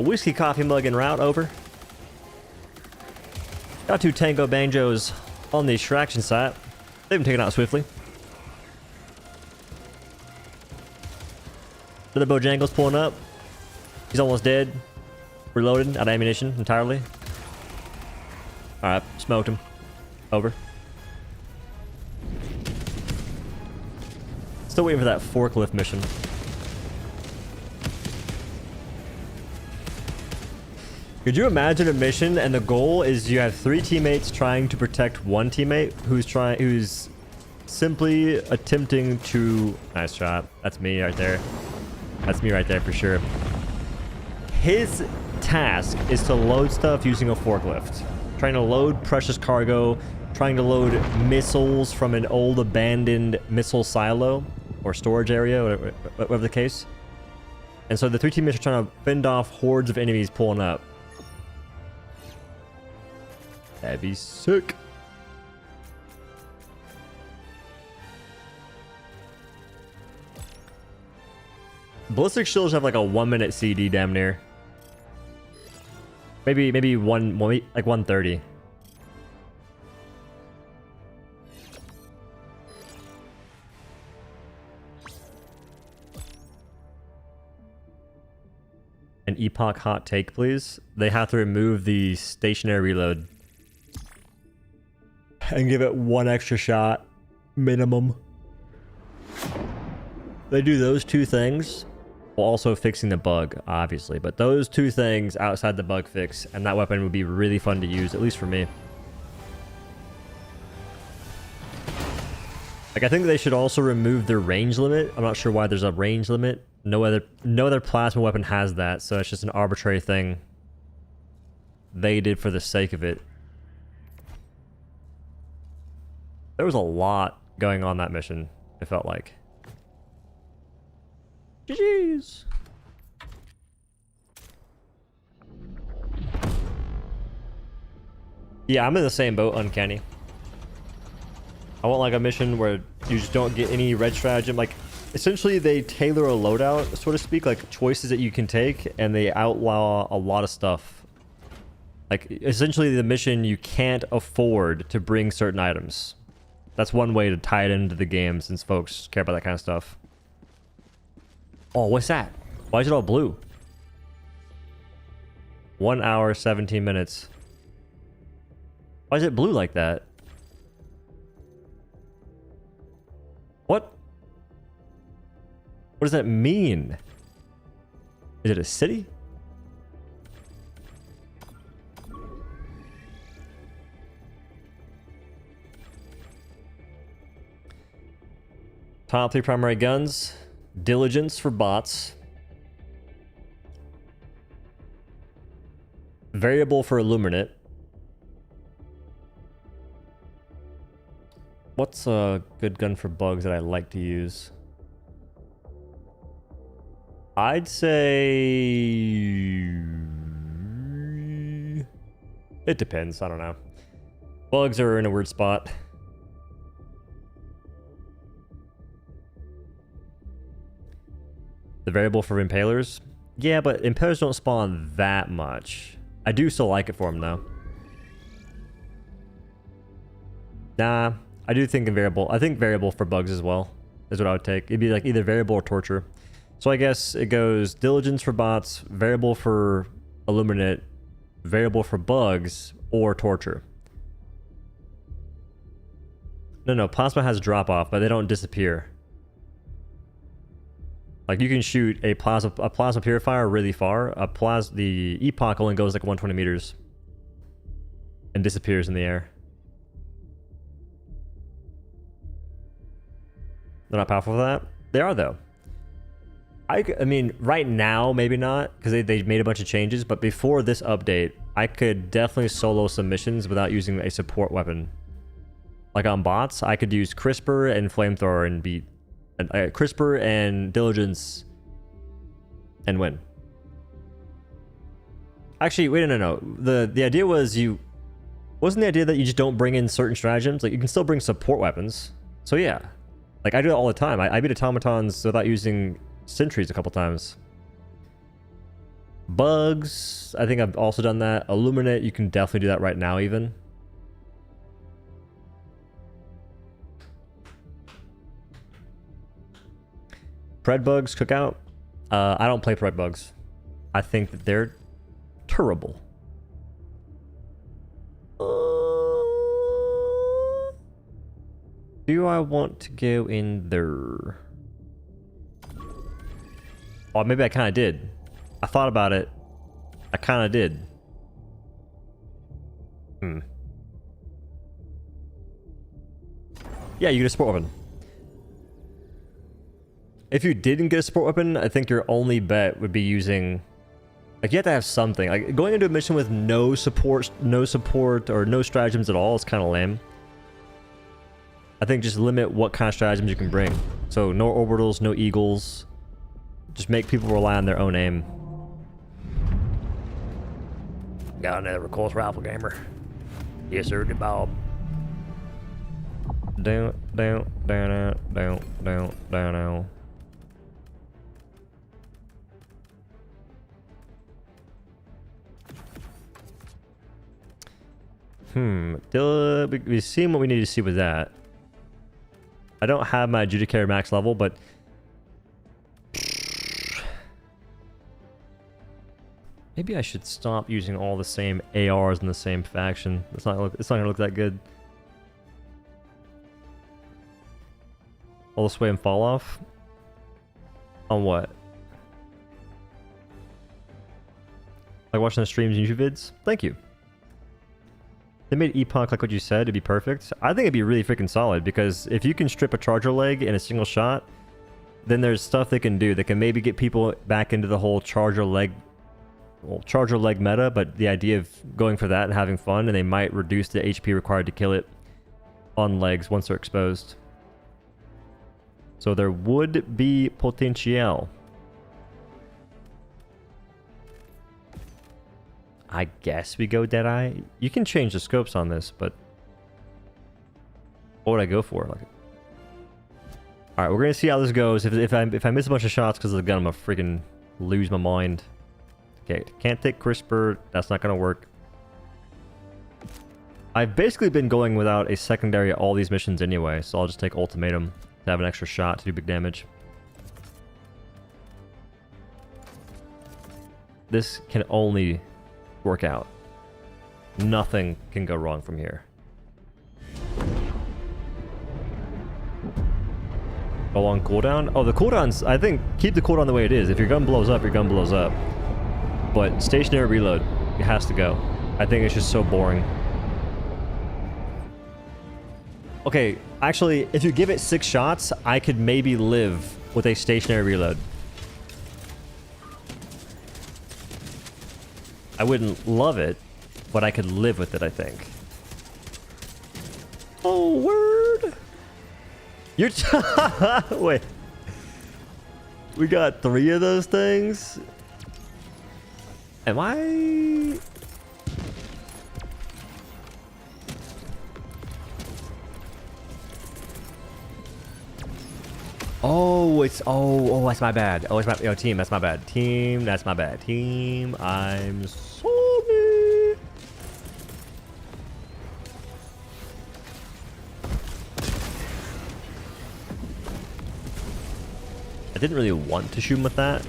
S1: Whiskey coffee mug en route, over. Got 2 Tango Banjos on the extraction site. They've been taken out swiftly. The Bojangles pulling up. He's almost dead. Reloaded out of ammunition entirely. Alright, smoked him. Over. Still waiting for that forklift mission. Could you imagine a mission and the goal is you have 3 teammates trying to protect 1 teammate who's simply attempting to... Nice shot. That's me right there. That's me right there for sure. His task is to load stuff using a forklift. Trying to load precious cargo, trying to load missiles from an old abandoned missile silo or storage area, whatever the case. And so the 3 teammates are trying to fend off hordes of enemies pulling up. That'd be sick. Ballistic shields have like a 1-minute CD damn near. Maybe like 130. An Epoch hot take, please. They have to remove the stationary reload and give it 1 extra shot minimum. They do those 2 things while also fixing the bug, obviously, but those 2 things outside the bug fix, and that weapon would be really fun to use, at least for me. Like, I think they should also remove their range limit. I'm not sure why there's a range limit. No other plasma weapon has that, so it's just an arbitrary thing they did for the sake of it. There was a lot going on that mission, it felt like. GG's. Yeah, I'm in the same boat, Uncanny. I want like a mission where you just don't get any red stratagem. Like, essentially they tailor a loadout, so to speak, like choices that you can take, and they outlaw a lot of stuff. Like, essentially the mission, you can't afford to bring certain items. That's one way to tie it into the game, since folks care about that kind of stuff. Oh, what's that? Why is it all blue? 1 hour, 17 minutes. Why is it blue like that? What? What does that mean? Is it a city? Top 3 primary guns. Diligence for bots. Variable for Illuminate. What's a good gun for bugs that I like to use? I'd say... It depends, I don't know. Bugs are in a weird spot. The variable for impalers? Yeah, but impalers don't spawn that much. I do still like it for them, though. Nah, I do think variable. I think variable for bugs as well is what I would take. It'd be like either variable or torture. So I guess it goes diligence for bots, variable for illuminate, variable for bugs, or torture. No, plasma has drop off, but they don't disappear. Like, you can shoot a plasma purifier really far. The Epoch only goes like 120 meters and disappears in the air. They're not powerful for that? They are, though. I mean, right now, maybe not, because they made a bunch of changes, but before this update, I could definitely solo some missions without using a support weapon. Like on bots, I could use CRISPR and Flamethrower and beat... CRISPR and Diligence and win. Actually, wait, no. The idea was wasn't the idea that you just don't bring in certain stratagems? Like, you can still bring support weapons. So yeah, like I do that all the time. I beat automatons without using sentries a couple times. Bugs, I think I've also done that. Illuminate, you can definitely do that right now even. Pred bugs, cookout. I don't play pred bugs. I think that they're terrible. Do I want to go in there? Oh, maybe I kind of did. I thought about it. I kind of did. Yeah, you get a support weapon. If you didn't get a support weapon, I think your only bet would be using... Like, you have to have something. Like, going into a mission with no support or no stratagems at all is kind of lame. I think just limit what kind of stratagems you can bring. So, no orbitals, no eagles. Just make people rely on their own aim. Got another recourse rifle gamer. Yes, sir, the Bob. Down, down, down, down, down, down, down. We've seen what we need to see with that. I don't have my Adjudicator max level, but maybe I should stop using all the same ARs in the same faction. It's not gonna look that good. All this way and fall off? On what? Like watching the streams and YouTube vids? Thank you. They made Epoch like what you said, it'd be perfect. I think it'd be really freaking solid, because if you can strip a charger leg in a single shot, then there's stuff they can do that can maybe get people back into the whole charger leg meta, but the idea of going for that and having fun, and they might reduce the HP required to kill it on legs once they're exposed. So there would be potential. I guess we go Deadeye. You can change the scopes on this, but what would I go for? Like, all right, we're gonna see how this goes. If I miss a bunch of shots because of the gun, I'm gonna freaking lose my mind. Okay, can't take CRISPR. That's not gonna work. I've basically been going without a secondary all these missions anyway, so I'll just take Ultimatum to have an extra shot to do big damage. This can only work out. Nothing can go wrong from here. Go on cooldown? Oh, the cooldowns, I think, keep the cooldown the way it is. If your gun blows up, your gun blows up. But stationary reload, it has to go. I think it's just so boring. Okay, actually, if you give it 6 shots, I could maybe live with a stationary reload. I wouldn't love it, but I could live with it, I think. Oh, word! You're... Wait. We got 3 of those things? Am I... Oh, it's... Oh, that's my bad. Oh, it's my... Yo, team, that's my bad. Team, that's my bad. Team, I'm sorry. I didn't really want to shoot him with that.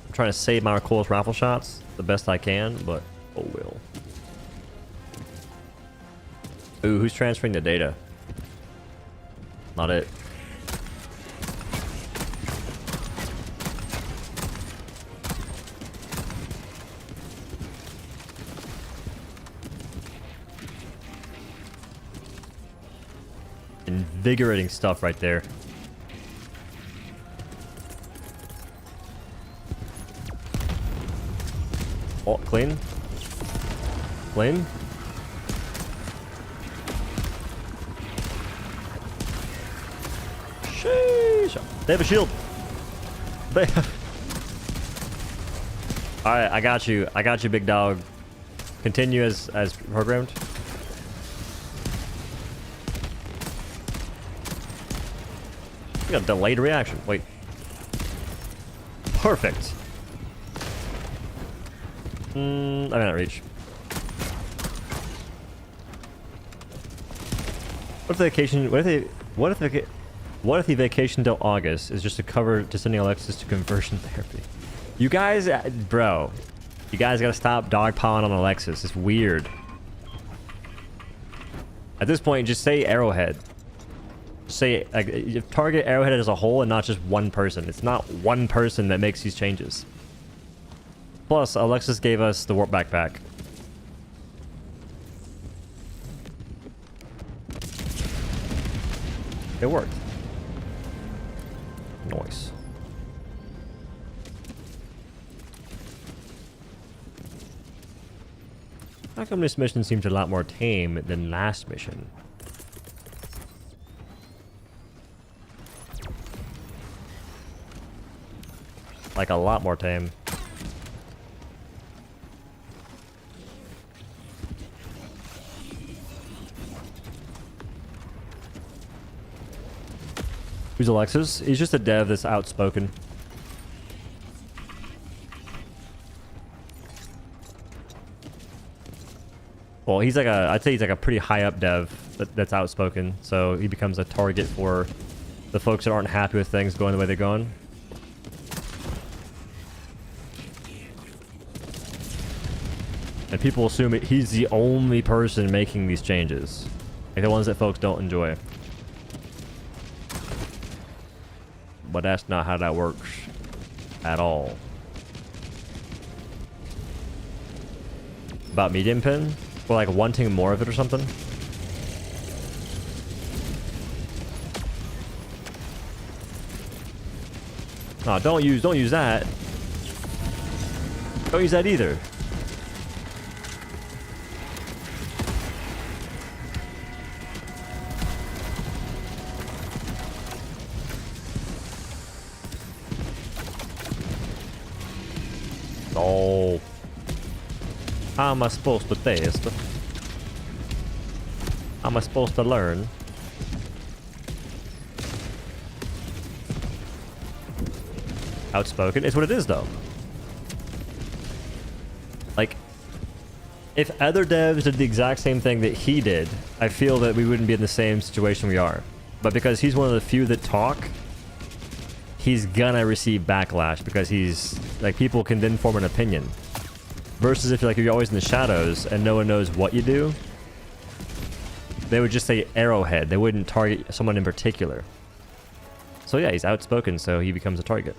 S1: I'm trying to save my recoilless rifle shots the best I can, but oh well. Ooh, who's transferring the data? Not it. Invigorating stuff right there. Oh, clean. Clean. Sheesh. They have a shield. They have... Alright, I got you. I got you, big dog. Continue as programmed. We got a delayed reaction. Wait. Perfect. I may not reach. What if the vacation? What if the vacation till August is just to cover to sending Alexis to conversion therapy? You guys, bro. You guys gotta stop dogpiling on Alexis. It's weird. At this point, just say Arrowhead. Say, like, target Arrowhead as a whole and not just one person. It's not one person that makes these changes. Plus, Alexis gave us the warp backpack. It worked. Nice. How come this mission seems a lot more tame than last mission? Like a lot more tame. Who's Alexis? He's just a dev that's outspoken. Well, he's like I'd say he's like a pretty high up dev that's outspoken. So he becomes a target for the folks that aren't happy with things going the way they're going. And people assume he's the only person making these changes. Like the ones that folks don't enjoy. But that's not how that works at all. About medium pin? Or like wanting more of it or something? Oh, don't use that. Don't use that either. Oh. How am I supposed to test? How am I supposed to learn? Outspoken is what it is, though. Like, if other devs did the exact same thing that he did, I feel that we wouldn't be in the same situation we are. But because he's one of the few that talk, he's gonna receive backlash because he's like, people can then form an opinion. Versus if you're always in the shadows and no one knows what you do, they would just say Arrowhead. They wouldn't target someone in particular. So yeah, he's outspoken, so he becomes a target.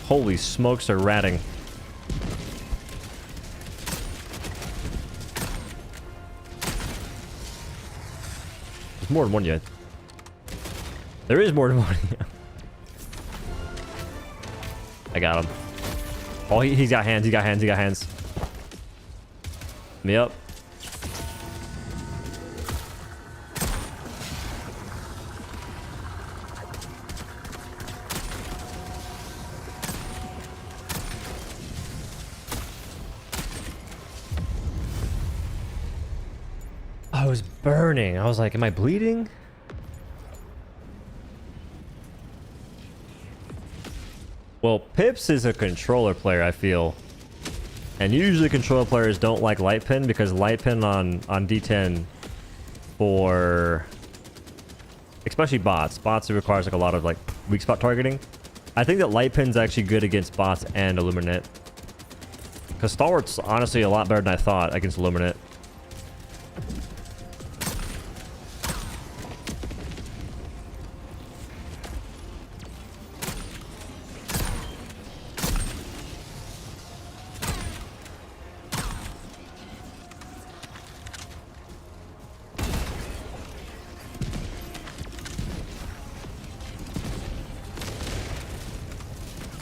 S1: Holy smokes, they're ratting. There's more than one yet. There is more than one yet. I got him. Oh, he's got hands, he got hands, he got hands. Me up. I was burning. I was like, am I bleeding? Well, Pips is a controller player, I feel. And usually controller players don't like light pin because light pin on D10 for... especially bots. Bots, it requires like a lot of like weak spot targeting. I think that light pin's actually good against bots and Illuminate. Because Stalwart's honestly a lot better than I thought against Illuminate.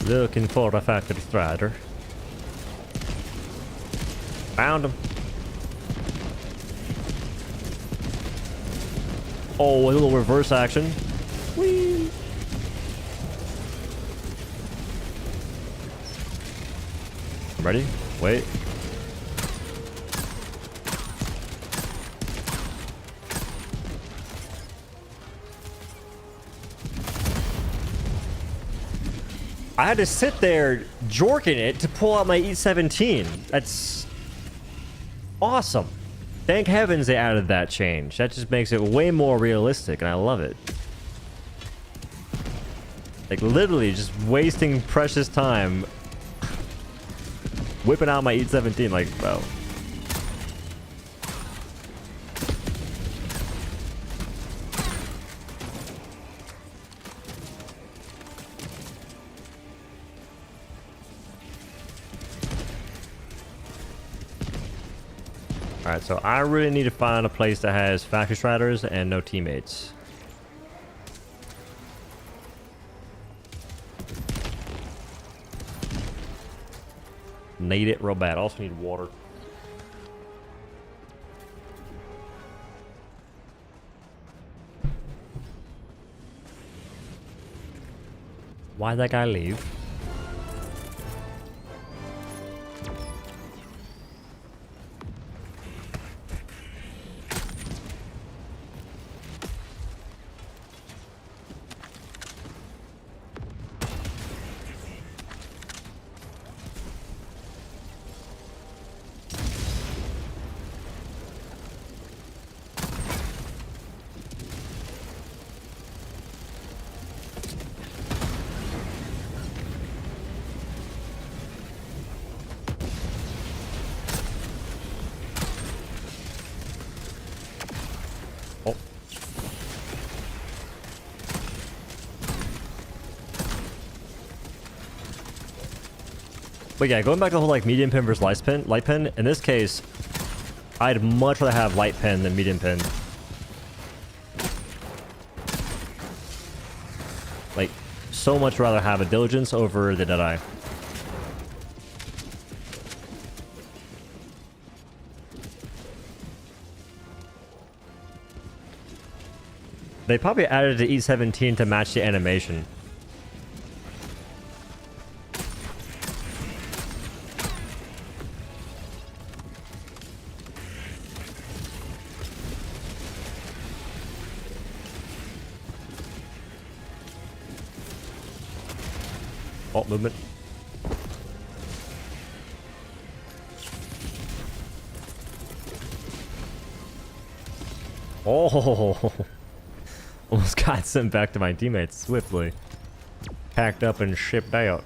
S1: Looking for a factory strider. Found him. Oh, a little reverse action. Whee! I'm ready. Wait. I had to sit there jorking it to pull out my E17. That's awesome. Thank heavens they added that change. That just makes it way more realistic, and I love it. Like, literally just wasting precious time whipping out my E17, like, bro. Alright, so I really need to find a place that has factory striders and no teammates. Need it real bad. Also need water. Why'd that guy leave? Oh. But yeah, going back to the whole like medium pin versus light pin, in this case, I'd much rather have light pin than medium pin. Like, so much rather have a diligence over the Deadeye. They probably added the E17 to match the animation. Oh, movement. Oh, almost got sent back to my teammates swiftly. Packed up and shipped out.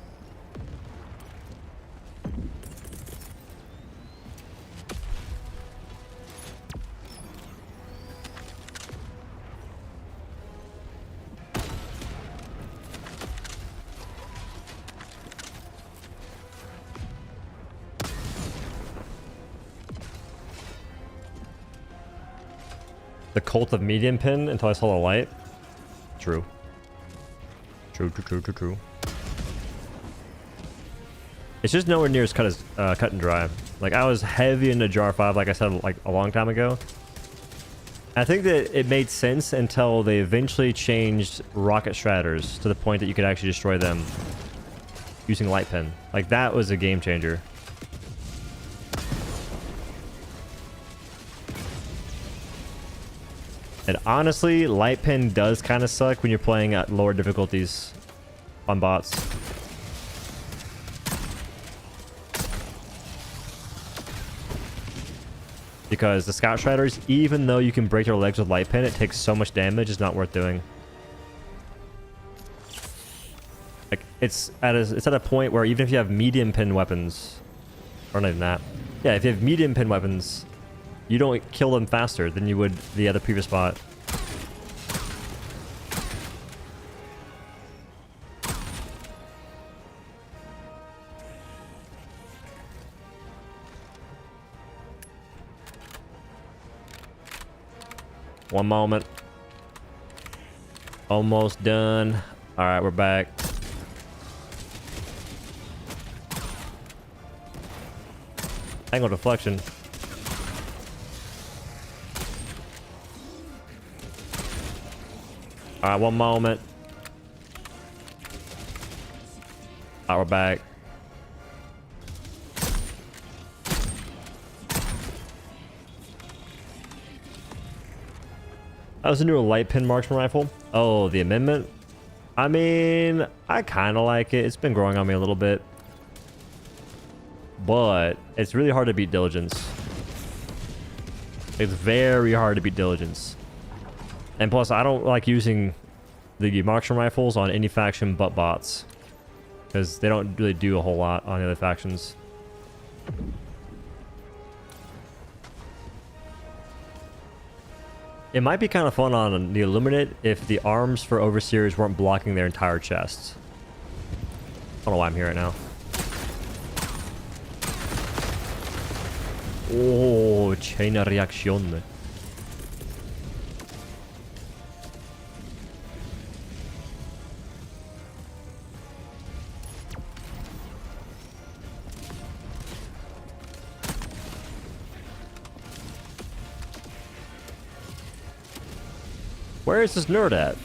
S1: The cult of medium pin until I saw the light. True. True. It's just nowhere near as cut and dry. Like, I was heavy into Jar 5, like I said, like a long time ago. I think that it made sense until they eventually changed rocket striders to the point that you could actually destroy them using light pin. Like, that was a game changer. And honestly, light pin does kind of suck when you're playing at lower difficulties on bots. Because the Scout Striders, even though you can break their legs with light pin, it takes so much damage, it's not worth doing. Like, it's at a point where even if you have medium pin weapons, or not even that, yeah, if you have medium pin weapons, you don't kill them faster than you would the other previous bot. One moment. Almost done. All right, we're back. Angle deflection. All right, one moment. All right, we're back. That was a new light pin marksman rifle. Oh, the amendment. I mean, I kind of like it. It's been growing on me a little bit. But it's really hard to beat Diligence. It's very hard to beat Diligence. And plus, I don't like using the marksman rifles on any faction but bots. Because they don't really do a whole lot on the other factions. It might be kind of fun on the Illuminate if the arms for Overseers weren't blocking their entire chests. I don't know why I'm here right now. Oh, chain reaction. Where is this nerd at?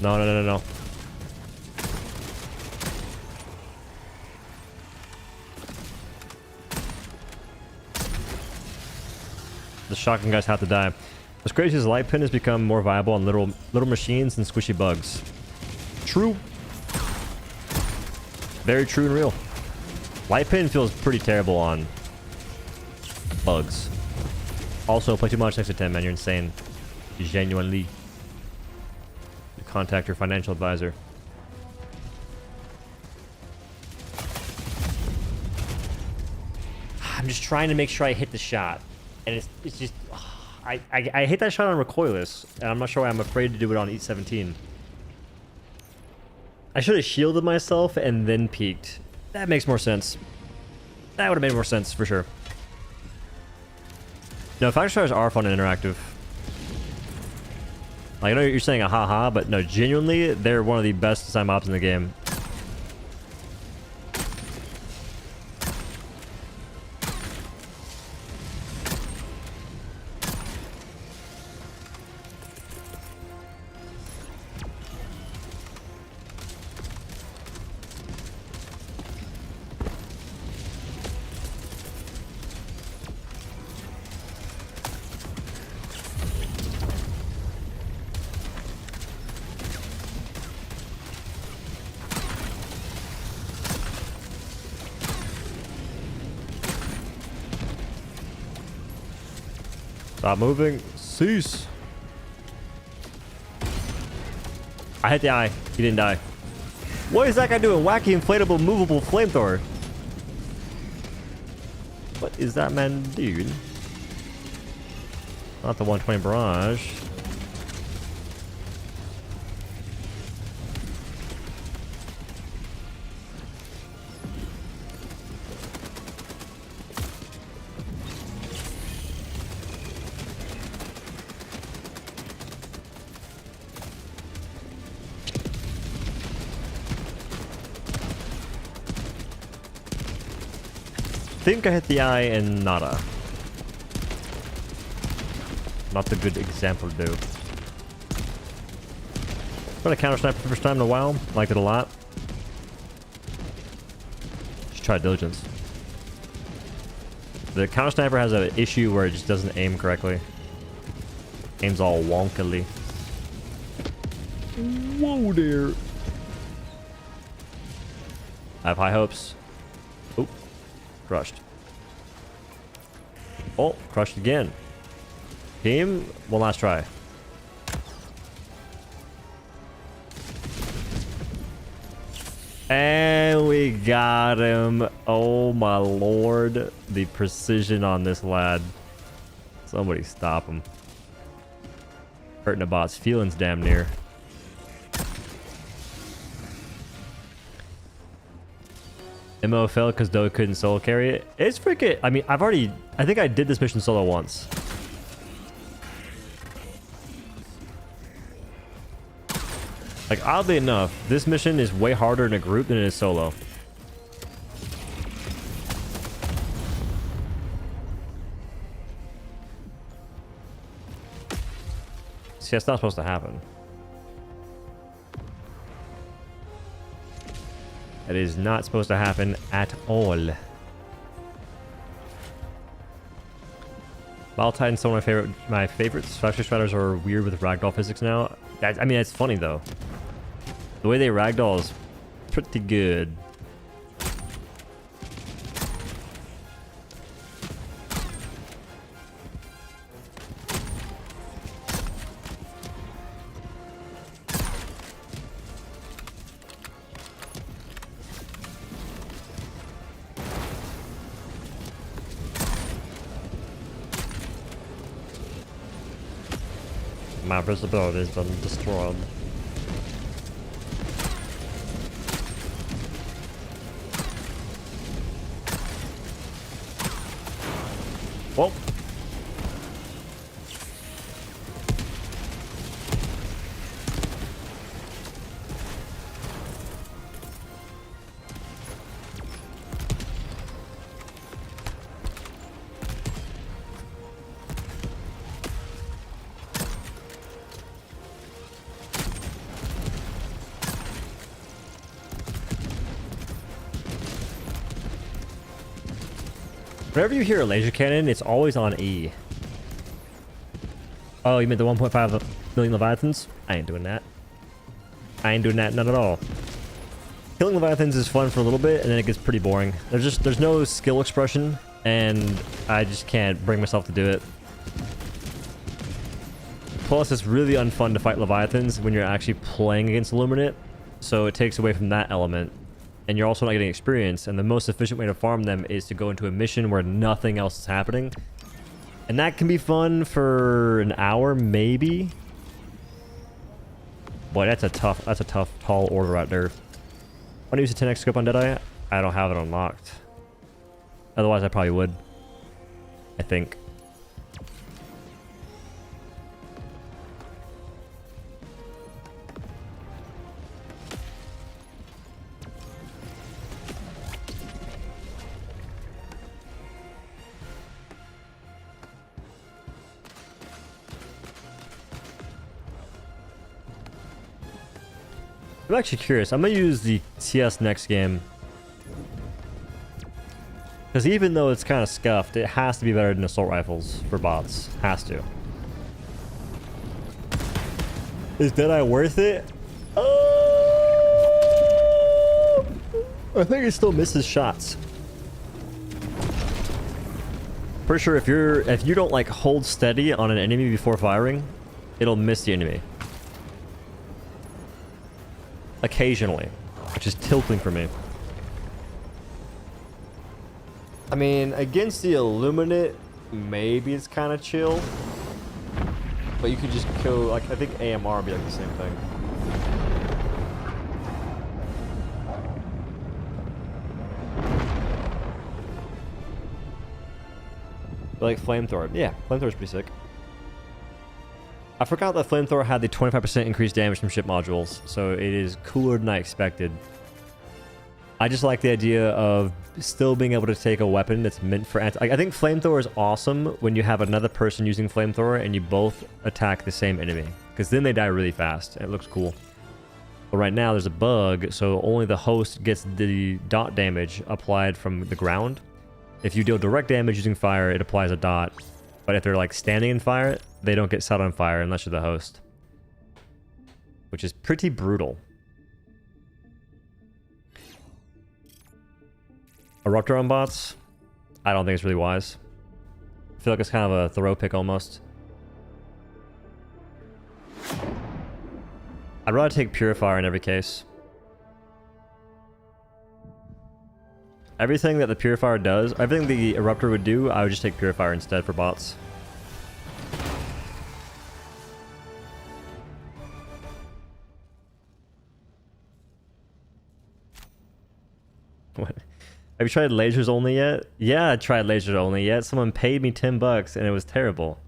S1: No, no, no, no, no. The shotgun guys have to die. What's crazy is light pin has become more viable on little machines and squishy bugs. True. Very true and real. Light pin feels pretty terrible on bugs. Also, play too much next to 10, man. You're insane. Genuinely. Contact your financial advisor. I'm just trying to make sure I hit the shot. And it's just... I hit that shot on recoilless. And I'm not sure why I'm afraid to do it on E17. I should have shielded myself and then peeked. That makes more sense. That would have made more sense for sure. No, faction stars are fun and interactive. Like, I know you're saying a haha, but no, genuinely, they're one of the best design mobs in the game. Stop moving. Cease. I hit the eye. He didn't die. What is that guy doing? Wacky inflatable movable flamethrower. What is that man doing? Not the 120 barrage. I think I hit the eye and nada. Not the good example to do. Got a counter sniper for the first time in a while. Liked it a lot. Should try Diligence. The counter sniper has an issue where it just doesn't aim correctly. Aims all wonkily. Whoa there. I have high hopes. Oop. Crushed. Oh, crushed again. Team, one last try. And we got him. Oh my lord. The precision on this lad. Somebody stop him. Hurting a bot's feelings damn near. MO fell because Doe couldn't solo carry it. It's freaking... I mean, I think I did this mission solo once. Like, oddly enough, this mission is way harder in a group than it is solo. See, that's not supposed to happen. That is not supposed to happen at all. Ball Titan's still my favorites. Factory Striders are weird with ragdoll physics now. I mean, it's funny though. The way they ragdoll is pretty good. My visibility has been destroyed. Well. Whenever you hear a laser cannon, it's always on E. Oh, you meant the 1.5 million Leviathans? I ain't doing that. I ain't doing that, not at all. Killing Leviathans is fun for a little bit, and then it gets pretty boring. There's no skill expression, and I just can't bring myself to do it. Plus, it's really unfun to fight Leviathans when you're actually playing against Illuminate, so it takes away from that element. And you're also not getting experience, and the most efficient way to farm them is to go into a mission where nothing else is happening. And that can be fun for an hour, maybe. Boy, that's a tough tall order right there. Want to use a 10x scope on Deadeye? I don't have it unlocked. Otherwise, I probably would. I think. I'm actually curious. I'm gonna use the TS next game. Because even though it's kind of scuffed, it has to be better than assault rifles for bots. Has to. Is Deadeye worth it? I think it still misses shots. For sure, if you don't like hold steady on an enemy before firing, it'll miss the enemy. Occasionally, which is tilting for me. I mean, against the Illuminate, maybe it's kind of chill. But you could just kill, like, I think AMR would be like the same thing. Like Flamethrower. Yeah, Flamethrower's pretty sick. I forgot that Flamethrower had the 25% increased damage from ship modules, so it is cooler than I expected. I just like the idea of still being able to take a weapon that's meant for anti- I think Flamethrower is awesome when you have another person using Flamethrower and you both attack the same enemy, because then they die really fast. It looks cool. But right now there's a bug, so only the host gets the dot damage applied from the ground. If you deal direct damage using fire, it applies a dot. But if they're like standing in fire, they don't get set on fire unless you're the host. Which is pretty brutal. Eruptor on bots? I don't think it's really wise. I feel like it's kind of a throw pick almost. I'd rather take Purifier in every case. Everything that the Purifier does, everything the Eruptor would do, I would just take Purifier instead for bots. What? Have you tried lasers only yet? Yeah, I tried lasers only yet. Someone paid me $10 and it was terrible.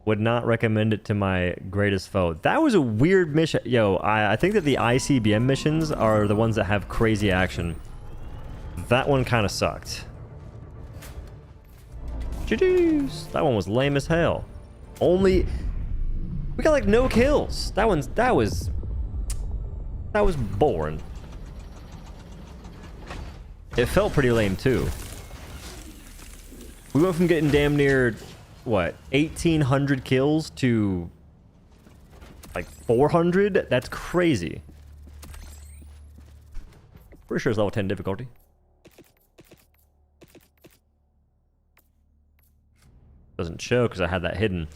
S1: Would not recommend it to my greatest foe. That was a weird mission. Yo, I think that the ICBM missions are the ones that have crazy action. That one kind of sucked. Jeez, that one was lame as hell. We got like no kills. That was... That was boring. It felt pretty lame too. We went from getting damn near, what, 1,800 kills to like 400? That's crazy. Pretty sure it's level 10 difficulty. Doesn't show because I had that hidden.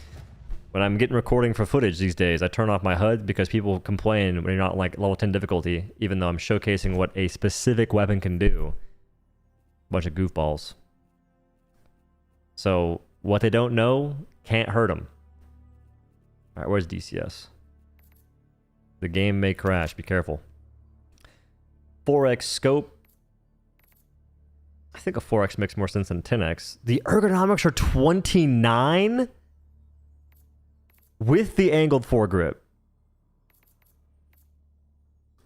S1: When I'm getting recording for footage these days, I turn off my HUD because people complain when you're not like level 10 difficulty, even though I'm showcasing what a specific weapon can do. Bunch of goofballs. So what they don't know can't hurt them. All right, where's DCS? The game may crash. Be careful. 4x scope. I think a 4x makes more sense than 10x. The ergonomics are 29 with the angled foregrip.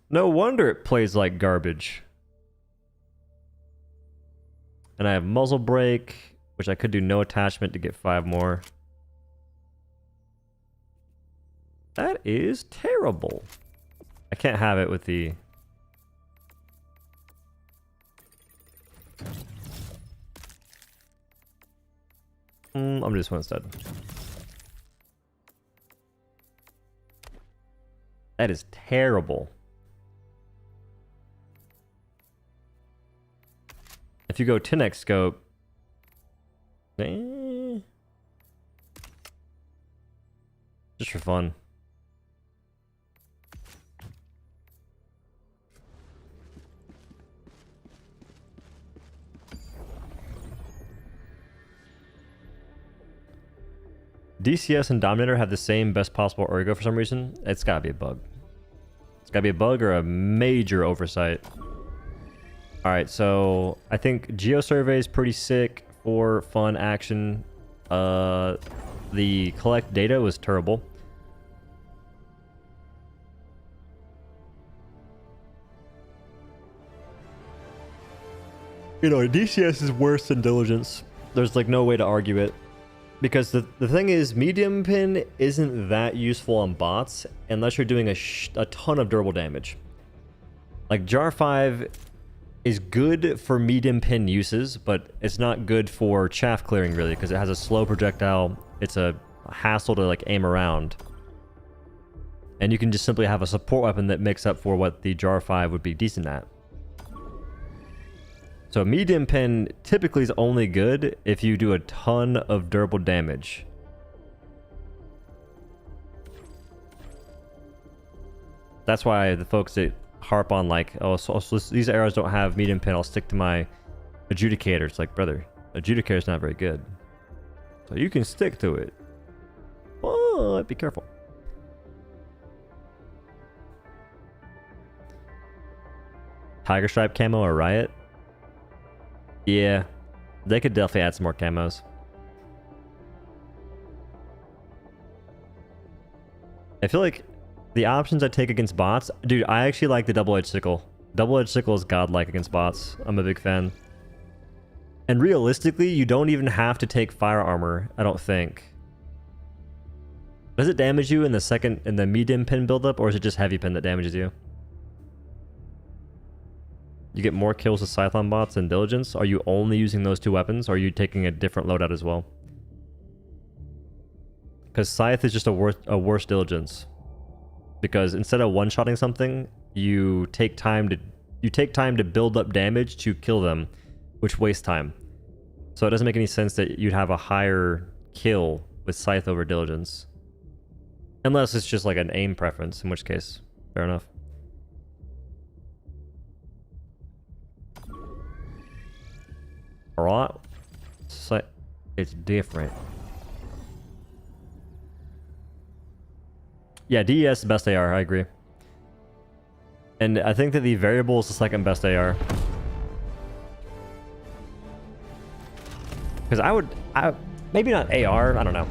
S1: No wonder it plays like garbage. And I have muzzle brake, which I could do no attachment to get 5 more. That is terrible. I can't have it with the... I'm gonna do this one instead. That is terrible. If you go 10x scope, just for fun. DCS and Dominator have the same best possible ergo for some reason. It's gotta be a bug. It's gotta be a bug or a major oversight. Alright, so I think GeoSurvey is pretty sick for fun action. The collect data was terrible. You know, DCS is worse than Diligence. There's like no way to argue it. Because the thing is, medium pin isn't that useful on bots unless you're doing a ton of durable damage. Like Jar 5 is good for medium pin uses, but it's not good for chaff clearing really because it has a slow projectile. It's a hassle to like aim around. And you can just simply have a support weapon that makes up for what the Jar 5 would be decent at. So medium pin typically is only good if you do a ton of durable damage. That's why the folks that harp on like, oh, so these arrows don't have medium pin, I'll stick to my adjudicator. It's like, brother, adjudicator is not very good. So you can stick to it. But be careful. Tiger Stripe camo or Riot? Yeah, they could definitely add some more camos. I feel like the options I take against bots... Dude, I actually like the double-edged sickle. Double-edged sickle is godlike against bots. I'm a big fan. And realistically, you don't even have to take fire armor, I don't think. Does it damage you in the medium pin buildup, or is it just heavy pin that damages you? You get more kills with Scython bots than Diligence. Are you only using those 2 weapons, or are you taking a different loadout as well? Because Scythe is just a worse Diligence. Because instead of one-shotting something, you take time to build up damage to kill them, which wastes time. So it doesn't make any sense that you'd have a higher kill with Scythe over Diligence. Unless it's just like an aim preference, in which case, fair enough. Alright, so it's different. Yeah, DES is the best AR, I agree. And I think that the variable is the second best AR. Because maybe not AR, I don't know.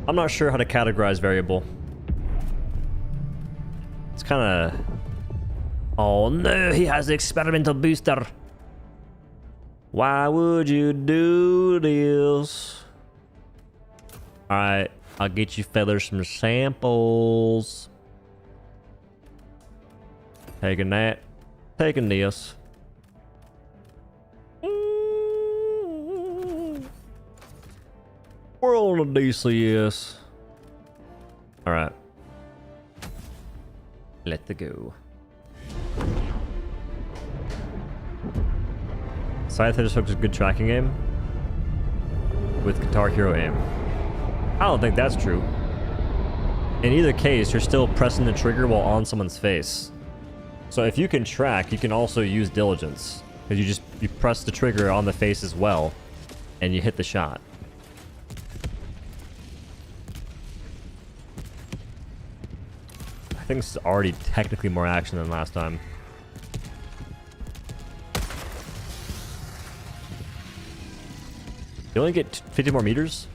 S1: I'm not sure how to categorize variable. It's kind of... Oh no, he has the experimental booster. Why would you do this? Alright, I'll get you fellas some samples. Taking that. Taking this. We're on a DCS. Alright. Let the go. Scythe just looks a good tracking aim. With Guitar Hero aim. I don't think that's true. In either case, you're still pressing the trigger while on someone's face. So if you can track, you can also use diligence. Because you press the trigger on the face as well, and you hit the shot. I think it's already technically more action than last time. You only get 50 more meters?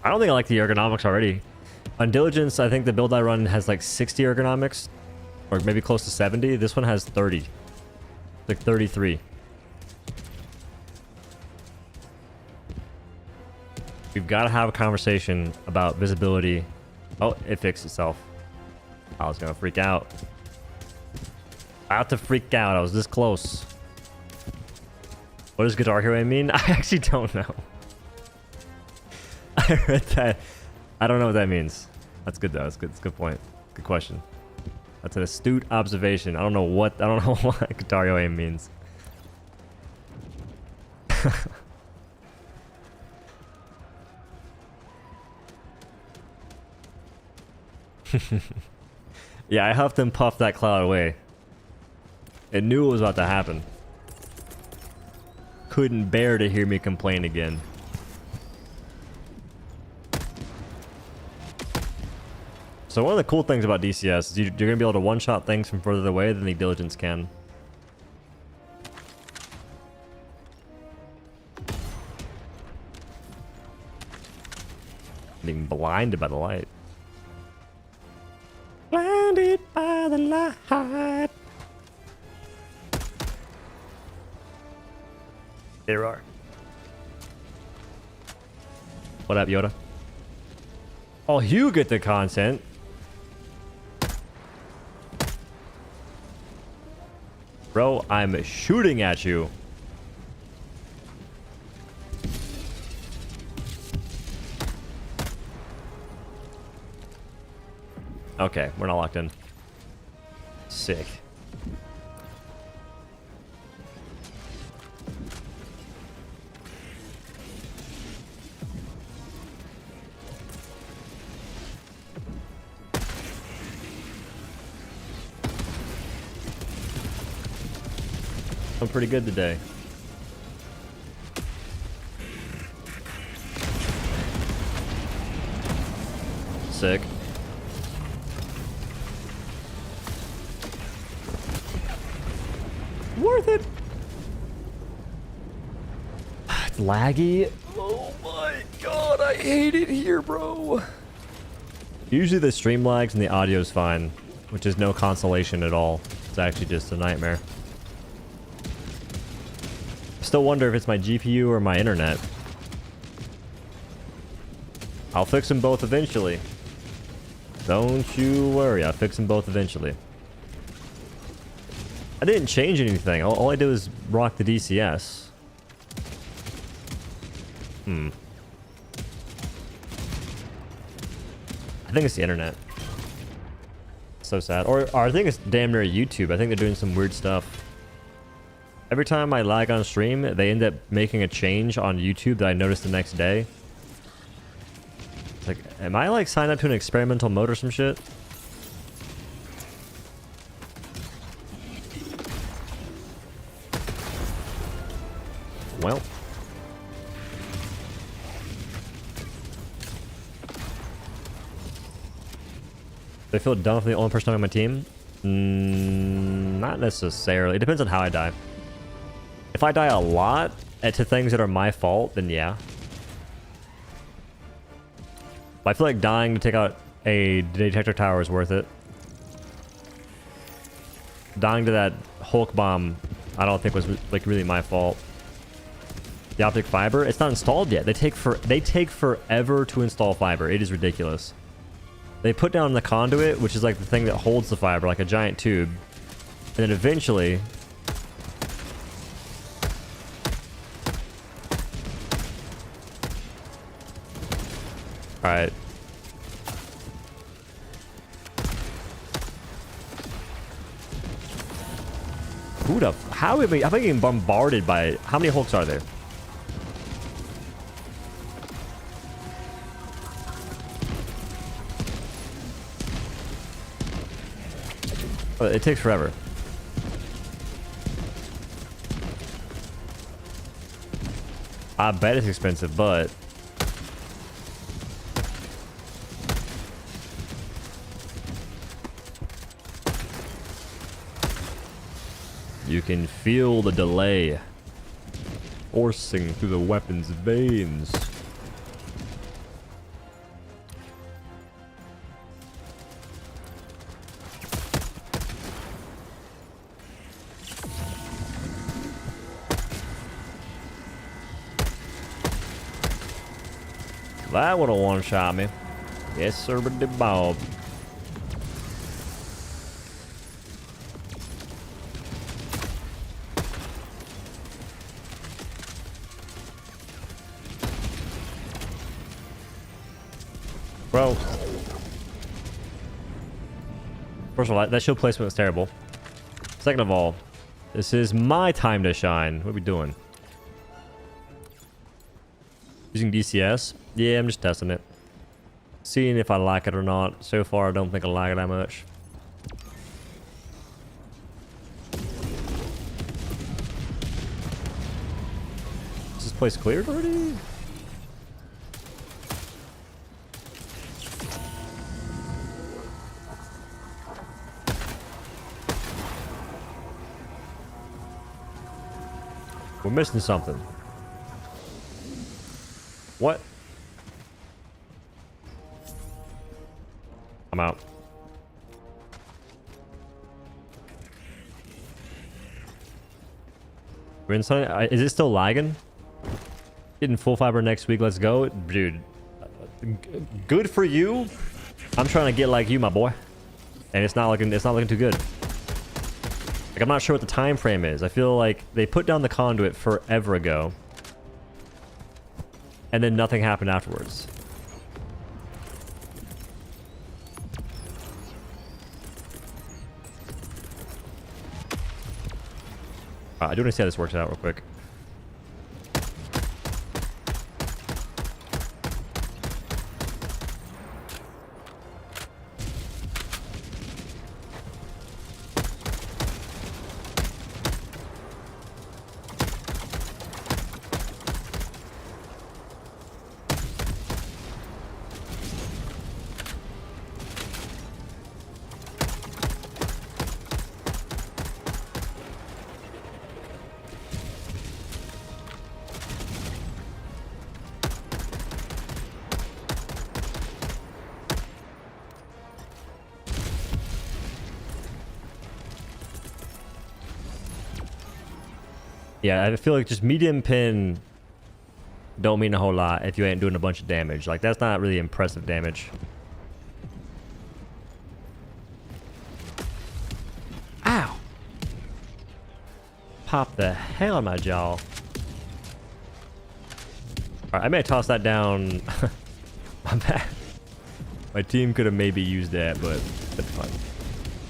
S1: I don't think I like the ergonomics already. On Diligence, I think the build I run has like 60 ergonomics, or maybe close to 70. This one has 30. Like 33. We've got to have a conversation about visibility. Oh, it fixed itself. I was gonna freak out. About to freak out. I was this close. What does Guitar Hero mean? I actually don't know. I read that. I don't know what that means. That's good though. That's good. That's a good point. Good question. That's an astute observation. I don't know what Guitar Hero aim means. Yeah, I huffed and puffed that cloud away. It knew it was about to happen. Couldn't bear to hear me complain again. So one of the cool things about DCS is you're going to be able to one-shot things from further away than the Diligence can. Being blinded by the light. Blinded by the light. There are. What up, Yoda? Oh, you get the content. Bro, I'm shooting at you. Okay, we're not locked in. Sick. I'm pretty good today. Sick. Worth it. It's laggy. Oh my god, I hate it here, bro. Usually the stream lags and the audio is fine, which is no consolation at all. It's actually just a nightmare. Still wonder if it's my GPU or my internet. I'll fix them both eventually. Don't you worry, I'll fix them both eventually. I didn't change anything. All I did was rock the DCS. I think it's the internet. So sad. Or I think it's damn near YouTube. I think they're doing some weird stuff. Every time I lag on stream, they end up making a change on YouTube that I notice the next day. It's like, am I like signed up to an experimental mode or some shit? Well. Do I feel dumb for the only person on my team? Not necessarily. It depends on how I die. If I die a lot to things that are my fault, then yeah. But I feel like dying to take out a detector tower is worth it. dying to that Hulk bomb, I don't think was like really my fault. The optic fiber, it's not installed yet. They take forever to install fiber. It is ridiculous. They put down the conduit, which is like the thing that holds the fiber, like a giant tube, and then eventually. All right. Who the? How are we getting bombarded by? How many Hulks are there? Oh, it takes forever. I bet it's expensive, but you can feel the delay coursing through the weapon's veins. That would have one-shot me. Yes, sir, but the Bob. Bro. First of all, that shield placement was terrible. Second of all, this is my time to shine. What are we doing? Using DCS? Yeah, I'm just testing it. Seeing if I like it or not. So far, I don't think I like it that much. Is this place cleared already? We're missing something. What? I'm out. We're inside. Is it still lagging? Getting full fiber next week. Let's go, dude. Good for you. I'm trying to get like you, my boy, and it's not looking too good. Like, I'm not sure what the time frame is. I feel like they put down the conduit forever ago, and then nothing happened afterwards. I do want to see how this works out real quick. Yeah, I feel like just medium pin don't mean a whole lot if you ain't doing a bunch of damage. Like, that's not really impressive damage. Ow! Pop the hell out of my jaw. Alright, I may have tossed that down. My bad. My team could have maybe used that, but that's fine.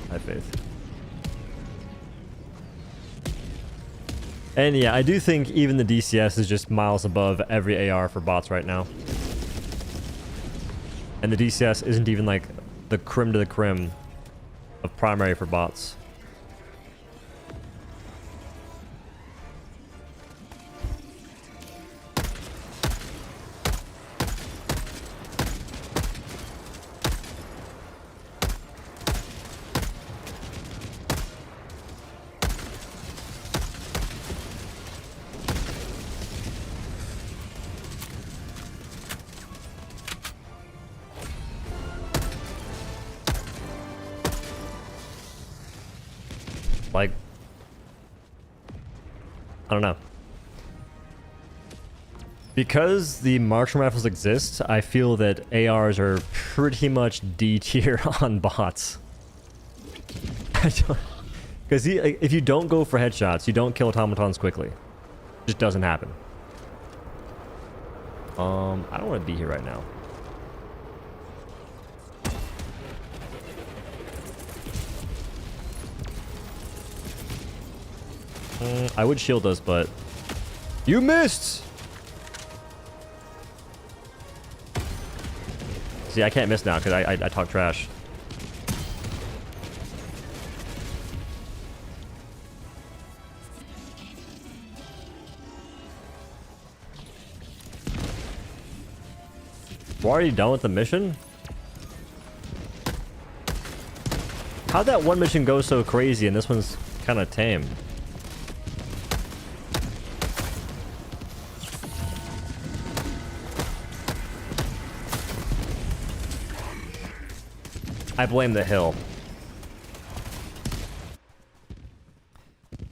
S1: I have faith. And yeah, I do think even the DCS is just miles above every AR for bots right now. And the DCS isn't even like the creme de la creme of primary for bots. don't know. Because the marksman rifles exist, I feel that ARs are pretty much D tier on bots. Because if you don't go for headshots, you don't kill automatons quickly. It just doesn't happen. I don't want to be here right now. I would shield us, but you missed. See, I can't miss now because I talk trash. We're already done with the mission? How'd that one mission go so crazy and this one's kind of tame? I blame the hill.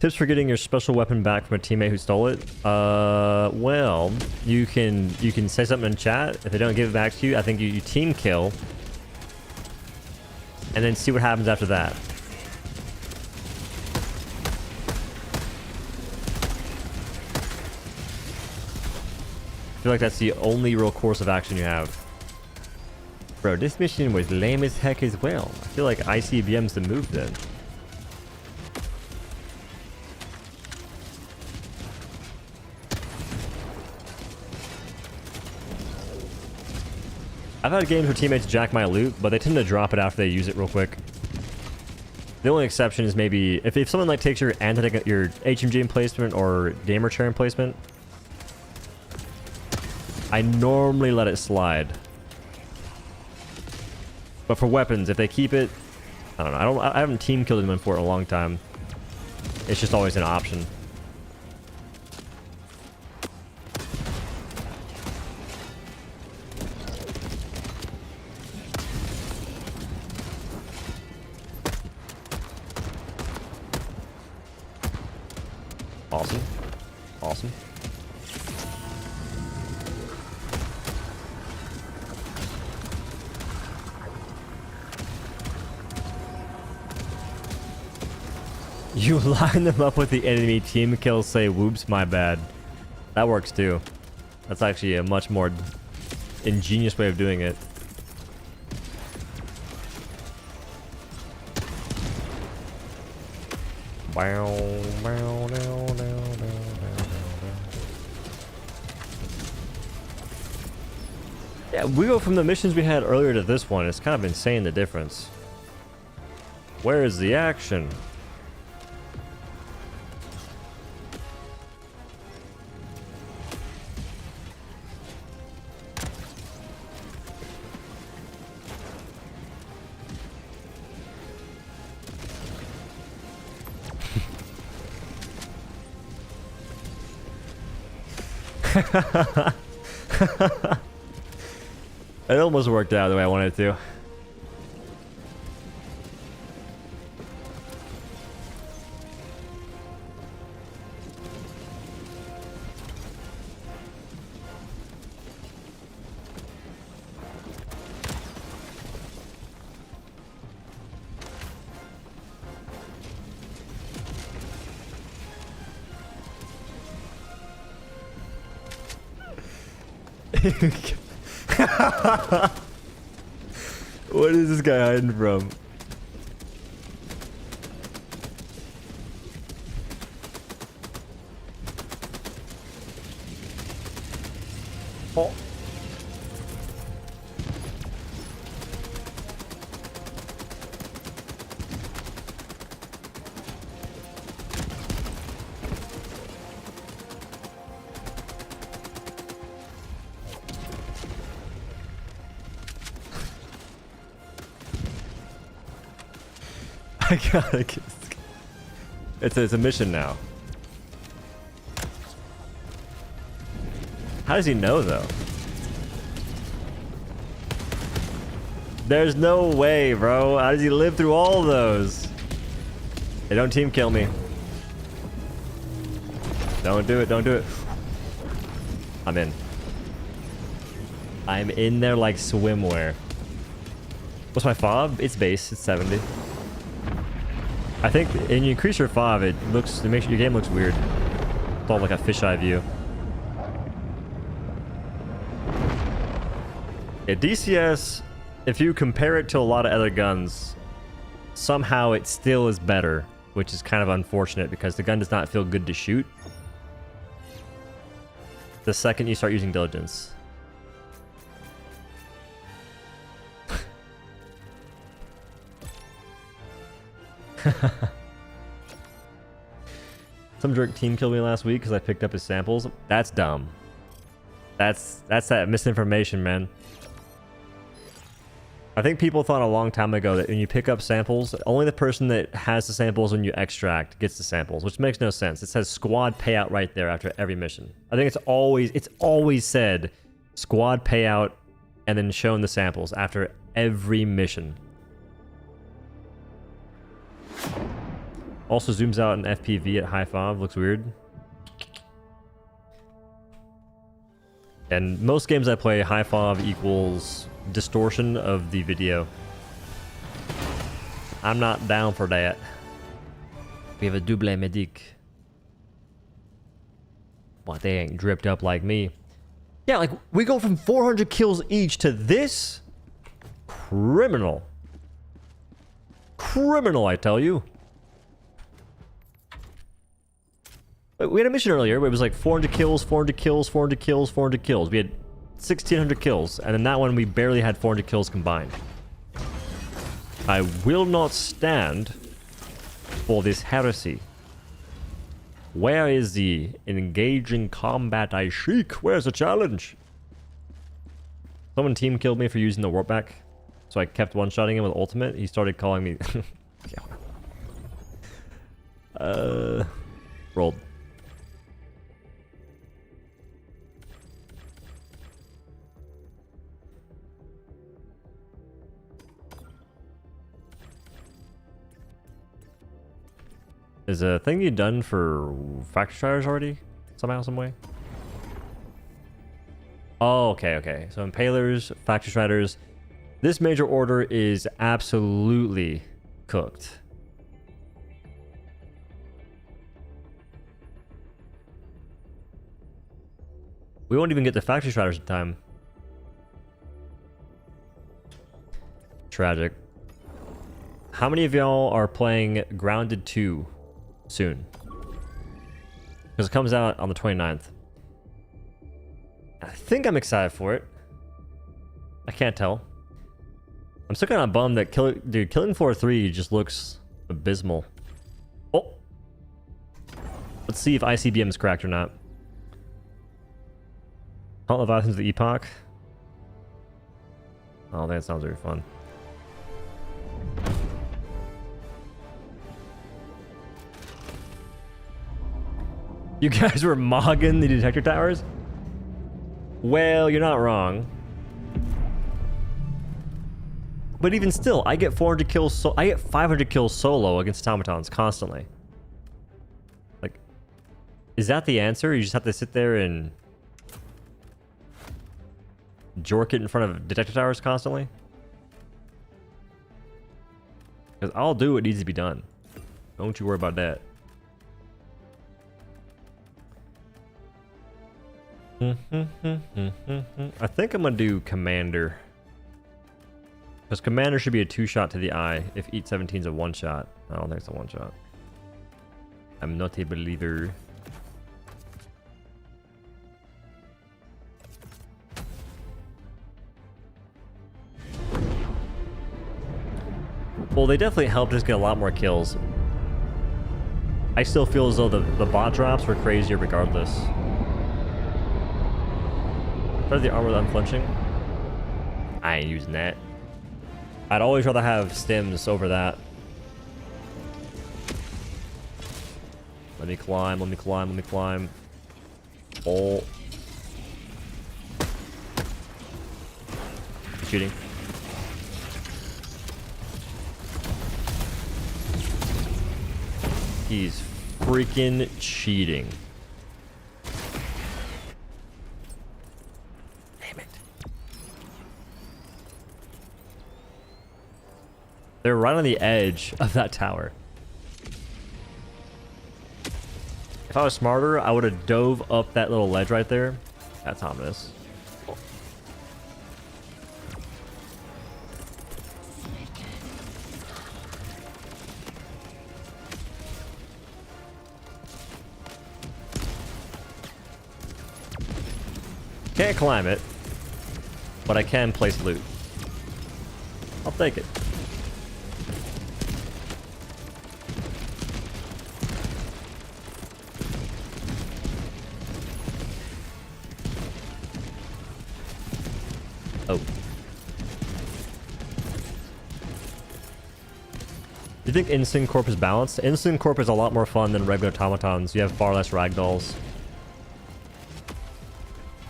S1: Tips for getting your special weapon back from a teammate who stole it? Well, you can say something in chat. If they don't give it back to you, I think you team kill. And then see what happens after that. I feel like that's the only real course of action you have. Bro, this mission was lame as heck as well. I feel like ICBM's the move then. I've had games where teammates jack my loot, but they tend to drop it after they use it real quick. The only exception is maybe if someone like takes your your HMG emplacement or gamer chair emplacement, I normally let it slide. But for weapons, if they keep it, I don't know. I haven't team killed anyone for it in a long time. It's just always an option. Awesome. Awesome. You line them up with the enemy team kills, say whoops, my bad. That works too. That's actually a much more ingenious way of doing it. Yeah, we go from the missions we had earlier to this one. It's kind of insane, the difference. Where is the action? It almost worked out the way I wanted it to. What is this guy hiding from? Oh. I gotta get this. It's a mission now. How does he know though? There's no way, bro. How does he live through all those? Hey, don't team kill me. Don't do it, don't do it. I'm in. I'm in there like swimwear. What's my fob? It's base, it's 70. I think when you increase your fob, it makes your game looks weird. It's all like a fisheye view. Yeah, DCS, if you compare it to a lot of other guns, somehow it still is better, which is kind of unfortunate because the gun does not feel good to shoot the second you start using diligence. Some jerk team killed me last week because I picked up his samples. That's dumb. That's that misinformation, man. I think people thought a long time ago that when you pick up samples, only the person that has the samples when you extract gets the samples, which makes no sense. It says squad payout right there after every mission. I think it's always said squad payout and then shown the samples after every mission. Also zooms out an FPV at high fob, looks weird. And most games I play, high fob equals distortion of the video. I'm not down for that. We have a double medic. But they ain't dripped up like me. Yeah, like we go from 400 kills each to this? Criminal. Criminal, I tell you. We had a mission earlier where it was like 400 kills, 400 kills, 400 kills, 400 kills. We had 1,600 kills, and in that one we barely had 400 kills combined. I will not stand for this heresy. Where is the engaging combat I seek? Where's the challenge? Someone team killed me for using the warp back, so I kept one-shotting him with ultimate. He started calling me... rolled. Is a thing you done for factory striders already? Somehow, some way? Oh, okay, okay. So impalers, factory striders. This major order is absolutely cooked. We won't even get the factory striders in time. Tragic. How many of y'all are playing Grounded 2 soon? Because it comes out on the 29th. I think I'm excited for it. I can't tell. I'm still kind of bummed that Killing Floor 3 just looks abysmal. Oh! Let's see if ICBM is cracked or not. Call Leviathans of the Epoch. Oh, that sounds very fun. You guys were mogging the detector towers? Well, you're not wrong. But even still, I get 400 kills, I get 500 kills solo against automatons constantly. Like, is that the answer? You just have to sit there and jork it in front of detector towers constantly? Because I'll do what needs to be done. Don't you worry about that. I think I'm gonna do Commander. Because Commander should be a 2-shot to the eye if Eat 17's a 1-shot. I don't think it's a 1-shot. I'm not a believer. Well, they definitely helped us get a lot more kills. I still feel as though the bot drops were crazier regardless. Try the armor with unflinching. I ain't using that. I'd always rather have stims over that. Let me climb, let me climb, let me climb. Oh. Shooting. He's freaking cheating. Damn it. They're right on the edge of that tower. If I was smarter, I would have dove up that little ledge right there. That's ominous. Can't climb it, but I can place loot. I'll take it. Oh. Do you think Instant Corp is balanced? Instant Corp is a lot more fun than regular automatons. You have far less ragdolls.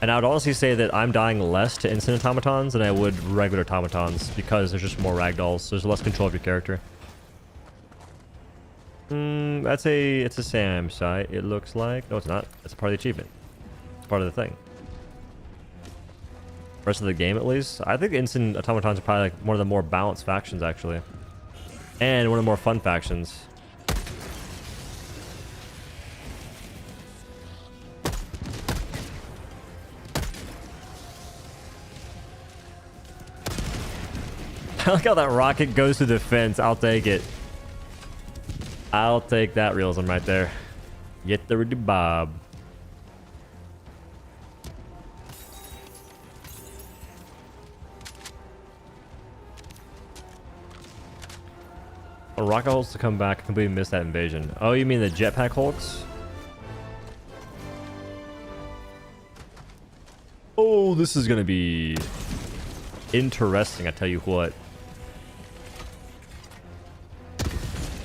S1: And I would honestly say that I'm dying less to instant automatons than I would regular automatons because there's just more ragdolls. So there's less control of your character. It's a SAM site, it looks like. No, it's not. It's a part of the achievement. It's part of the thing. Rest of the game, at least. I think instant automatons are probably like one of the more balanced factions, actually. And one of the more fun factions. I like how that rocket goes through the fence. I'll take it. I'll take that realism right there. Get the bob. A rocket hulks to come back. I completely missed that invasion. Oh, you mean the jetpack hulks? Oh, this is gonna be interesting, I tell you what.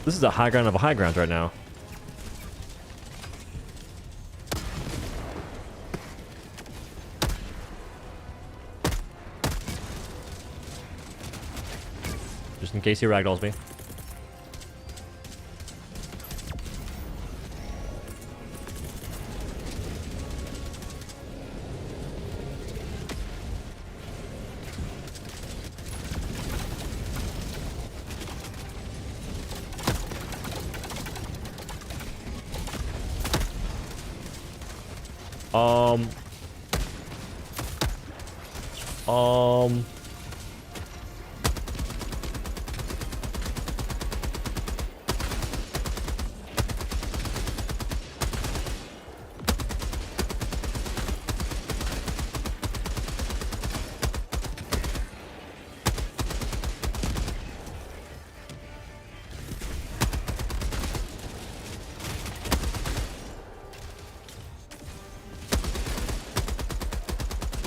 S1: This is a high ground of a high ground right now. Just in case he ragdolls me.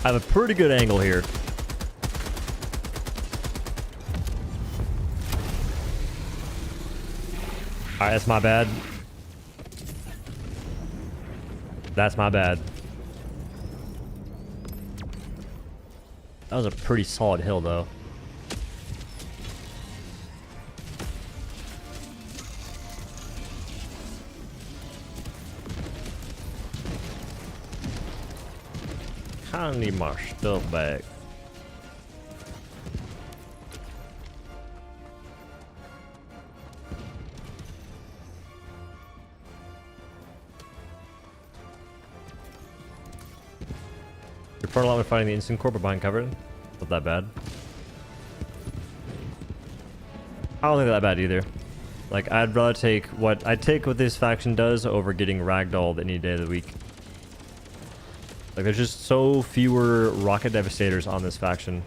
S1: I have a pretty good angle here. Alright, that's my bad. That's my bad. That was a pretty solid hill, though. I need my stuff back. You're far along with finding the instant corp behind cover. Not that bad. I don't think that bad either. Like, I'd rather take what this faction does over getting ragdolled any day of the week. Like, there's just so fewer rocket devastators on this faction.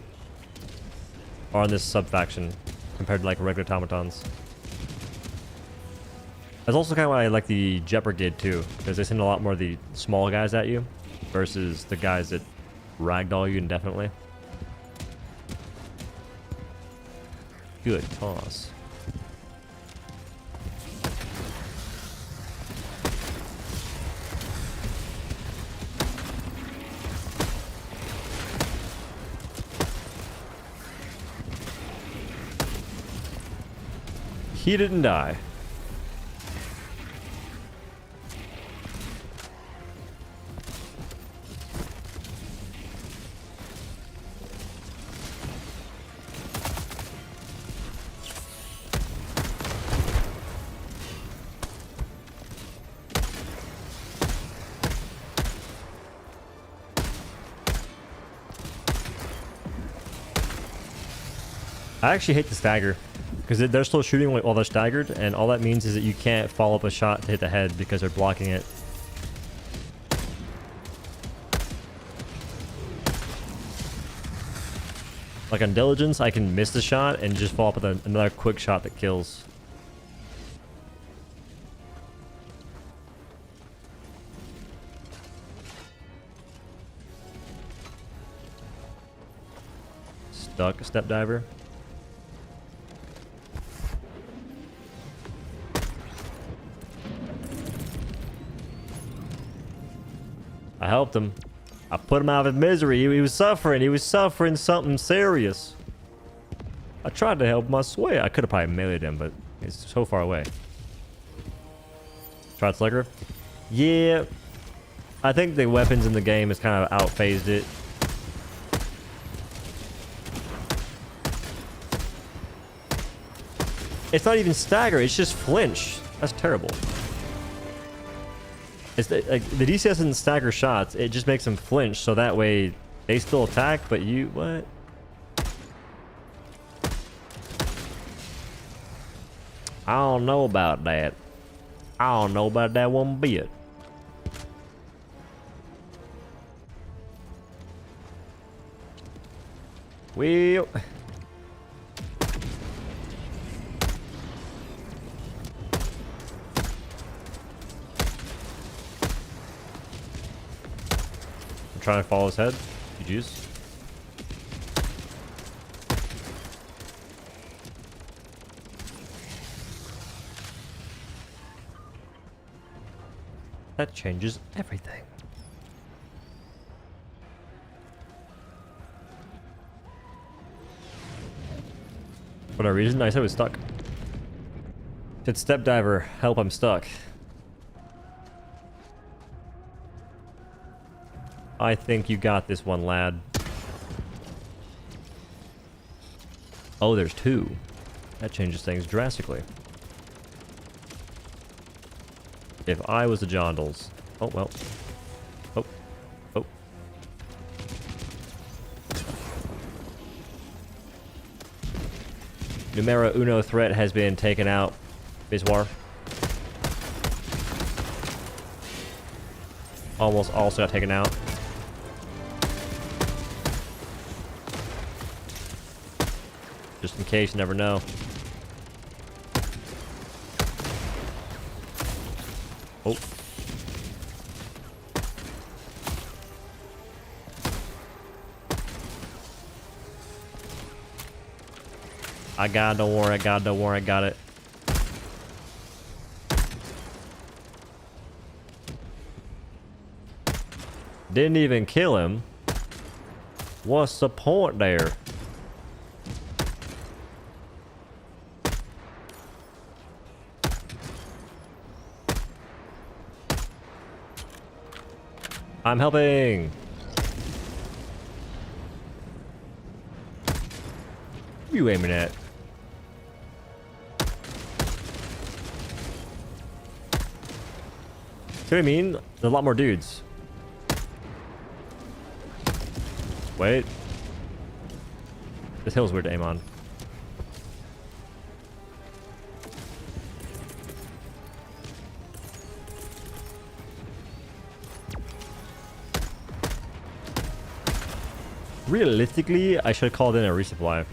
S1: Or on this sub-faction. Compared to, like, regular automatons. That's also kind of why I like the Jet Brigade, too. Because they send a lot more of the small guys at you. Versus the guys that ragdoll you indefinitely. Good toss. He didn't die. I actually hate the stagger. Because they're still shooting while they're staggered, and all that means is that you can't follow up a shot to hit the head because they're blocking it. Like on Diligence, I can miss the shot and just follow up with another quick shot that kills. Stuck, step diver. I helped him. I put him out of his misery. He was suffering. He was suffering something serious. I tried to help him, I swear. I could have probably meleeed him, but he's so far away. Tried Slicker? Yeah. I think the weapons in the game has kind of outphased it. It's not even stagger, it's just flinch. That's terrible. It's the DCS doesn't stagger shots, it just makes them flinch, so that way they still attack, but you... what? I don't know about that. I don't know about that one bit. Well... trying to follow his head. GG's. That changes everything. For no reason, I said I was stuck. Said step diver, help, I'm stuck. I think you got this one, lad. Oh, there's two. That changes things drastically. If I was the Jondals... oh, well. Oh. Oh. Numero uno threat has been taken out. Biswar. Almost also got taken out. Just in case, you never know. Oh. I got it, don't worry, I got it, don't worry, I got it. Didn't even kill him. What's the point there? I'm helping. What are you aiming at? See what I mean? There's a lot more dudes. Wait. This hill's weird to aim on. Realistically, I should have called in a resupply.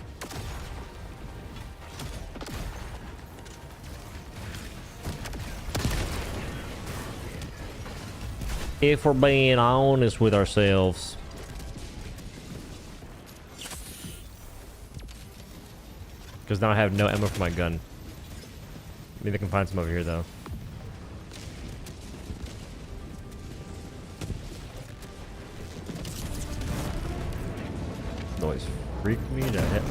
S1: If we're being honest with ourselves. Because now I have no ammo for my gun. Maybe I can find some over here though. Noise freaked me to hit.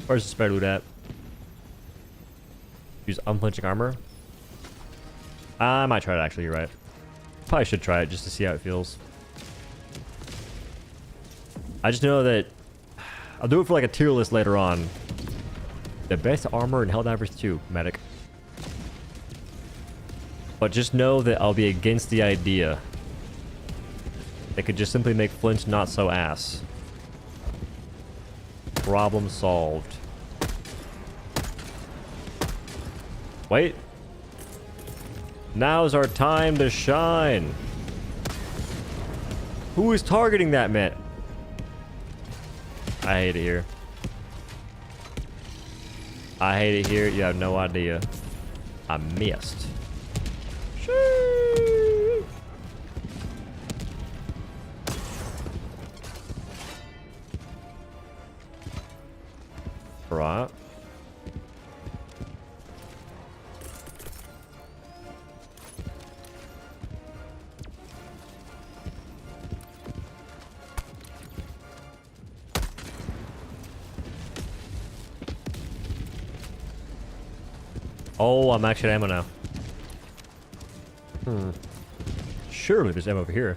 S1: Where's the spare loot at? Use unflinching armor. I might try it actually, you're right. Probably should try it just to see how it feels. I just know that I'll do it for like a tier list later on. The best armor in Helldivers 2, medic. But just know that I'll be against the idea They could just simply make flinch not so ass. Problem solved. Wait. Now's our time to shine. Who is targeting that man? I hate it here. I hate it here. You have no idea. I missed. Shoo! Right. Oh, I'm actually at ammo now. Surely there's ammo over here.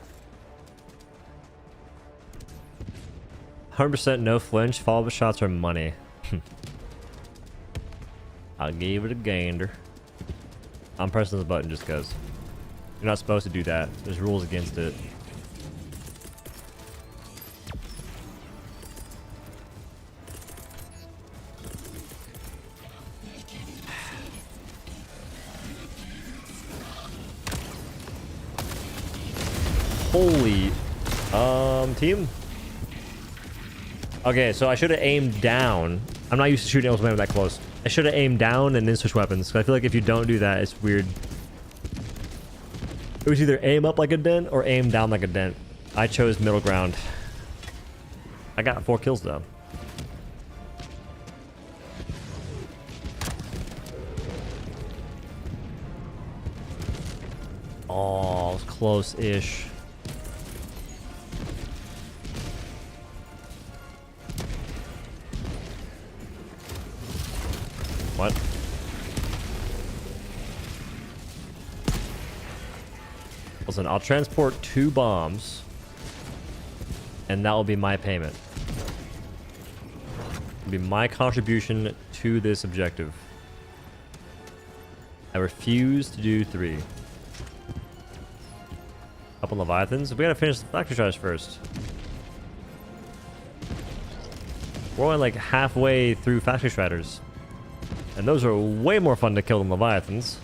S1: 100% no flinch. Follow-up shots are money. I'll give it a gander. I'm pressing the button just because. You're not supposed to do that. There's rules against it. Holy, team. Okay, so I should have aimed down. I'm not used to shooting ultimate that close. I should have aimed down and then switch weapons. Cause I feel like if you don't do that, it's weird. It was either aim up like a dent or aim down like a dent. I chose middle ground. I got 4 kills though. Oh, it was close-ish. What? Listen, I'll transport 2 bombs, and that will be my payment. It'll be my contribution to this objective. I refuse to do 3. Couple Leviathans. We gotta finish the factory charge first. We're only like halfway through factory striders. And those are way more fun to kill than Leviathans.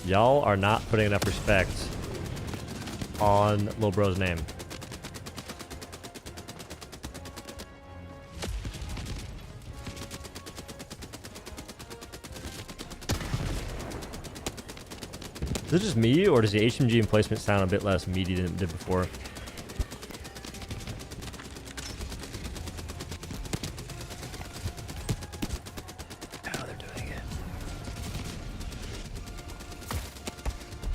S1: Y'all are not putting enough respect on Lil Bro's name. Is it just me, or does the HMG emplacement sound a bit less meaty than it did before? Oh, they're doing it.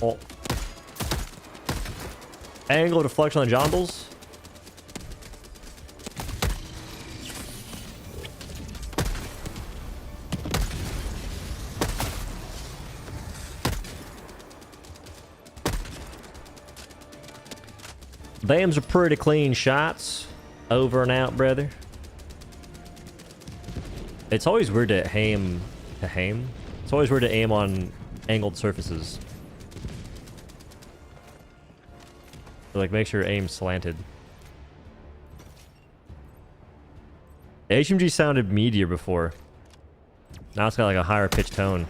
S1: Oh. Angle deflection on Jondals. Them's are pretty clean shots. Over and out, brother. It's always weird to aim. It's always weird to aim on angled surfaces. So, like, make sure your aim's slanted. The HMG sounded meatier before. Now it's got like a higher pitched tone.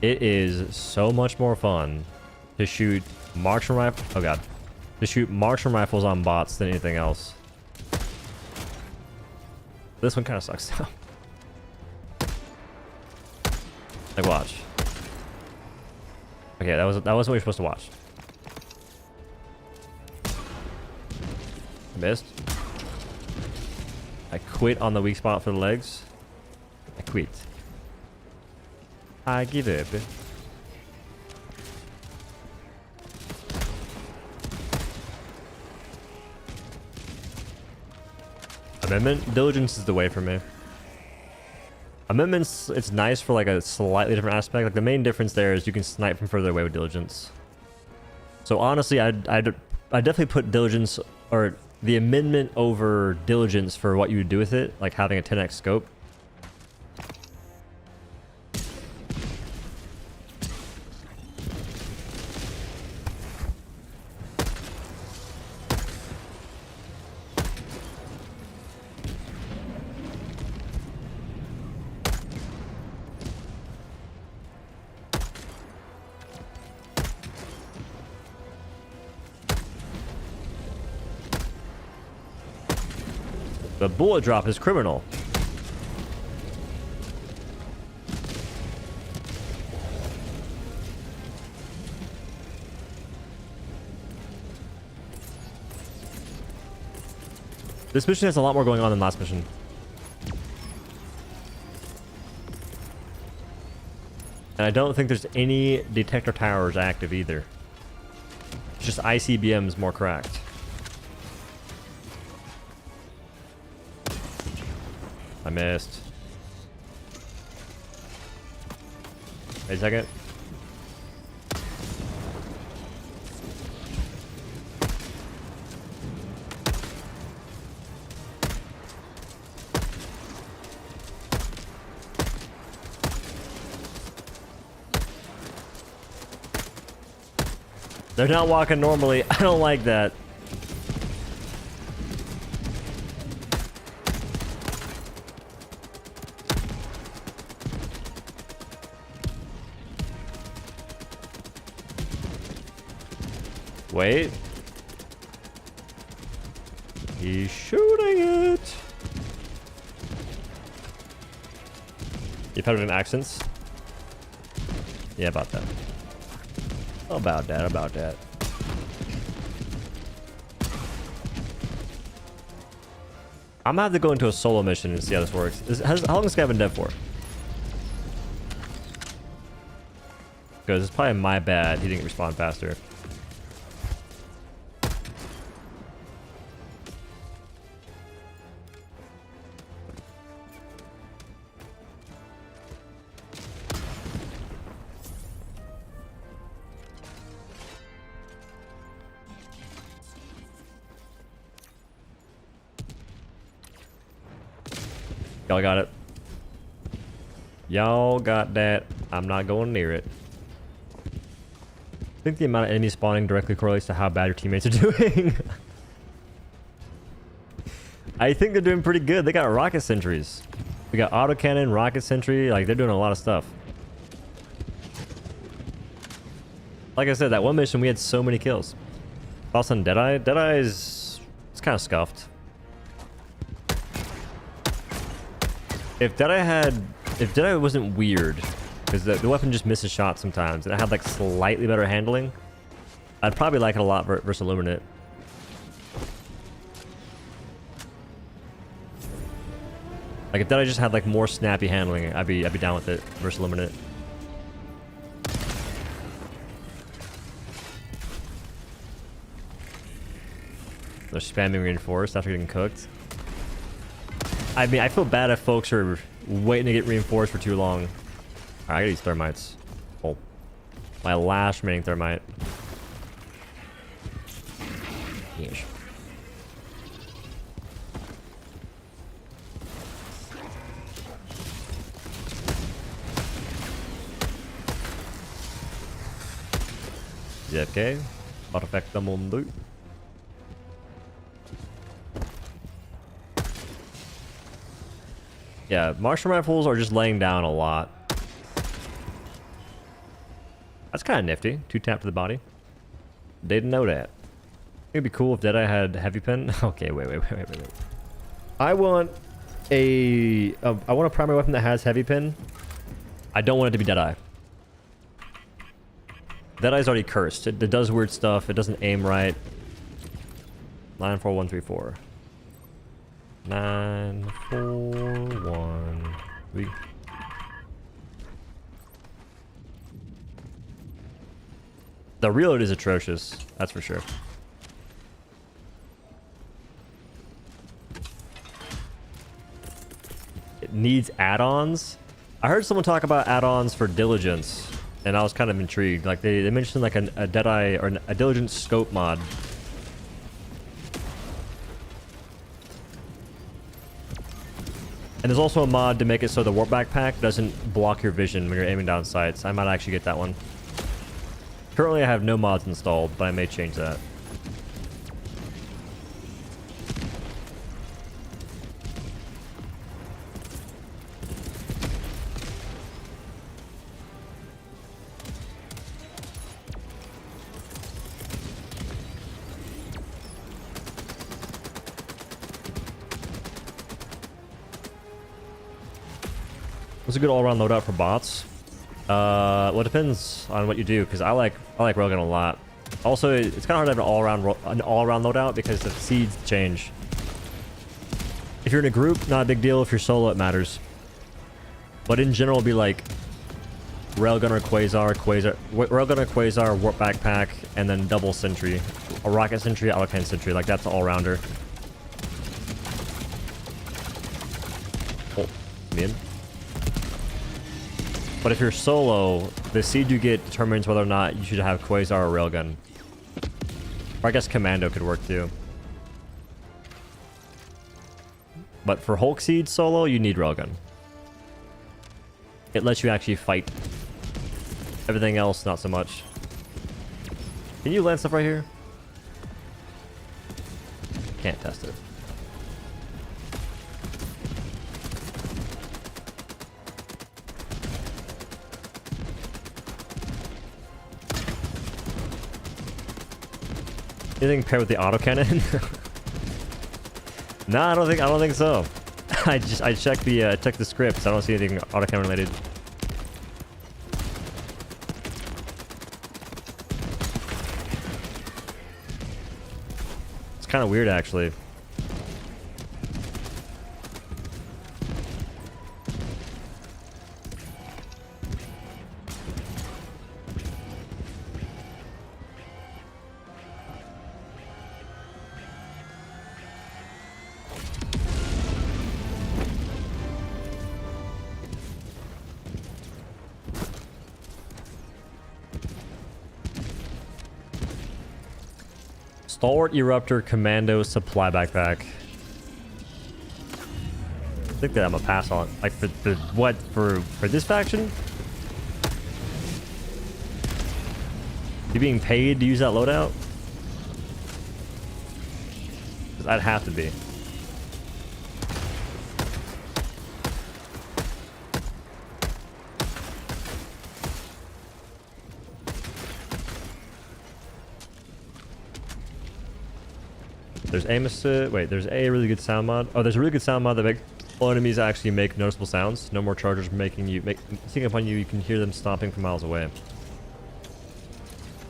S1: It is so much more fun to shoot marksman rifle. Oh god, to shoot marksman rifles on bots than anything else. This one kind of sucks though. Like, watch. Okay, that wasn't what you're supposed to watch. I missed. I quit on the weak spot for the legs. I quit. I give up. Amendment? Diligence is the way for me. Amendments, it's nice for like a slightly different aspect. Like the main difference there is you can snipe from further away with Diligence. So honestly, I'd definitely put Diligence or the amendment over Diligence for what you would do with it, like having a 10x scope. The bullet drop is criminal. This mission has a lot more going on than last mission. And I don't think there's any detector towers active either. It's just ICBMs more cracked. I missed. Wait a second. They're not walking normally. I don't like that. Wait. He's shooting it. You've had any accents? Yeah, about that. About that. I'm gonna have to go into a solo mission and see how this works. How long has this guy been dead for? Because it's probably my bad he didn't respond faster. Y'all got it. Y'all got that. I'm not going near it. I think the amount of enemies spawning directly correlates to how bad your teammates are doing. I think they're doing pretty good. They got rocket sentries. We got autocannon, rocket sentry. Like, they're doing a lot of stuff. Like I said, that one mission, we had so many kills. Also, Deadeye. Deadeye is... it's kind of scuffed. If Deadeye wasn't weird, because the weapon just misses shots sometimes, and it had like slightly better handling, I'd probably like it a lot versus Illuminate. Like if Deadeye just had like more snappy handling, I'd be down with it versus Illuminate. They're spamming reinforced after getting cooked. I mean, I feel bad if folks are waiting to get reinforced for too long. Alright, I gotta use thermites. Oh. My last remaining thermite. Yes. ZFK. Perfecto mundo. Yeah, Martian rifles are just laying down a lot. That's kind of nifty. 2-tap to the body. Didn't know that. It'd be cool if Deadeye had heavy pen. Okay, wait. I want a primary weapon that has heavy pin. I don't want it to be Deadeye. Deadeye's already cursed. It does weird stuff. It doesn't aim right. 94134. 941. The reload is atrocious, that's for sure. It needs add-ons. I heard someone talk about add-ons for diligence, and I was kind of intrigued. Like they mentioned like a Deadeye or a diligence scope mod. And there's also a mod to make it so the warp backpack doesn't block your vision when you're aiming down sights. I might actually get that one. Currently I have no mods installed, but I may change that. What's a good all-around loadout for bots? Well, it depends on what you do, because I like railgun a lot. Also, it's kind of hard to have an all-around loadout because the seeds change. If you're in a group, not a big deal. If you're solo, it matters. But in general, it'll be like railgun or railgun or quasar, warp backpack, and then double sentry, a rocket sentry, autocannon sentry. Like that's the all-rounder. Oh, me in. But if you're solo, the seed you get determines whether or not you should have Quasar or Railgun. Or I guess Commando could work too. But for Hulk Seed solo, you need Railgun. It lets you actually fight. Everything else, not so much. Can you land stuff right here? Can't test it. Anything paired with the autocannon? No, I don't think so. I checked the scripts. I don't see anything autocannon related. It's kind of weird actually. Stalwart Eruptor Commando Supply Backpack. I think that I'm gonna pass on. Like for what? For this faction? You being paid to use that loadout? 'Cause I'd have to be. There's aim assist. Wait, there's a really good sound mod. Oh, there's a really good sound mod that makes all enemies actually make noticeable sounds. No more chargers sneaking upon you. You can hear them stomping from miles away.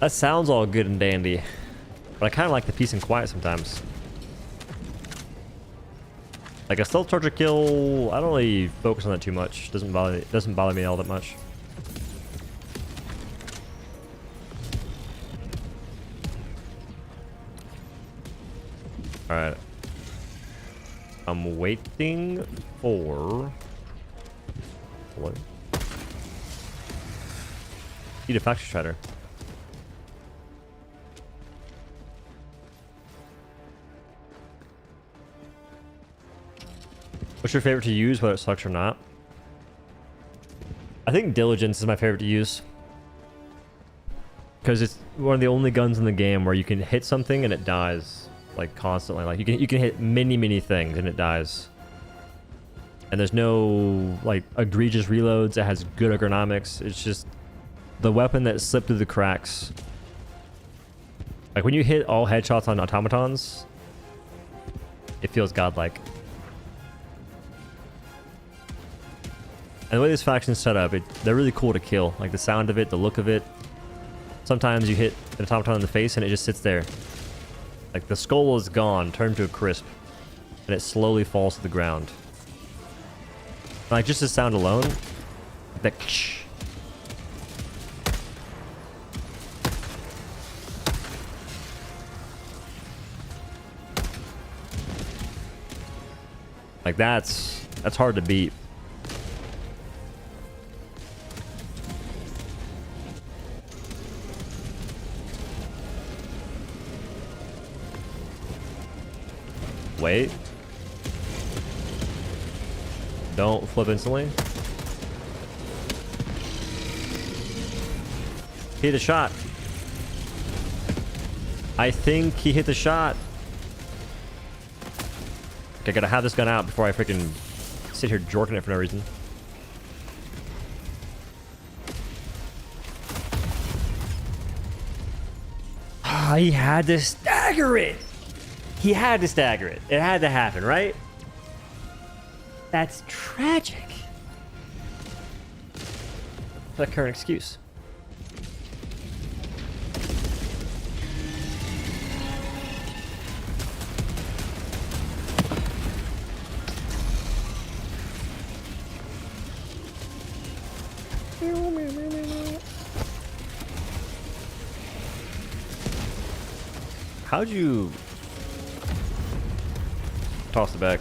S1: That sounds all good and dandy, but I kind of like the peace and quiet sometimes. Like a stealth charger kill, I don't really focus on that too much. Doesn't bother me all that much. Alright. I'm waiting for... What? Need a factory strider. What's your favorite to use, whether it sucks or not? I think Diligence is my favorite to use. Because it's one of the only guns in the game where you can hit something and it dies. Like constantly. Like you can hit many things and it dies. And there's no like egregious reloads. It has good ergonomics. It's just the weapon that slipped through the cracks. Like when you hit all headshots on automatons, it feels godlike. And the way this faction's set up, they're really cool to kill. Like the sound of it, the look of it. Sometimes you hit an automaton in the face and it just sits there. Like the skull is gone, turned to a crisp, and it slowly falls to the ground. Like just the sound alone, that Like that's hard to beat. Wait. Don't flip instantly. Hit a shot. I think he hit the shot. Okay, gotta have this gun out before I freaking sit here jorking it for no reason. Ah, he had to stagger it. He had to stagger it. It had to happen, right? That's tragic. The current excuse. How'd you toss it back?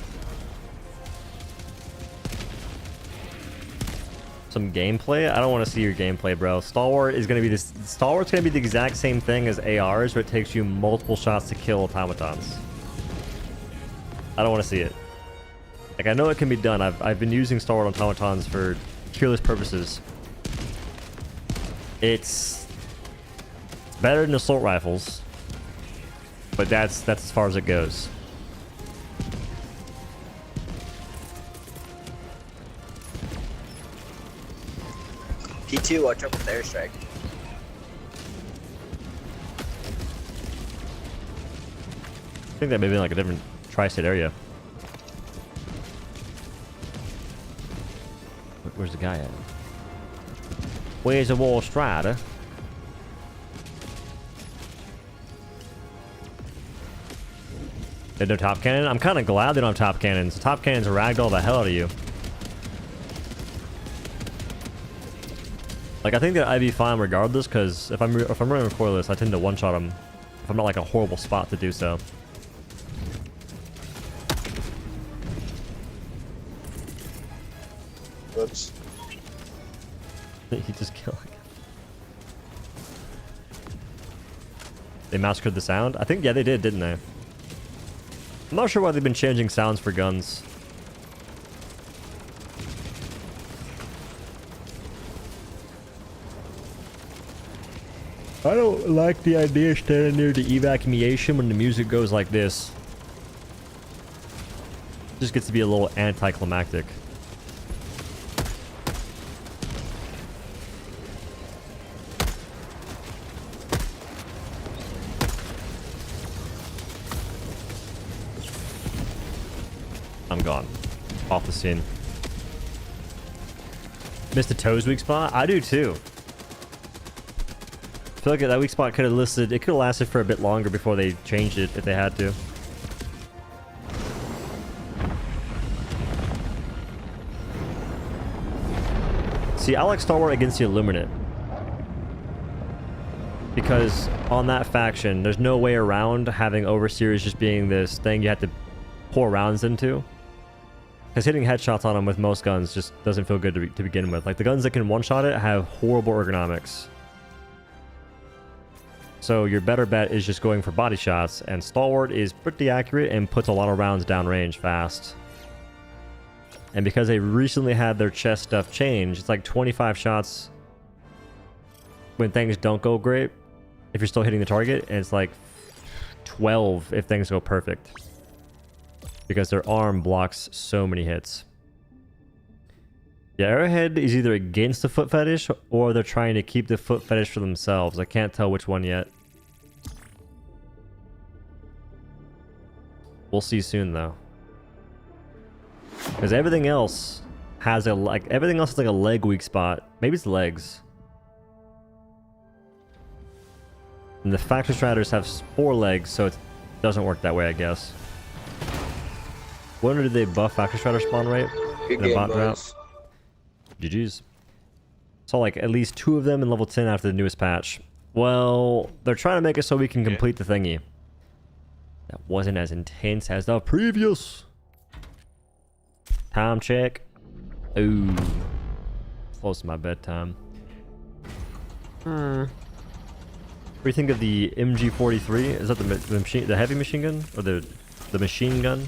S1: Some gameplay? I don't want to see your gameplay, bro. Stalwart is gonna be this. Stalwart's gonna be the exact same thing as ARs, but it takes you multiple shots to kill automatons. I don't want to see it. Like, I know it can be done. I've been using Stalwart automatons for careless purposes. It's better than assault rifles, but that's as far as it goes.
S5: P2, watch out with airstrike.
S1: I think that may be like a different tri-state area. Where's the guy at? Where's the Wall Strider? There's no top cannon? I'm kind of glad they don't have top cannons. Top cannons ragdoll the hell out of you. Like, I think that I'd be fine regardless, because if I'm running recoilless, I tend to one-shot them if I'm not like a horrible spot to do so.
S5: Whoops.
S1: He just killed. They massacred the sound? I think, yeah, they did, didn't they? I'm not sure why they've been changing sounds for guns. I don't like the idea of standing near the evacuation when the music goes like this. It just gets to be a little anticlimactic. I'm gone. Off the scene. Missed the toes weak spot? I do too. I feel like that weak spot could have listed. It could have lasted for a bit longer before they changed it if they had to. See, I like Stalwart against the Illuminate. Because on that faction, there's no way around having Overseers just being this thing you have to pour rounds into. Because hitting headshots on them with most guns just doesn't feel good to begin with. Like, the guns that can one-shot it have horrible ergonomics. So your better bet is just going for body shots, and Stalwart is pretty accurate and puts a lot of rounds downrange fast. And because they recently had their chest stuff changed, it's like 25 shots when things don't go great if you're still hitting the target, and it's like 12 if things go perfect. Because their arm blocks so many hits. Yeah, Arrowhead is either against the foot fetish or they're trying to keep the foot fetish for themselves. I can't tell which one yet. We'll see soon though. Because everything else has a like a leg weak spot. Maybe it's legs. And the Factory Striders have 4 legs, so it doesn't work that way, I guess. When did they buff Factory Strider spawn rate?
S5: Good
S1: In a
S5: game,
S1: bot drought?
S5: boys.
S1: GG's. Saw like at least 2 of them in level 10 after the newest patch. Well, they're trying to make it so we can complete the thingy. That wasn't as intense as the previous. Time check. Ooh. Close to my bedtime. What do you think of the MG43? Is that the heavy machine gun? Or the machine gun?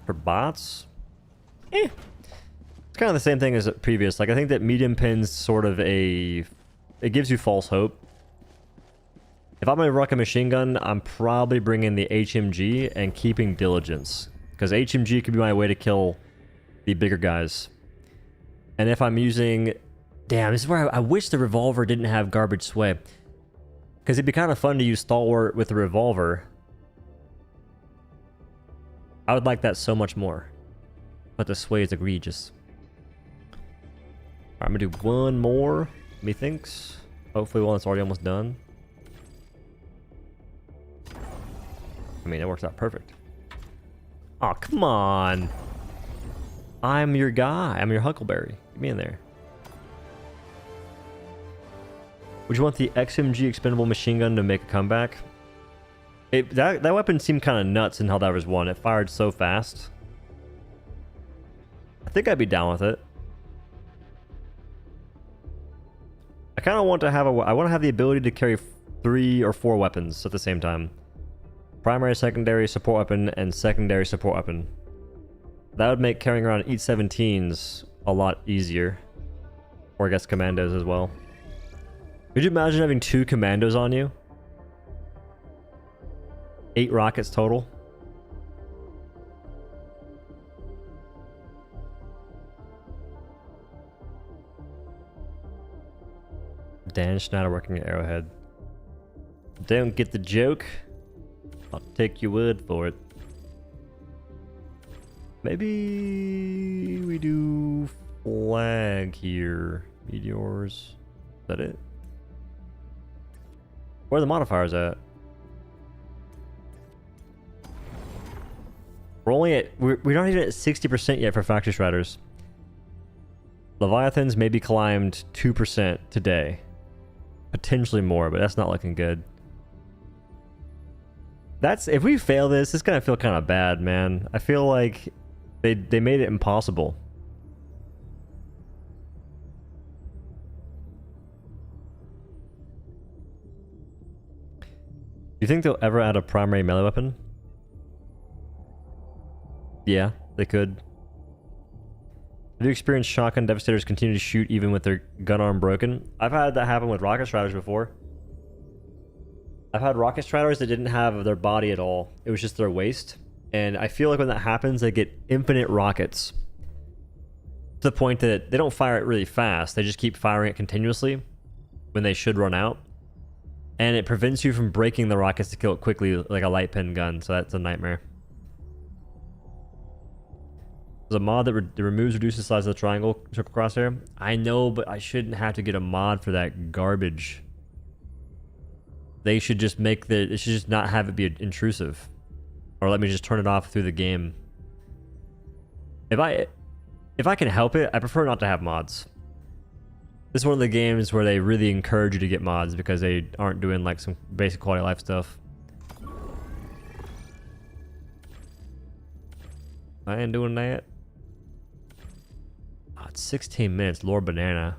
S1: For bots? Eh. It's kind of the same thing as previous. Like, I think that medium pin's sort of it gives you false hope. If I'm going to rock a machine gun, I'm probably bringing the HMG and keeping diligence. Because HMG could be my way to kill the bigger guys. And if I'm using... Damn, this is where I wish the revolver didn't have garbage sway. Because it'd be kind of fun to use stalwart with the revolver. I would like that so much more. But the sway is egregious. Alright, I'm going to do one more, methinks. Hopefully one that's already almost done. I mean, it works out perfect. Oh, come on. I'm your guy. I'm your Huckleberry. Get me in there. Would you want the XMG expendable machine gun to make a comeback? That weapon seemed kind of nuts in Helldivers 1. It fired so fast. I think I'd be down with it. I kind of want to have I want to have the ability to carry 3 or 4 weapons at the same time. Primary, secondary, support weapon, and secondary support weapon. That would make carrying around each 17s a lot easier. Or I guess commandos as well. Could you imagine having 2 commandos on you? 8 rockets total. Dan Schneider working at Arrowhead. Don't get the joke. I'll take your word for it. Maybe we do flag here. Meteors. Is that it? Where are the modifiers at? We're only at... We're not even at 60% yet for Factory Striders. Leviathans maybe climbed 2% today. Potentially more, but that's not looking good. If we fail this, it's gonna feel kind of bad, man. I feel like they made it impossible. Do you think they'll ever add a primary melee weapon? Yeah, they could. Have you experienced shotgun devastators continue to shoot even with their gun arm broken? I've had that happen with rocket striders before. I've had rocket striders that didn't have their body at all. It was just their waist. And I feel like when that happens, they get infinite rockets. To the point that they don't fire it really fast. They just keep firing it continuously when they should run out. And it prevents you from breaking the rockets to kill it quickly like a light pen gun. So that's a nightmare. There's a mod that removes, reduces the size of the triangle circle crosshair. I know, but I shouldn't have to get a mod for that garbage. They should just make it should just not have it be intrusive. Or let me just turn it off through the game. If I can help it, I prefer not to have mods. This is one of the games where they really encourage you to get mods because they aren't doing like some basic quality of life stuff. I ain't doing that. Oh, it's 16 minutes, Lord Banana.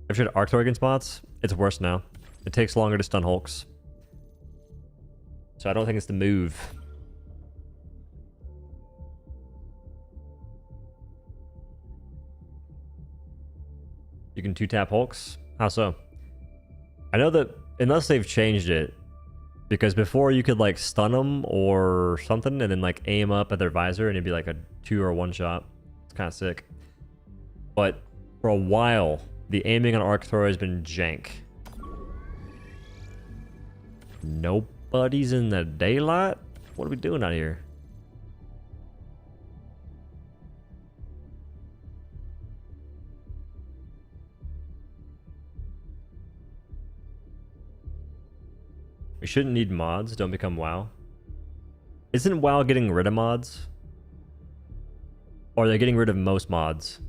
S1: I've tried Arc Throw against bots. It's worse now. It takes longer to stun Hulks. So I don't think it's the move. You can 2-tap Hulks? How so? I know that unless they've changed it, because before you could like stun them or something and then like aim up at their visor and it'd be like a 2 or 1 shot. It's kind of sick. But for a while, the aiming on Arc Throw has been jank. Nobody's in the daylight? What are we doing out here? We shouldn't need mods. Don't become WoW. Isn't WoW getting rid of mods? Or are they getting rid of most mods?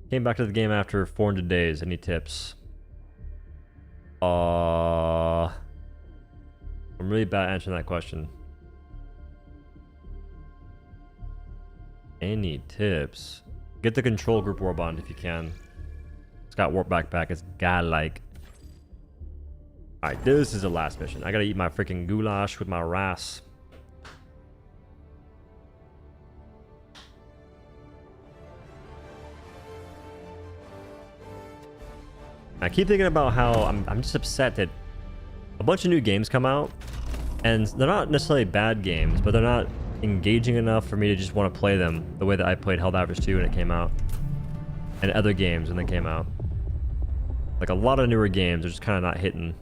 S1: Came back to the game after 400 days. Any tips? I'm really bad at answering that question. Any tips? Get the control group warbond if you can. It's got warp backpack. It's godlike. Alright, this is the last mission. I gotta eat my freaking goulash with my rice. I keep thinking about how I'm just upset that a bunch of new games come out, and they're not necessarily bad games, but they're not engaging enough for me to just want to play them the way that I played Helldivers 2 when it came out, and other games when they came out. Like a lot of newer games are just kind of not hitting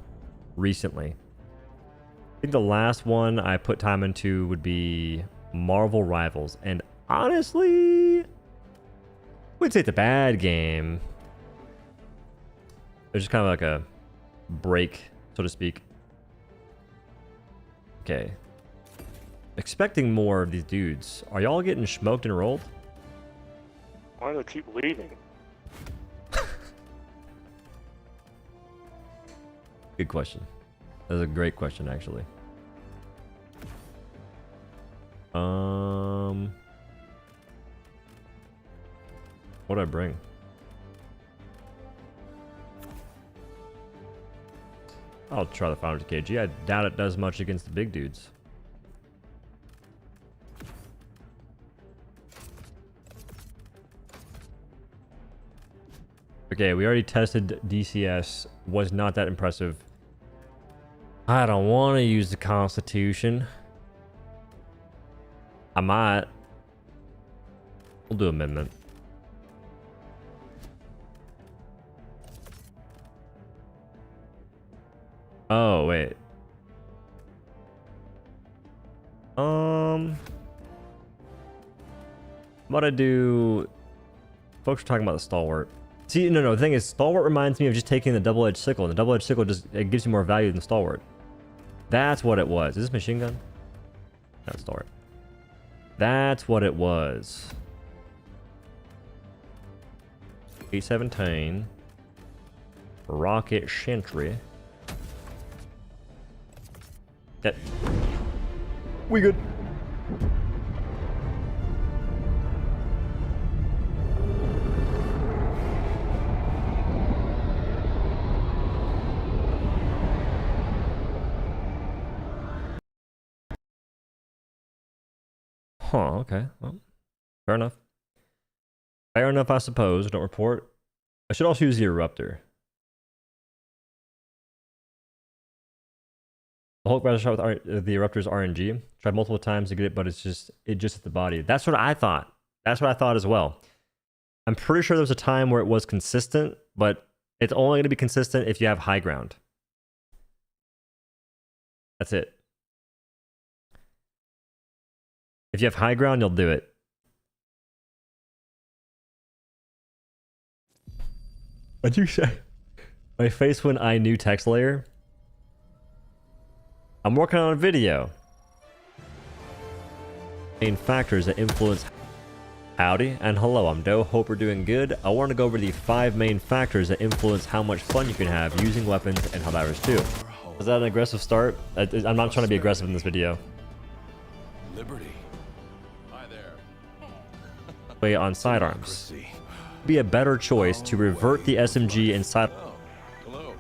S1: recently. I think the last one I put time into would be Marvel Rivals, and honestly, I wouldn't say it's a bad game. It's just kind of like a break, so to speak. Okay. Expecting more of these dudes. Are y'all getting smoked and rolled?
S4: Why do they keep leaving?
S1: Good question. That's a great question, actually. What'd I bring? I'll try the 500 kg. I doubt it does much against the big dudes. Okay, we already tested DCS. Was not that impressive. I don't want to use the Constitution. I might. We'll do amendment. Oh, wait. What I do... Folks are talking about the stalwart. See, no, the thing is, stalwart reminds me of just taking the double-edged sickle. And the double-edged sickle just it gives you more value than stalwart. That's what it was. Is this machine gun? Not stalwart. That's what it was. 817. Rocket Sentry. Okay. We good. Huh, okay. Well, fair enough. Fair enough, I suppose. Don't report. I should also use the eruptor. The Hulk rather shot with the eruptor's RNG. Tried multiple times to get it, but it just hit the body. That's what I thought. That's what I thought as well. I'm pretty sure there was a time where it was consistent, but it's only going to be consistent if you have high ground. That's it. If you have high ground, you'll do it. What'd you say? My face when I knew text layer. I'm working on a video. Main factors that influence. Howdy and hello, I'm Doe. Hope we're doing good. I want to go over the 5 main factors that influence how much fun you can have using weapons in Helldivers 2. Is that an aggressive start? I'm not trying to be aggressive in this video.
S2: Liberty. Hi there.
S1: Play on sidearms. Be a better choice to revert the SMG inside.
S2: Hello.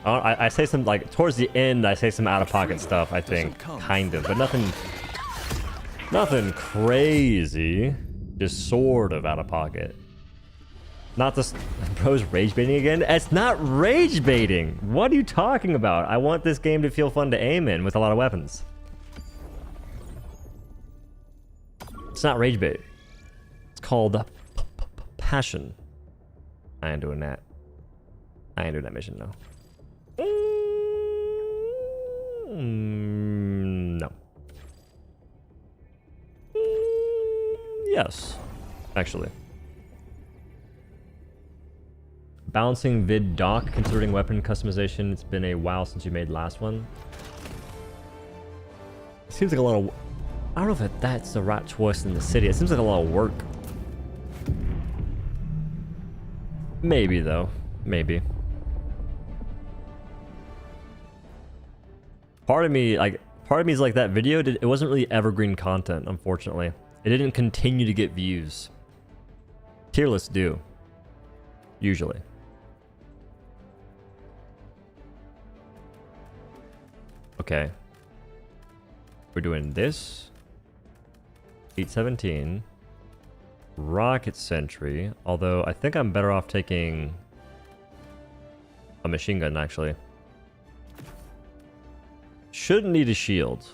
S1: I say some, like, towards the end, I say some out-of-pocket stuff, I think. Kind of, but nothing crazy. Just sort of out-of-pocket. Not this... Bro's rage baiting again? It's not rage baiting! What are you talking about? I want this game to feel fun to aim in with a lot of weapons. It's not rage bait. It's called... passion. I ain't doing that. I ain't doing that mission, no. No. Yes. Actually. Balancing vid dock, considering weapon customization. It's been a while since you made last one. It seems like a lot of... I don't know if that's the right choice in the city. It seems like a lot of work. Maybe though. Maybe. Part of me is like that video. It wasn't really evergreen content, unfortunately. It didn't continue to get views. Tier lists do. Usually. Okay. We're doing this. 817. Rocket Sentry. Although I think I'm better off taking a machine gun, actually. Shouldn't need a shield.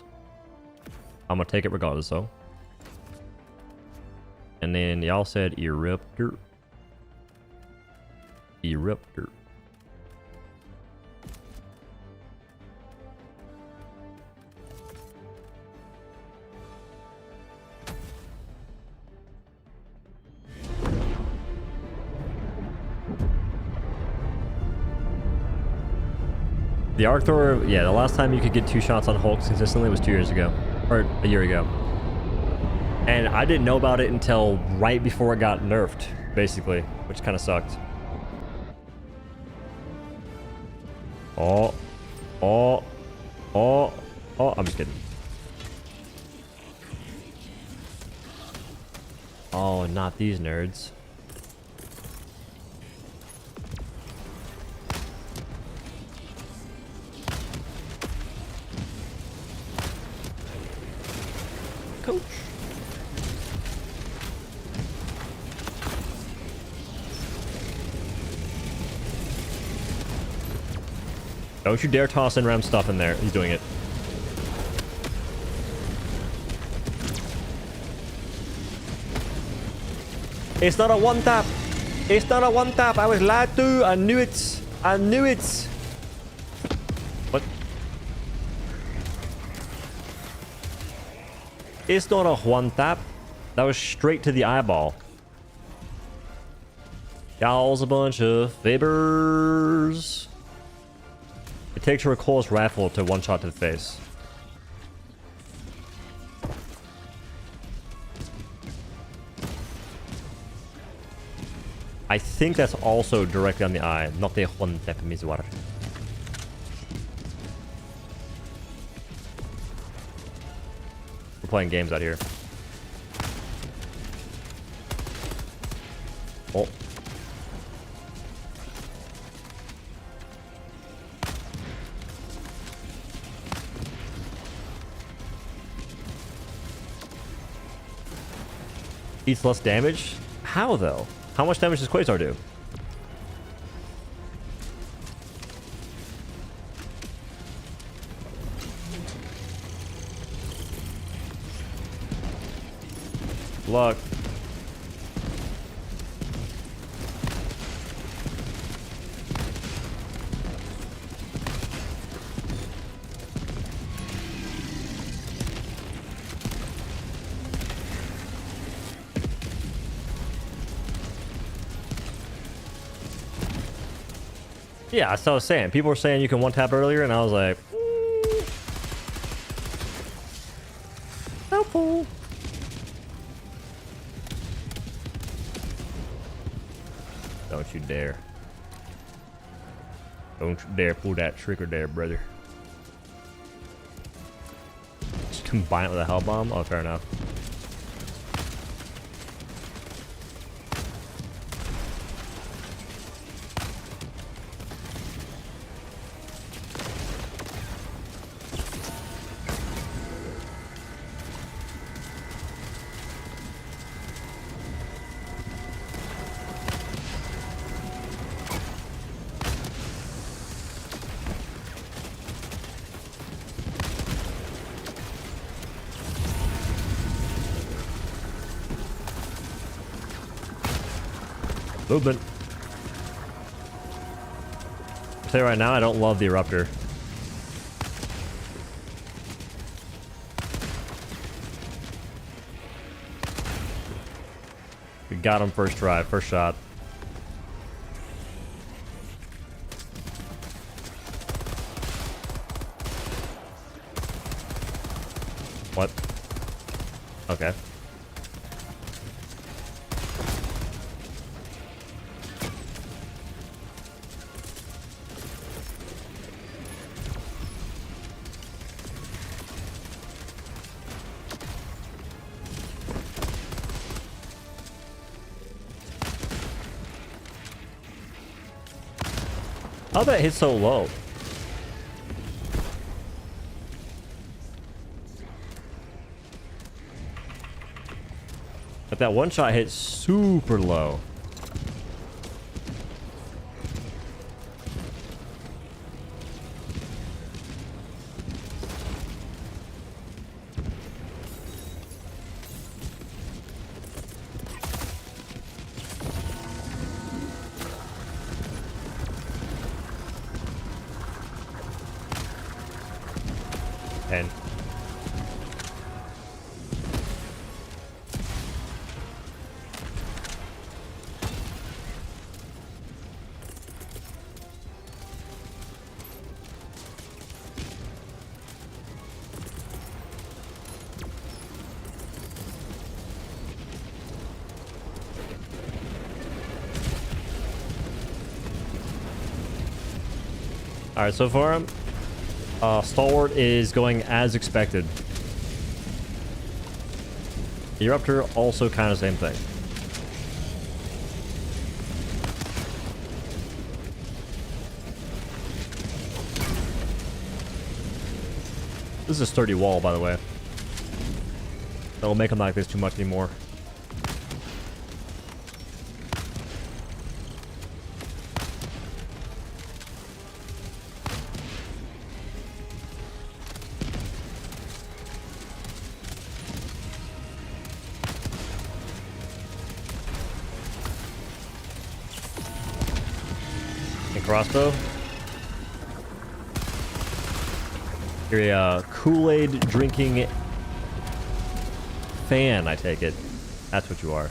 S1: I'm gonna take it regardless, though. And then y'all said Eruptor. Eruptor. The Arc Thrower, yeah, the last time you could get 2 shots on Hulks consistently was 2 years ago. Or a year ago. And I didn't know about it until right before it got nerfed, basically, which kind of sucked. Oh, I'm just kidding. Oh, not these nerds. Coach. Don't you dare toss in Ram stuff in there. He's doing it. It's not a one tap. It's not a one tap. I was lied to. I knew it. I knew it. What? It's not a one tap. That was straight to the eyeball. Y'all's a bunch of fibbers. It takes a recoilless rifle to one shot to the face. I think that's also directly on the eye, not the one tap mizwar. We're playing games out here. Oh. Eats less damage? How though? How much damage does Quasar do? Luck. Yeah, that's what I was saying. People were saying you can one tap earlier, and I was like, helpful. Don't you dare. Don't you dare pull that trigger there, brother. Just combine it with a hell bomb? Oh, fair enough. Movement. I'll tell you right now, I don't love the Eruptor. We got him first try, first shot. What? Okay. How'd that hit so low? But that one shot hit super low. And all right, so far, Stalwart is going as expected. Eruptor also kind of same thing. This is a sturdy wall, by the way. That'll make them like this too much anymore. Crossbow. You're a Kool-Aid drinking fan, I take it. That's what you are.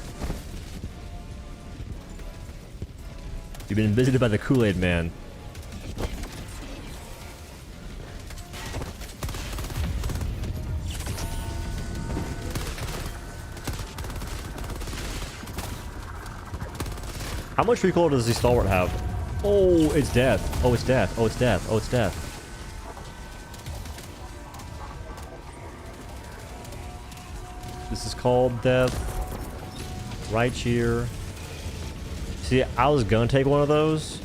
S1: You've been visited by the Kool-Aid man. How much recoil does the Stalwart have? Oh, it's death. Oh, it's death. Oh, it's death. Oh, it's death. This is called death. Right here. See, I was gonna take one of those.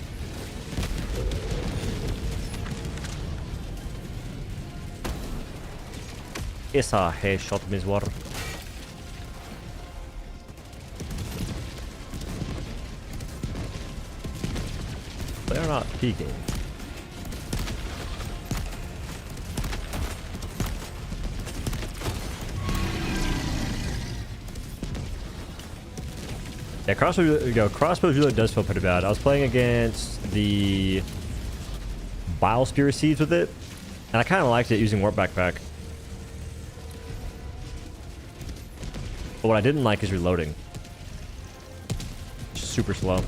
S1: Essa headshot miswar. They're not peeking. Yeah, crossbow really does feel pretty bad. I was playing against the Bile Spear Seeds with it, and I kind of liked it using Warp Backpack. But what I didn't like is reloading. Just super slow.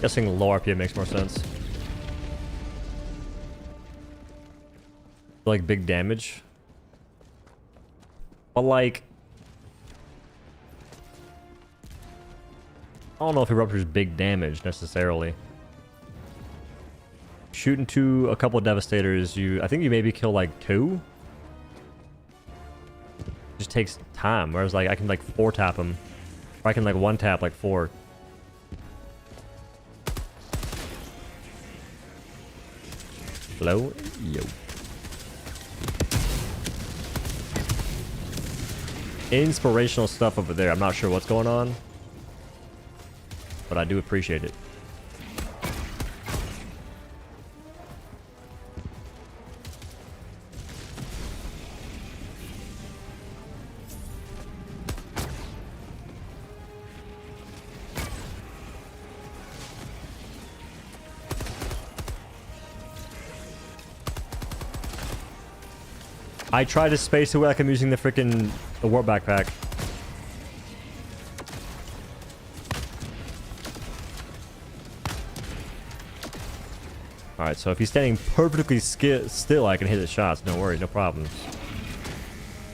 S1: Guessing low RPM makes more sense. Like big damage. But like, I don't know if Eruptor's big damage necessarily. Shooting to a couple of Devastators, I think you maybe kill like 2. Just takes time. Whereas like I can like 4 tap them, or I can like 1 tap like 4. Hello? Yo. Inspirational stuff over there. I'm not sure what's going on, but I do appreciate it. I try to space away like I'm using the Warp Backpack. Alright, so if he's standing perfectly still, I can hit his shots. No worries, no problems.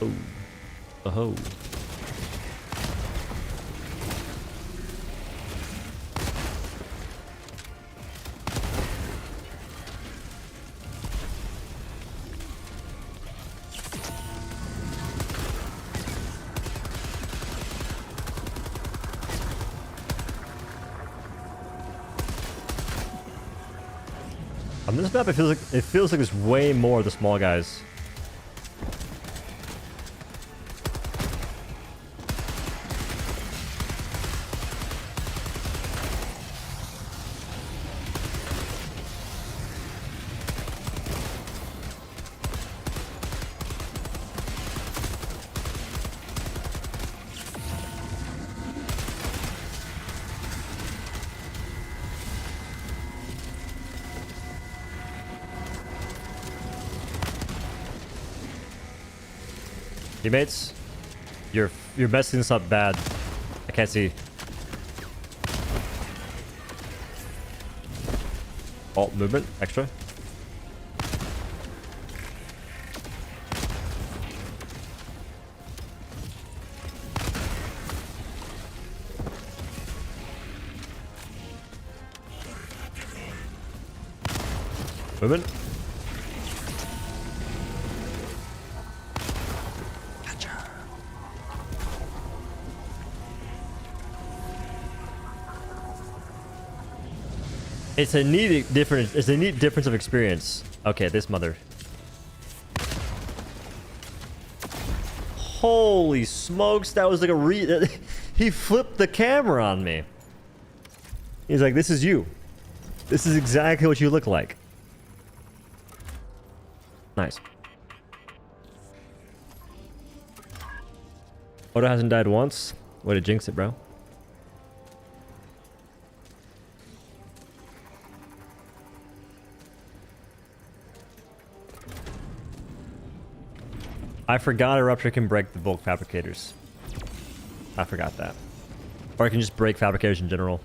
S1: Ooh. Oh. On this map, it feels like there's way more of the small guys. Teammates, you're messing this up bad. I can't see. Alt movement, extra. Movement. It's a neat difference. It's a neat difference of experience. Okay, this mother. Holy smokes! That was like a he flipped the camera on me. He's like, "This is you. This is exactly what you look like." Nice. Oda hasn't died once. Way to jinx it, bro. I forgot Eruptor can break the bulk fabricators. I forgot that. Or I can just break fabricators in general.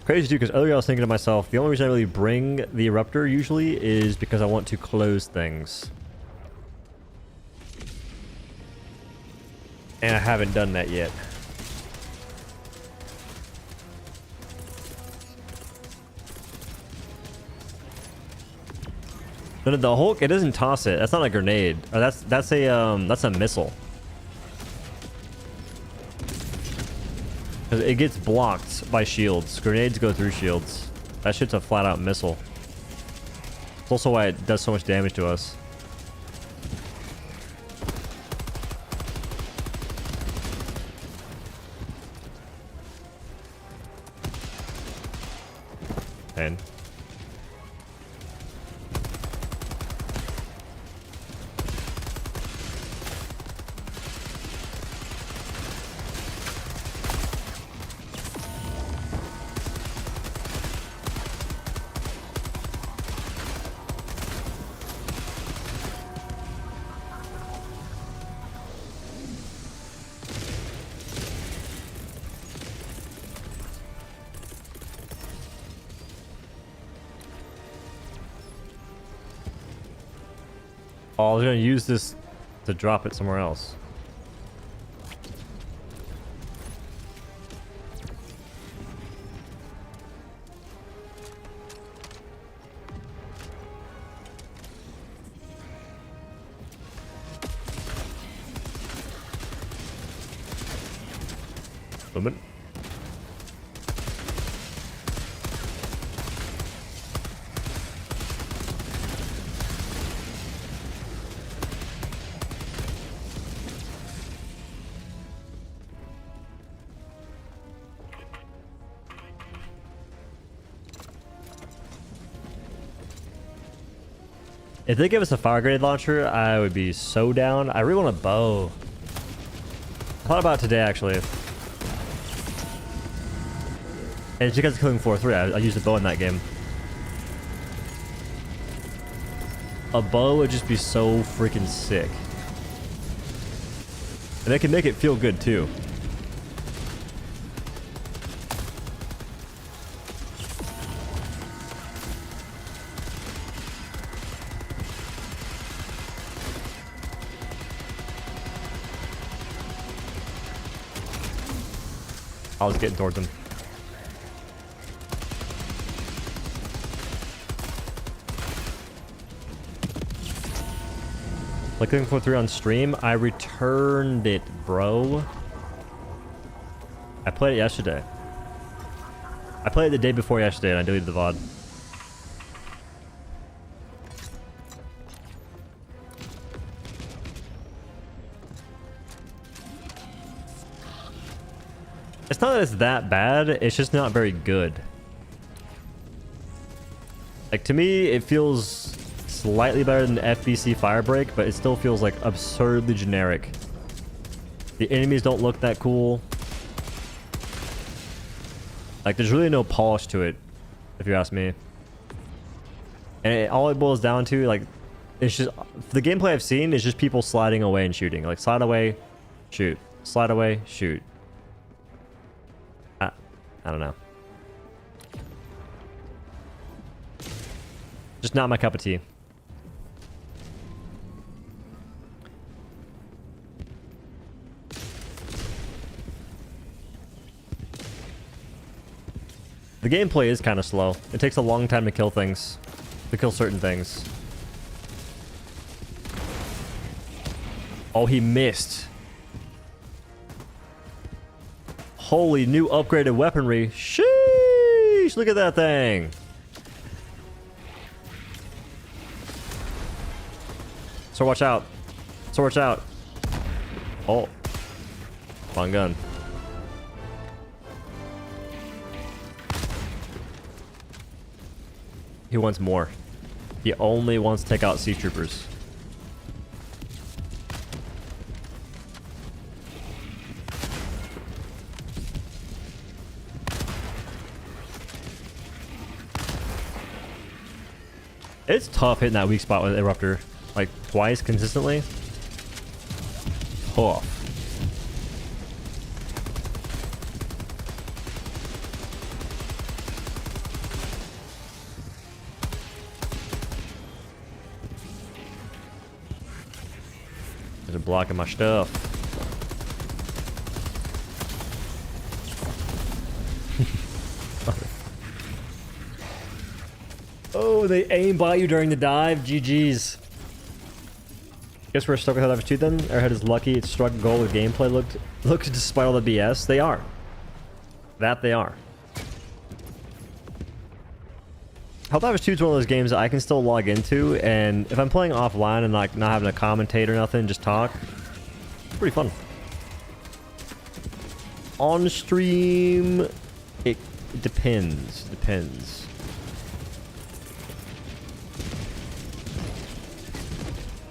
S1: Crazy too, because earlier I was thinking to myself, the only reason I really bring the Eruptor usually is because I want to close things. And I haven't done that yet. No, the Hulk, it doesn't toss it. That's not a grenade. Or that's a missile. Because it gets blocked by shields. Grenades go through shields. That shit's a flat out missile. It's also why it does so much damage to us. And oh, I was gonna use this to drop it somewhere else. Movement. If they give us a fire grenade launcher, I would be so down. I really want a bow. I thought about it today, actually. And it's because it's killing 4-3. I used a bow in that game. A bow would just be so freaking sick. And they can make it feel good, too. I was getting towards him. Like looking for 3 on stream. I returned it, bro. I played it yesterday. I played it the day before yesterday and I deleted the VOD. It's not that it's that bad, it's just not very good. Like, to me, it feels slightly better than FBC Firebreak, but it still feels like absurdly generic. The enemies don't look that cool. Like, there's really no polish to it, if you ask me. And all it boils down to, like, it's just... The gameplay I've seen is just people sliding away and shooting. Like, slide away, shoot. Slide away, shoot. I don't know. Just not my cup of tea. The gameplay is kind of slow. It takes a long time to kill things. To kill certain things. Oh, he missed. Holy new upgraded weaponry. Sheesh! Look at that thing. So watch out. So watch out. Oh. Fun gun. He wants more. He only wants to take out sea troopers. It's tough hitting that weak spot with Eruptor. Like, twice consistently. Tough. They're blocking my stuff. Oh, they aimbot you during the dive. GG's. Guess we're stuck with Helldivers 2 then. Airhead is lucky it struck gold with gameplay looked despite all the BS. They are. That they are. Helldivers 2 is one of those games that I can still log into, and if I'm playing offline and like not having a commentate or nothing, just talk, it's pretty fun. On stream, it depends. Depends.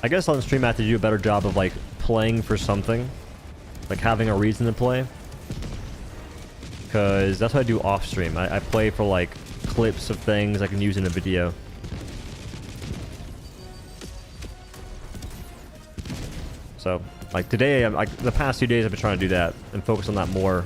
S1: I guess on stream I have to do a better job of like playing for something, like having a reason to play, because that's what I do off stream. I play for like clips of things I can use in a video. So like today, I'm like the past 2 days I've been trying to do that and focus on that more.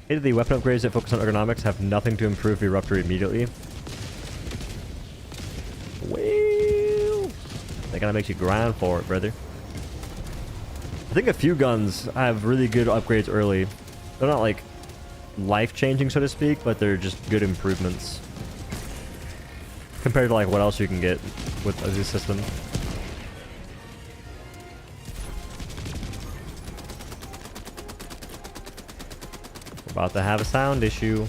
S1: The weapon upgrades that focus on ergonomics have nothing to improve the Eruptor immediately. Well, they gotta make you grind for it, brother. I think a few guns have really good upgrades early. They're not like life-changing, so to speak, but they're just good improvements compared to like what else you can get with this system. About to have a sound issue.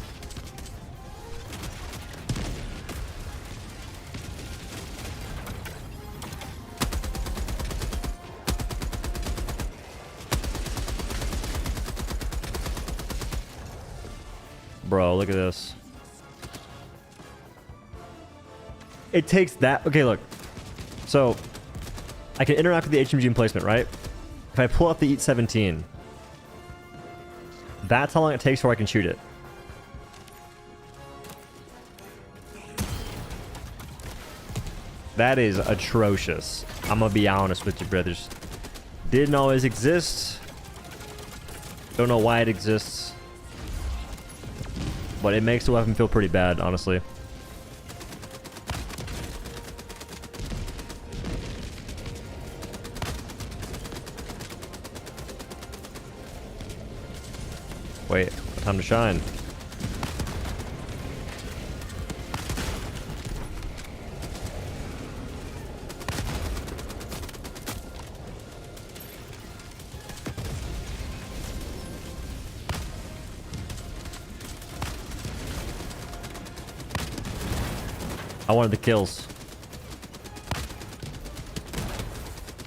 S1: Bro, look at this. It takes that. Okay, look. So, I can interact with the HMG emplacement, right? If I pull out the EAT-17, that's how long it takes before I can shoot it. That is atrocious. I'm gonna be honest with you, brothers. Didn't always exist. Don't know why it exists. But it makes the weapon feel pretty bad, honestly. Time to shine. I wanted the kills.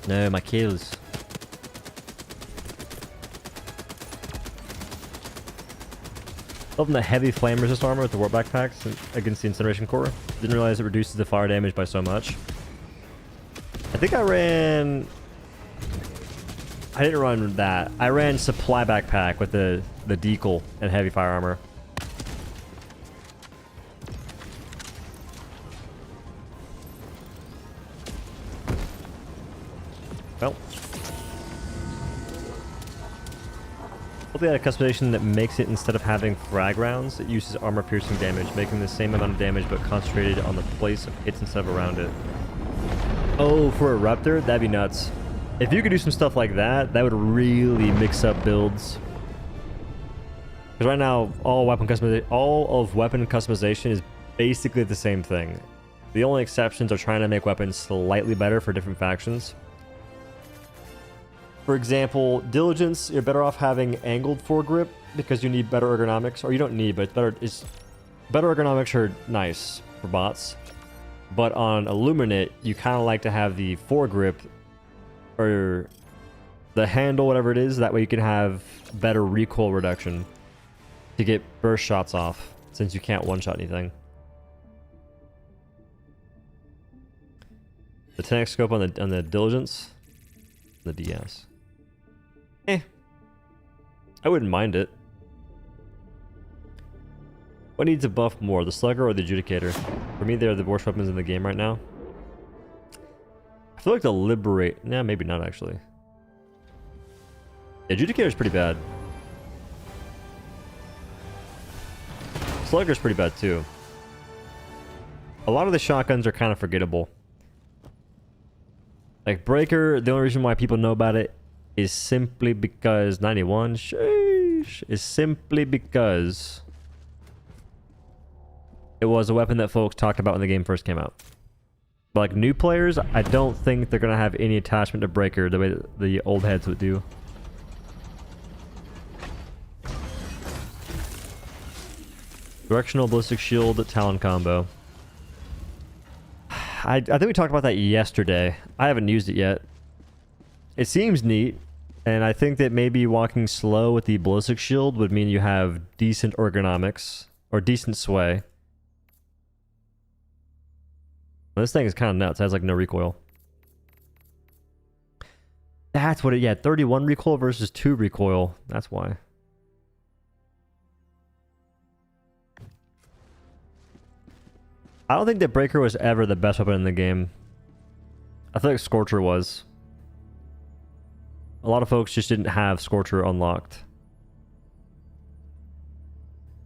S1: No, my kills. Loving the heavy flame resist armor with the warp backpacks against the incineration core. Didn't realize it reduces the fire damage by so much. I think I didn't run that. I ran supply backpack with the decal and heavy fire armor. Well. Hopefully, had a customization that makes it, instead of having frag rounds, it uses armor piercing damage, making the same amount of damage but concentrated on the place of hits instead of around it. Oh, for a Raptor? That'd be nuts. If you could do some stuff like that, that would really mix up builds. Because right now, all of weapon customization is basically the same thing. The only exceptions are trying to make weapons slightly better for different factions. For example, Diligence, you're better off having angled foregrip because you need better ergonomics. Or you don't need, but better ergonomics are nice for bots. But on Illuminate, you kind of like to have the foregrip or the handle, whatever it is. That way you can have better recoil reduction to get burst shots off, since you can't one-shot anything. The 10x scope on the Diligence, the DS. I wouldn't mind it. What needs a buff more, the Slugger or the Adjudicator? For me, they're the worst weapons in the game right now. I feel like the Liberate... Nah, maybe not, actually. The Adjudicator's pretty bad. Slugger's pretty bad, too. A lot of the shotguns are kind of forgettable. Like, Breaker, the only reason why people know about it is simply because 91 sheesh, is simply because it was a weapon that folks talked about when the game first came out. But like new players, I don't think they're gonna have any attachment to Breaker the way that the old heads would do. Directional ballistic shield Talon combo. I think we talked about that yesterday. I haven't used it yet. It seems neat. And I think that maybe walking slow with the ballistic shield would mean you have decent ergonomics or decent sway. Well, this thing is kind of nuts. It has like no recoil. That's what it... Yeah, 31 recoil versus 2 recoil. That's why. I don't think that Breaker was ever the best weapon in the game. I feel like Scorcher was. A lot of folks just didn't have Scorcher unlocked.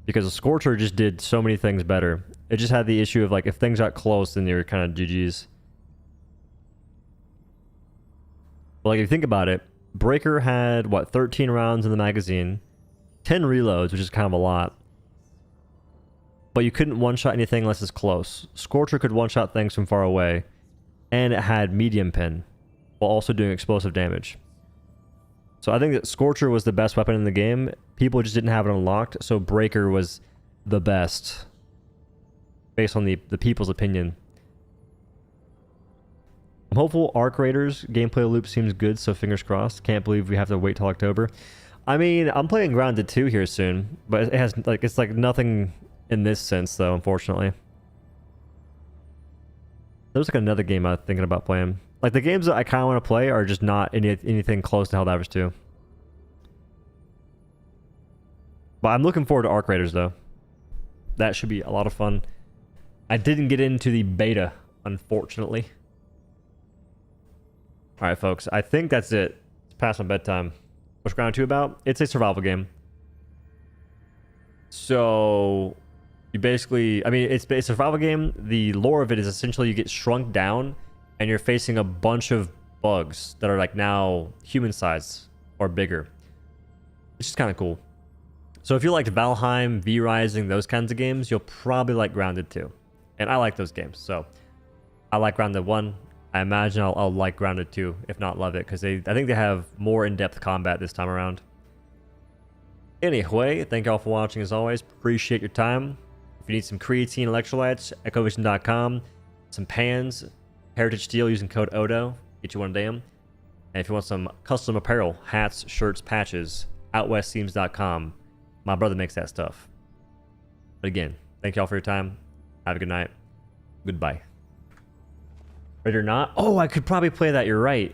S1: Because Scorcher just did so many things better. It just had the issue of like, if things got close, then you're kind of GG's. But like, if you think about it, Breaker had, what, 13 rounds in the magazine, 10 reloads, which is kind of a lot. But you couldn't one-shot anything unless it's close. Scorcher could one-shot things from far away. And it had medium pin, while also doing explosive damage. So I think that Scorcher was the best weapon in the game. People just didn't have it unlocked, so Breaker was the best. Based on the people's opinion. I'm hopeful Arc Raiders gameplay loop seems good, so fingers crossed. Can't believe we have to wait till October. I mean, I'm playing Grounded 2 here soon, but it has like it's like nothing in this sense though, unfortunately. There's like another game I'm thinking about playing. Like the games that I kind of want to play are just not anything close to Helldivers 2. But I'm looking forward to Arc Raiders though. That should be a lot of fun. I didn't get into the beta, unfortunately. Alright folks, I think that's it. It's past my bedtime. What's Grounded 2 about? It's a survival game. So you basically, I mean, it's a survival game. The lore of it is essentially you get shrunk down and you're facing a bunch of bugs that are like now human sized or bigger. Which is kind of cool. So if you liked Valheim, V-Rising, those kinds of games, you'll probably like Grounded too. And I like those games, so I like Grounded 1. I imagine I'll like Grounded 2, if not love it, because I think they have more in-depth combat this time around. Anyway, thank y'all for watching as always. Appreciate your time. If you need some creatine electrolytes, echovision.com. Some pans, Heritage Steel using code ODO. Get you one of them. And if you want some custom apparel, hats, shirts, patches, outwestseams.com. My brother makes that stuff. But again, thank y'all for your time. Have a good night. Goodbye. Ready or not? Oh, I could probably play that. You're right.